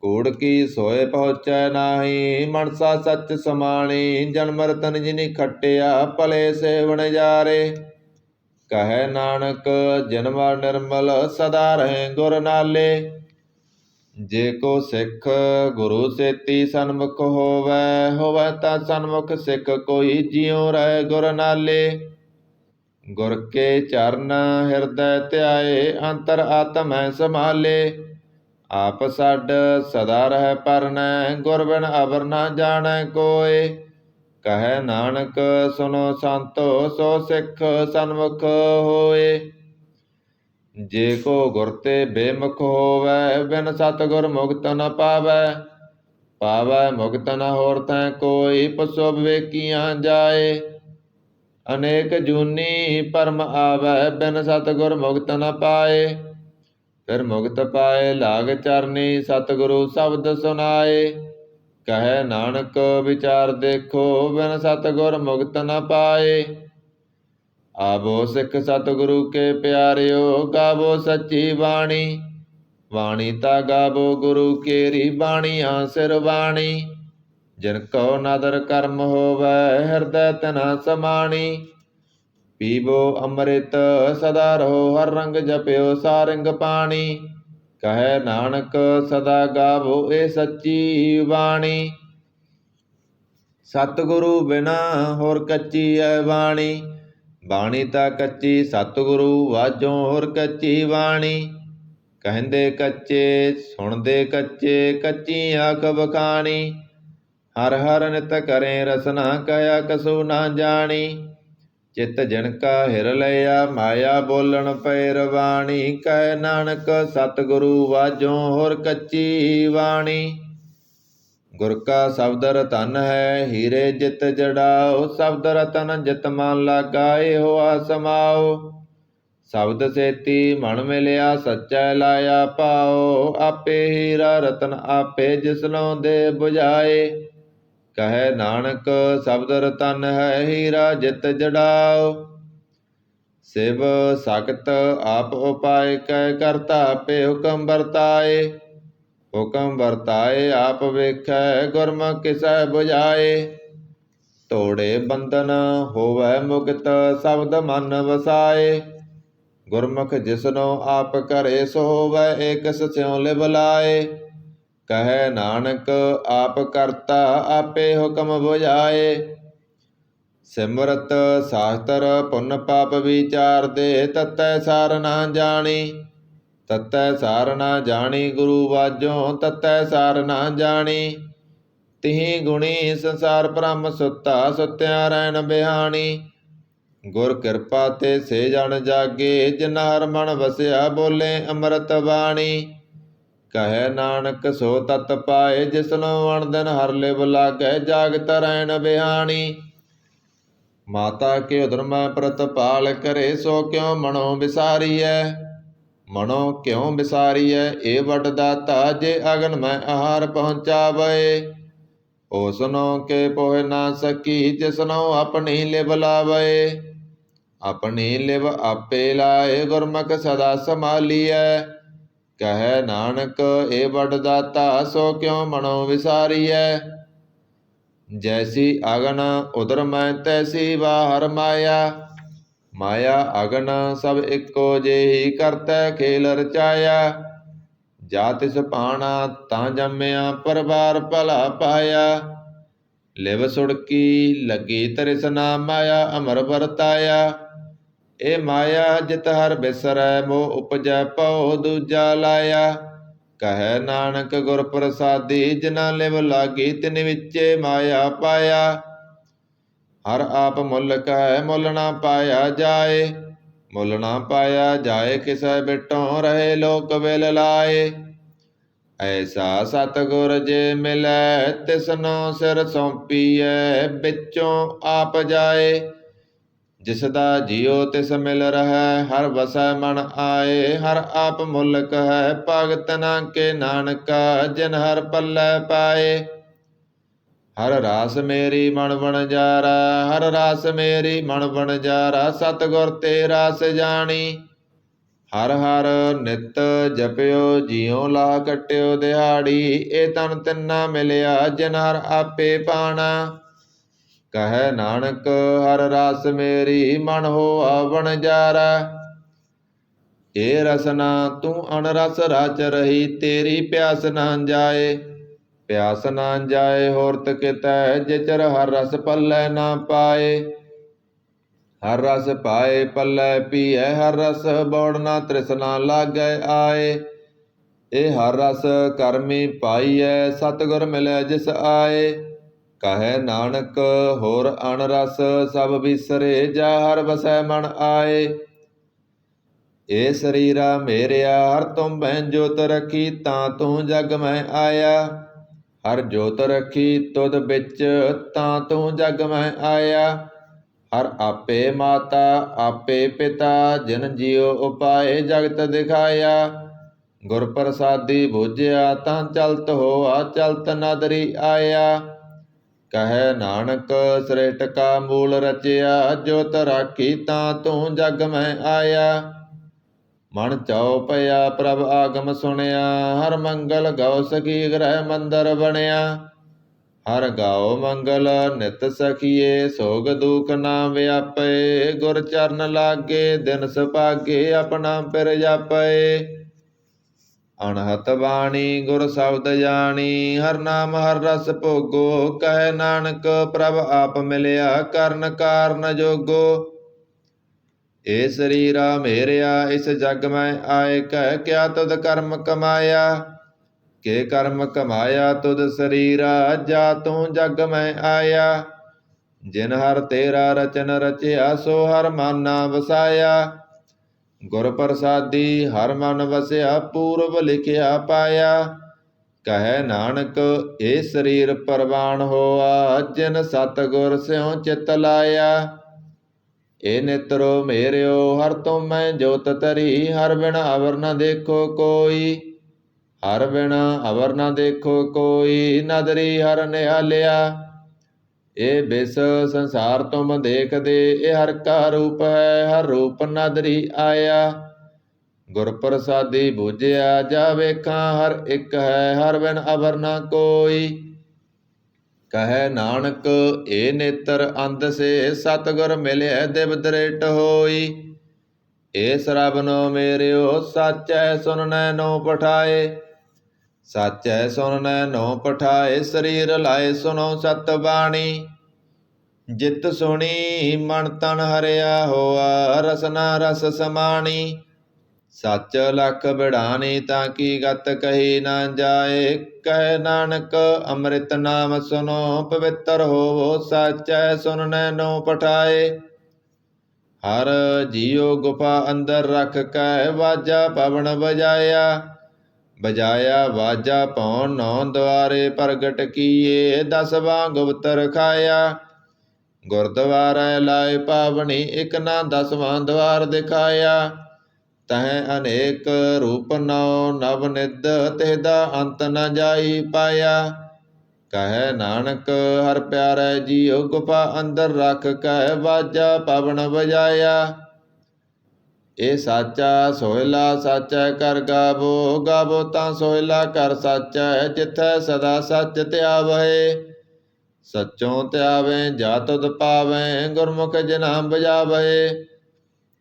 A: ਕੂੜ ਕੀ ਸੋਏ ਪਹੁੰਚੈ ਨਾਹੀ ਮਨਸਾ ਸੱਚ ਸਮਾਣੀ। ਜਨਮ ਰਤਨ ਜਿਨੀ ਖੱਟਿਆ ਭਲੇ ਸੇਵਨ ਜਾਰੇ। ਕਹੈ ਨਾਨਕ ਜਨਮ ਨਿਰਮਲ ਸਦਾ ਰਹੇ ਗੁਰ ਨਾਲੇ। ਜੇ ਕੋ ਸਿੱਖ ਗੁਰੂ ਸੇਤੀ ਸਨਮੁਖ ਹੋਵੈ ਹੋਵੈ ਤਾਂ ਸਨਮੁਖ ਸਿੱਖ ਕੋਈ ਜਿਉ ਰਹਿ ਗੁਰ ਨਾਲੇ। ਗੁਰ ਕੇ ਚਰਨ ਹਿਰਦੈ ਧਿਆਏ ਅੰਤਰ ਆਤਮੈ ਸੰਭਾਲੇ। ਆਪ ਛੱਡ ਸਦਾ ਰਹਿ ਪਰਨੈ ਗੁਰ ਬਿਨ ਅਵਰ ਨਾ ਜਾਣੈ ਕੋਇ। ਕਹੈ ਨਾਨਕ ਸੁਨੋ ਸੰਤੋ ਸੋ ਸਿੱਖ ਸਨਮੁਖ ਹੋਏ। ਜੇ ਕੋ ਗੁਰ ਤੇ ਬੇਮੁਖ ਹੋਵੈ ਬਿਨ ਸਤਿਗੁਰ ਮੁਕਤ ਨ ਪਾਵੈ। ਪਾਵੈ ਮੁਕਤ ਨ ਹੋਰ ਤੈ ਕੋਈ ਪਸੁ ਵਿਵੇਕੀਆਂ ਜਾਏ। ਅਨੇਕ ਜੂਨੀ ਭਰਮ ਆਵੈ ਬਿਨ ਸਤਿਗੁਰ ਮੁਕਤ ਨ ਪਾਏ। ਫਿਰ ਮੁਕਤ ਪਾਏ ਲਾਗ ਚਰਨੀ ਸਤਿਗੁਰੂ ਸ਼ਬਦ ਸੁਨਾਏ। ਕਹੈ ਨਾਨਕ ਵਿਚਾਰ ਦੇਖੋ ਬਿਨ ਸਤਿਗੁਰ ਮੁਕਤ ਨ ਪਾਏ। ਆਵੋ ਸਿੱਖ ਸਤਿਗੁਰੂ ਕੇ ਪਿਆਰਿਓ ਗਾਵੋ ਸੱਚੀ ਬਾਣੀ। ਬਾਣੀ ਤਾ ਗਾਵੋ ਗੁਰੂ ਕੇਰੀ ਬਾਣੀਆਂ ਸਿਰ ਬਾਣੀ। ਜਿਨ ਕਉ ਨਦਰ ਕਰਮ ਹੋਵੈ ਹਿਰਦੈ ਤਿਨਾ ਸਮਾਣੀ। ਪੀਵੋ ਅੰਮ੍ਰਿਤ ਸਦਾ ਰਹੋ ਹਰ ਰੰਗ ਜਪਿਓ ਸਾਰੰਗ ਪਾਣੀ। ਕਹੈ ਨਾਨਕ ਸਦਾ ਗਾਵੋ ਏ ਸੱਚੀ ਬਾਣੀ। ਸਤਿਗੁਰੂ ਬਿਨਾ ਹੋਰ ਕੱਚੀ ਐ ਬਾਣੀ। ਬਾਣੀ ਤਾਂ ਕੱਚੀ ਸਤਿਗੁਰੂ ਵਾਜੋਂ ਹੋਰ ਕੱਚੀ ਬਾਣੀ। ਕਹਿੰਦੇ ਕੱਚੇ ਸੁਣਦੇ ਕੱਚੇ ਕੱਚੀ ਆਖ ਬਖਾਣੀ। ਹਰ ਹਰ ਨਿਤ ਕਰੇ ਰਸਨਾ ਕਹਿਆ ਕਸੂ ਨਾ ਜਾਣੀ। ਚਿਤ ਜਿਨ ਕਾ ਹਿਰ ਲਿਆ ਮਾਇਆ ਬੋਲਣ ਪੈ ਰਵਾਣੀ। ਕਹਿ ਨਾਨਕ ਸਤਿਗੁਰੂ ਵਾਜੋਂ ਹੋਰ ਕੱਚੀ ਬਾਣੀ। ਗੁਰ ਕਾ ਸ਼ਬਦ ਰਤਨ ਹੈ ਹੀਰੇ ਜਿਤ ਜੜਾਓ। ਸ਼ਬਦ ਰਤਨ ਜਿਤ ਮਨ ਲਾਗਾ ਇਹੋ ਸਮਾਓ। ਸ਼ਬਦ ਸੇਤੀ ਮਨ ਮਿਲਿਆ ਸੱਚੈ ਲਾਇਆ ਪਾਓ। ਆਪੇ ਹੀਰਾ ਰਤਨ ਆਪੇ ਜਿਸਨੋਂ ਦੇ ਬੁਝਾਏ। ਕਹੈ ਨਾਨਕ ਸ਼ਬਦ ਰਤਨ ਹੈ ਹੀਰਾ ਜਿਤ ਜੜਾਓ। ਸਿਵ ਸਖਤ ਆਪ ਉਪਾਇ ਕੈ ਕਰਤਾ ਆਪੇ ਹੁਕਮ ਵਰਤਾਏ। ਹੁਕਮ ਵਰਤਾਏ ਆਪ ਵੇਖੈ ਗੁਰਮੁਖ ਕਿਸੈ ਬੁਝਾਏ। ਤੋੜੇ ਬੰਧਨ ਹੋਵੈ ਮੁਕਤ ਸ਼ਬਦ ਮਨ ਵਸਾਏ। ਗੁਰਮੁਖ ਜਿਸਨੋ ਆਪ ਕਰੇ ਸੋ ਹੋਵੈ ਏਕਸ ਸਿਉ ਲਿਵ ਲਾਏ। ਕਹੈ ਨਾਨਕ ਆਪ ਕਰਤਾ ਆਪੇ ਹੁਕਮ ਬੁਝਾਏ। ਸਿਮਰਤ ਸਾਸਤਰ ਪੁੰਨ ਪਾਪ ਵਿਚਾਰਦੇ ਤਤੈ ਸਾਰ ਨਾ ਜਾਣੀ। ਤਤੈ ਸਾਰ ਨਾ ਜਾਣੀ ਗੁਰੂ ਵਾਜੋਂ ਤਤੈ ਸਾਰ ਨਾ ਜਾਣੀ। ਤਿਹੀ ਗੁਣੀ ਸੰਸਾਰ ਬ੍ਰਹਮ ਸੁੱਤਾ ਸੁੱਤਿਆ ਰਹਿਣ ਬਿਹਾਣੀ। ਗੁਰ ਕਿਰਪਾ ਤੇ ਸੇ ਜਨ ਜਾਗੇ ਜਿਨ ਹਰ ਮਨ ਵਸਿਆ ਬੋਲੇ ਅੰਮ੍ਰਿਤ ਬਾਣੀ। ਕਹੈ ਨਾਨਕ ਸੋ ਤਤ ਪਾਏ ਜਿਸਨੋ ਅਣ ਦਿਨ ਹਰ ਲਿਵ ਲਾਗੈ ਜਾਗਤ ਰਹਿਣ ਬਿਹਾਣੀ। ਮਾਤਾ ਕੇ ਉਦਰਮੈ ਪ੍ਰਤਪਾਲ ਕਰੇ ਸੋ ਕਿਉ ਮਨੋ ਵਿਸਾਰੀਐ। ਮਨੋ ਕਿਉ ਵਿਸਾਰੀਐ ਏ ਵੱਡ ਦਾਤਾ ਜੇ ਅਗਨ ਮੈਂ ਆਹਾਰ ਪਹੁੰਚਾਵੇ। ਉਸਨੋ ਕੇ ਪੋਹਿ ਨਾ ਸਕੀ ਜਿਸਨੋ ਆਪਣੀ ਲਿਵ ਲਾਵੇ। ਆਪਣੀ ਲਿਵ ਆਪੇ ਲਾਏ ਗੁਰਮੁਖ ਸਦਾ ਸੰਭਾਲੀਐ। ਕਹੈ ਨਾਨਕ ਏ ਵੱਡ ਦਾਤਾ ਸੋ ਕਿਉ ਮਨੋ ਵਿਸਾਰੀਐ। ਜੈਸੀ ਅਗਨ ਉਦਰ ਮੈਂ ਤੈਸੀ ਬਾਹਰ ਮਾਇਆ। ਮਾਇਆ ਅਗਨ ਸਭ ਇੱਕੋ ਜਿਹੀ ਕਰਤੈ ਖੇਲ ਰਚਾਇਆ। ਜਾ ਤਿਸ ਭਾਣਾ ਤਾਂ ਜੰਮਿਆ ਪਰਵਾਰ ਭਲਾ ਪਾਇਆ। ਲਿਵ ਸੁੜਕੀ ਲੱਗੀ ਤ੍ਰਿਸ਼ਨਾ ਮਾਇਆ ਅਮਰ ਵਰਤਾਇਆ। ਇਹ ਮਾਇਆ ਜਿਤ ਹਰ ਬਿਸਰੈ ਮੋਹ ਉਪਜੈ ਭਉ ਦੂਜਾ ਲਾਇਆ। ਕਹੈ ਨਾਨਕ ਗੁਰ ਪ੍ਰਸਾਦੀ ਜਿਨਾ ਲਿਵ ਲਾਗੀ ਤਿਨ ਵਿਚੇ ਮਾਇਆ ਪਾਇਆ। ਹਰ ਆਪ ਮੁੱਲ ਕਹੈ ਮੁੱਲ ਨਾ ਪਾਇਆ ਜਾਏ। ਮੁੱਲ ਨਾ ਪਾਇਆ ਜਾਏ ਕਿਸੈ ਬਿਟੋਂ ਰਹੇ ਲੋਕ ਵਿਲ ਲਾਏ। ਐਸਾ ਸਤਿਗੁਰ ਜੇ ਮਿਲੈ ਤਿਸਨੋ ਸਿਰ ਸੌਂਪੀਐ ਵਿੱਚੋਂ ਆਪ ਜਾਏ। ਜਿਸ ਦਾ ਜੀਉ ਤਿਸ ਮਿਲ ਰਹੈ, ਹਰ ਵਸੈ ਮਨ ਆਏ। ਹਰ ਆਪ ਮੁਲਕ ਹੈ, ਭਗਤ ਨਾ ਕੇ ਨਾਨਕਾ, ਜਿਨ ਹਰ ਪੱਲੇ ਪਾਏ। ਹਰ ਰਾਸ ਮੇਰੀ ਮਨ ਵਣਜਾਰਾ, ਹਰ ਰਾਸ ਮੇਰੀ ਮਨ ਵਣਜਾਰਾ, ਸਤਿਗੁਰ ਤੇ ਰਾਸ ਜਾਣੀ। ਹਰ ਹਰ ਨਿਤ ਜਪਿਓ, ਜਿਉ ਲਾ ਕੱਟਿਓ ਦਿਹਾੜੀ। ਇਹ ਤਨ ਤਿੰਨਾ ਮਿਲਿਆ, ਜਿਨ ਹਰ ਆਪੇ ਪਾਣਾ। ਕਹੈ ਨਾਨਕ ਹਰ ਰਾਸ ਮੇਰੀ, ਮਨ ਹੋਆ ਵਣਜਾਰਾ। ਏ ਰਸਨਾ ਤੂੰ ਅਨਰਸ ਰਚ ਰਹੀ, ਤੇਰੀ ਪਿਆਸ ਨਾ ਜਾਏ। ਪਿਆਸ ਨਾ ਜਾਏ ਹੋਰਤ ਕਿਤੈ, ਜਿਚਰ ਹਰ ਰਸ ਪੱਲੇ ਨਾ ਪਾਏ। ਹਰ ਰਸ ਪਾਏ ਪੱਲੇ ਪੀਐ, ਹਰ ਰਸ ਬੌੜ ਨਾ ਤ੍ਰਿਸ਼ਨਾ ਲਾਗੈ ਆਏ। ਇਹ ਹਰ ਰਸ ਕਰਮੀ ਪਾਈਐ, ਸਤਿਗੁਰ ਮਿਲੈ ਜਿਸ ਆਏ। ਕਹੈ ਨਾਨਕ ਹੋਰ ਅਨ ਰਸ ਸਭ ਵਿਸਰੇ, ਜਾ ਹਰ ਵਸੈ ਮਨ ਆਏ। ਏ ਸਰੀਰਾ ਮੇਰਿਆ ਹਰ ਤੁਮ ਬਹਿ ਜੋਤ ਰੱਖੀ, ਤਾਂ ਤੂੰ ਜਗ ਮੈਂ ਆਇਆ। ਹਰ ਜੋਤ ਰੱਖੀ ਤੁਧ ਵਿੱਚ, ਤਾਂ ਤੂੰ ਜਗ ਮੈਂ ਆਇਆ। ਹਰ ਆਪੇ ਮਾਤਾ ਆਪੇ ਪਿਤਾ, ਜਿਨ ਜੀਉ ਉਪਾਏ ਜਗਤ ਦਿਖਾਇਆ। ਗੁਰ ਪ੍ਰਸਾਦੀ ਬੁਝਿਆ, ਤਾਂ ਚਲਤ ਹੋਆ ਚਲਤ ਨਦਰੀ ਆਇਆ। ਕਹੈ ਨਾਨਕ ਸ੍ਰਿਸ਼ਟ ਕਾ ਮੂਲ ਰਚਿਆ, ਜੋਤ ਰਾਖੀ ਤਾਂ ਤੂੰ ਜਗ ਮੈਂ ਆਇਆ। ਮਨ ਚਾਉ ਭਇਆ ਪ੍ਰਭ ਆਗਮ ਸੁਣਿਆ, ਹਰ ਮੰਗਲ ਗਉ ਸਖੀ ਗ੍ਰਹਿ ਮੰਦਰ ਬਣਿਆ। ਹਰ ਗਾਓ ਮੰਗਲ ਨਿਤ ਸਖੀਏ, ਸੋਗ ਦੁਖ ਨਾ ਵਿਆਪੇ। ਗੁਰ ਚਰਨ ਲਾਗੇ ਦਿਨ ਸੁਭਾਗੇ, ਆਪਣਾ ਪਿਰ ਜਾਪੇ। ਅਣਹਤ ਬਾਣੀ ਗੁਰ ਸ਼ਬਦ ਜਾਣੀ, ਹਰ ਨਾਮ ਹਰ ਰਸ ਭੋਗੋ। ਕਹੈ ਨਾਨਕ ਪ੍ਰਭ ਆਪ ਮਿਲਿਆ, ਕਰਨ ਕਾਰਨ ਜੋਗੋ। ਏ ਸਰੀਰਾ ਮੇਰਿਆ ਇਸ ਜਗ ਮੈਂ ਆਏ, ਕਹਿ ਕਿਆ ਤੁਧ ਕਰਮ ਕਮਾਇਆ। ਕੇ ਕਰਮ ਕਮਾਇਆ ਤੁਧ ਸਰੀਰਾ, ਜਾ ਤੂੰ ਜਗ ਮੈਂ ਆਇਆ। ਜਿਨ ਹਰ ਤੇਰਾ ਰਚਨ ਰਚਿਆ, ਸੋ ਹਰ ਮਾਨਾ ਵਸਾਇਆ। ਗੁਰ ਪ੍ਰਸਾਦੀ ਹਰ ਮਨ ਵਸਿਆ, ਪੂਰਬ ਲਿਖਿਆ ਪਾਇਆ। ਕਹੈ ਨਾਨਕ ਇਹ ਸਰੀਰ ਪ੍ਰਵਾਨ ਹੋਆ, ਜਿਨ ਸਤਿਗੁਰ ਸਿਉ ਚਿਤ ਲਾਇਆ। ਏ ਨਿਤਰੋ ਮੇਰਿਓ ਹਰ ਤੁਮ ਮੈਂ ਜੋਤ ਧਰੀ, ਹਰ ਬਿਨ ਅਵਰ ਨ ਦੇਖੋ ਕੋਈ। ਹਰ ਬਿਨ ਅਵਰ ਨ ਦੇਖੋ ਕੋਈ, ਨਦਰੀ ਹਰ ਨਿਹਾਲਿਆ। ਇਹ ਬਿਸ ਸੰਸਾਰ ਤੁਮ ਦੇਖਦੇ, ਇਹ ਹਰ ਕਾ ਰੂਪ ਹੈ, ਹਰ ਰੂਪ ਨਦਰੀ ਆਇਆ। ਗੁਰ ਪ੍ਰਸਾਦੀ ਬੁਝਿਆ, ਜਾ ਵੇਖਾਂ ਹਰ ਇੱਕ ਹੈ, ਹਰ ਬਿਨ ਅਵਰ ਨ ਕੋਈ। ਕਹੈ ਨਾਨਕ ਏ ਨੇਤਰ ਅੰਧ ਸੇ, ਸਤਿਗੁਰ ਮਿਲਿਆ ਦਿਵ ਦ੍ਰਿਟ ਹੋਈ। ਏ ਸਰਬਨੋ ਮੇਰਿਓ ਸਾਚੈ, ਸੁਨਨੈ ਨੋ ਪਠਾਏ। ਸਾਚੈ ਸੁਨਨੈ ਨੋ ਪਠਾਏ, ਸਰੀਰ ਲਾਏ ਸੁਨੋ ਸਤ ਬਾਣੀ। ਜਿਤ ਸੁਣੀ ਮਨ ਤਨ ਹਰਿਆ ਹੋਆ, ਰਸਨਾ ਰਸ ਸਮਾਣੀ। ਸੱਚ ਲਖ ਬਿੜਾਨੀ, ਤਾਂ ਕੀ ਗਤ ਕਹੀ ਨਾ ਜਾਏ। ਕਹੈ ਨਾਨਕ ਅੰਮ੍ਰਿਤ ਨਾਮ ਸੁਨੋ, ਪਵਿੱਤਰ ਹੋਵੋ। ਸਾਚੈ ਸੁਨਨੈ ਨੋ ਪਠਾਏ। ਹਰ ਜੀਉ ਗੁਫਾ ਅੰਦਰ ਰਖ ਕੈ, ਵਾਜਾ ਪਵਨ ਬਜਾਇਆ। ਬਜਾਇਆ ਵਾਜਾ ਭਉ ਨੌ ਦੁਆਰੇ, ਪ੍ਰਗਟ ਕੀਏ 10ਵਾਂ ਗੁਪਤ ਰਖਾਇਆ। ਗੁਰਦੁਆਰੈ ਲਾਏ ਪਾਵਨੀ, ਇਕ ਨਾ 10ਵਾਂ ਦੁਆਰ ਦਿਖਾਇਆ। ਤਹੈ ਅਨੇਕ ਰੂਪ ਨੌ ਨਵ ਨਿਧ, ਤਿਹਦਾ ਅੰਤ ਨ ਜਾਈ ਪਾਇਆ। ਕਹੈ ਨਾਨਕ ਹਰ ਪਿਆਰੇ ਜੀਉ, ਗੁਫਾ ਅੰਦਰ ਰਖ ਕੈ, ਵਾਜਾ ਪਵਨ ਬਜਾਇਆ। ਇਹ ਸਾਚਾ ਸੋਹਿਲਾ ਸਾਚੈ ਕਰ ਗਾਵੋ, ਗਾਵੋ ਤਾਂ ਸੋਹਿਲਾ ਕਰ ਸਾਚੈ। ਜਿਥੈ ਸਦਾ ਸੱਚ ਧਿਆਵੈ, ਸਚੋਂ ਧਿਆਵੈ ਜਾ ਤੁਧ ਪਾਵੈ। ਗੁਰਮੁਖ ਜਿਨਾ ਬਜਾਵੈ,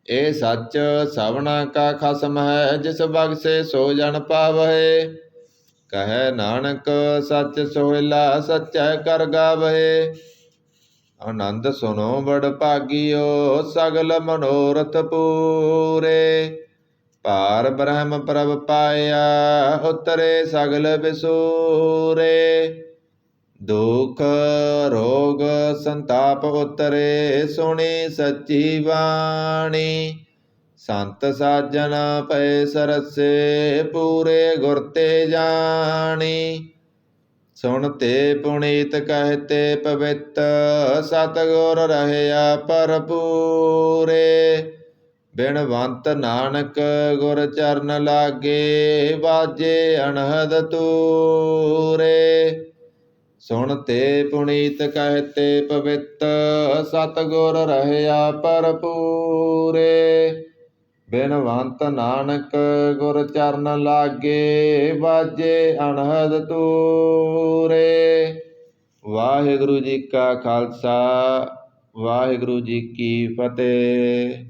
A: ਇਹ ਸੱਚ ਸਭਨਾ ਕਾ ਖਸਮ ਹੈ, ਜਿਸ ਬਖਸ਼ੇ ਸੋ ਜਨ ਪਾਵੈ। ਕਹੈ ਨਾਨਕ ਸੱਚ ਸੋਹਿਲਾ ਸਚੈ ਕਰ ਗਾਵੈ। ਆਨੰਦ ਸੁਨੋ ਬੜ ਭਾਗਿਓ, ਸਗਲ ਮਨੋਰਥ ਪੂਰੇ। ਭਾਰ ਬ੍ਰਹਮ ਪ੍ਰਭ ਪਾਇਆ, ਉਤਰੇ ਸਗਲ ਬਿਸੂਰੇ। ਦੁਖ ਰੋਗ ਸੰਤਾਪ ਉਤਰੇ, ਸੁਣੀ ਸੱਚੀ ਬਾਣੀ। ਸੰਤ ਸਾਜਨ ਪਏ ਸਰਸੇ, ਪੂਰੇ ਗੁਰ ਤੇ ਜਾਣੀ। ਸੁਣਤੇ ਪੁਨੀਤ ਕਹਤੇ ਪਵਿੱਤ, ਸਤਿਗੁਰ ਰਹਿਆ ਭਰਪੂਰੇ। ਬਿਨਵੰਤ ਨਾਨਕ ਗੁਰ ਚਰਨ ਲਾਗੇ, ਬਾਜੇ ਅਨਹਦ ਤੂਰੇ। ਸੁਣਤੇ ਪੁਨੀਤ ਕਹਤੇ ਪਵਿੱਤ, ਸਤਿਗੁਰ ਰਹਿਆ ਭਰਪੂਰੇ। ਬਿਨਵੰਤ ਨਾਨਕ ਗੁਰ ਚਰਨ ਲਾਗੇ, ਬਾਜੇ ਅਨਹਦ ਤੂਰੇ। ਵਾਹਿਗੁਰੂ ਜੀ ਕਾ ਖਾਲਸਾ, ਵਾਹਿਗੁਰੂ ਜੀ ਕੀ ਫਤਿਹ।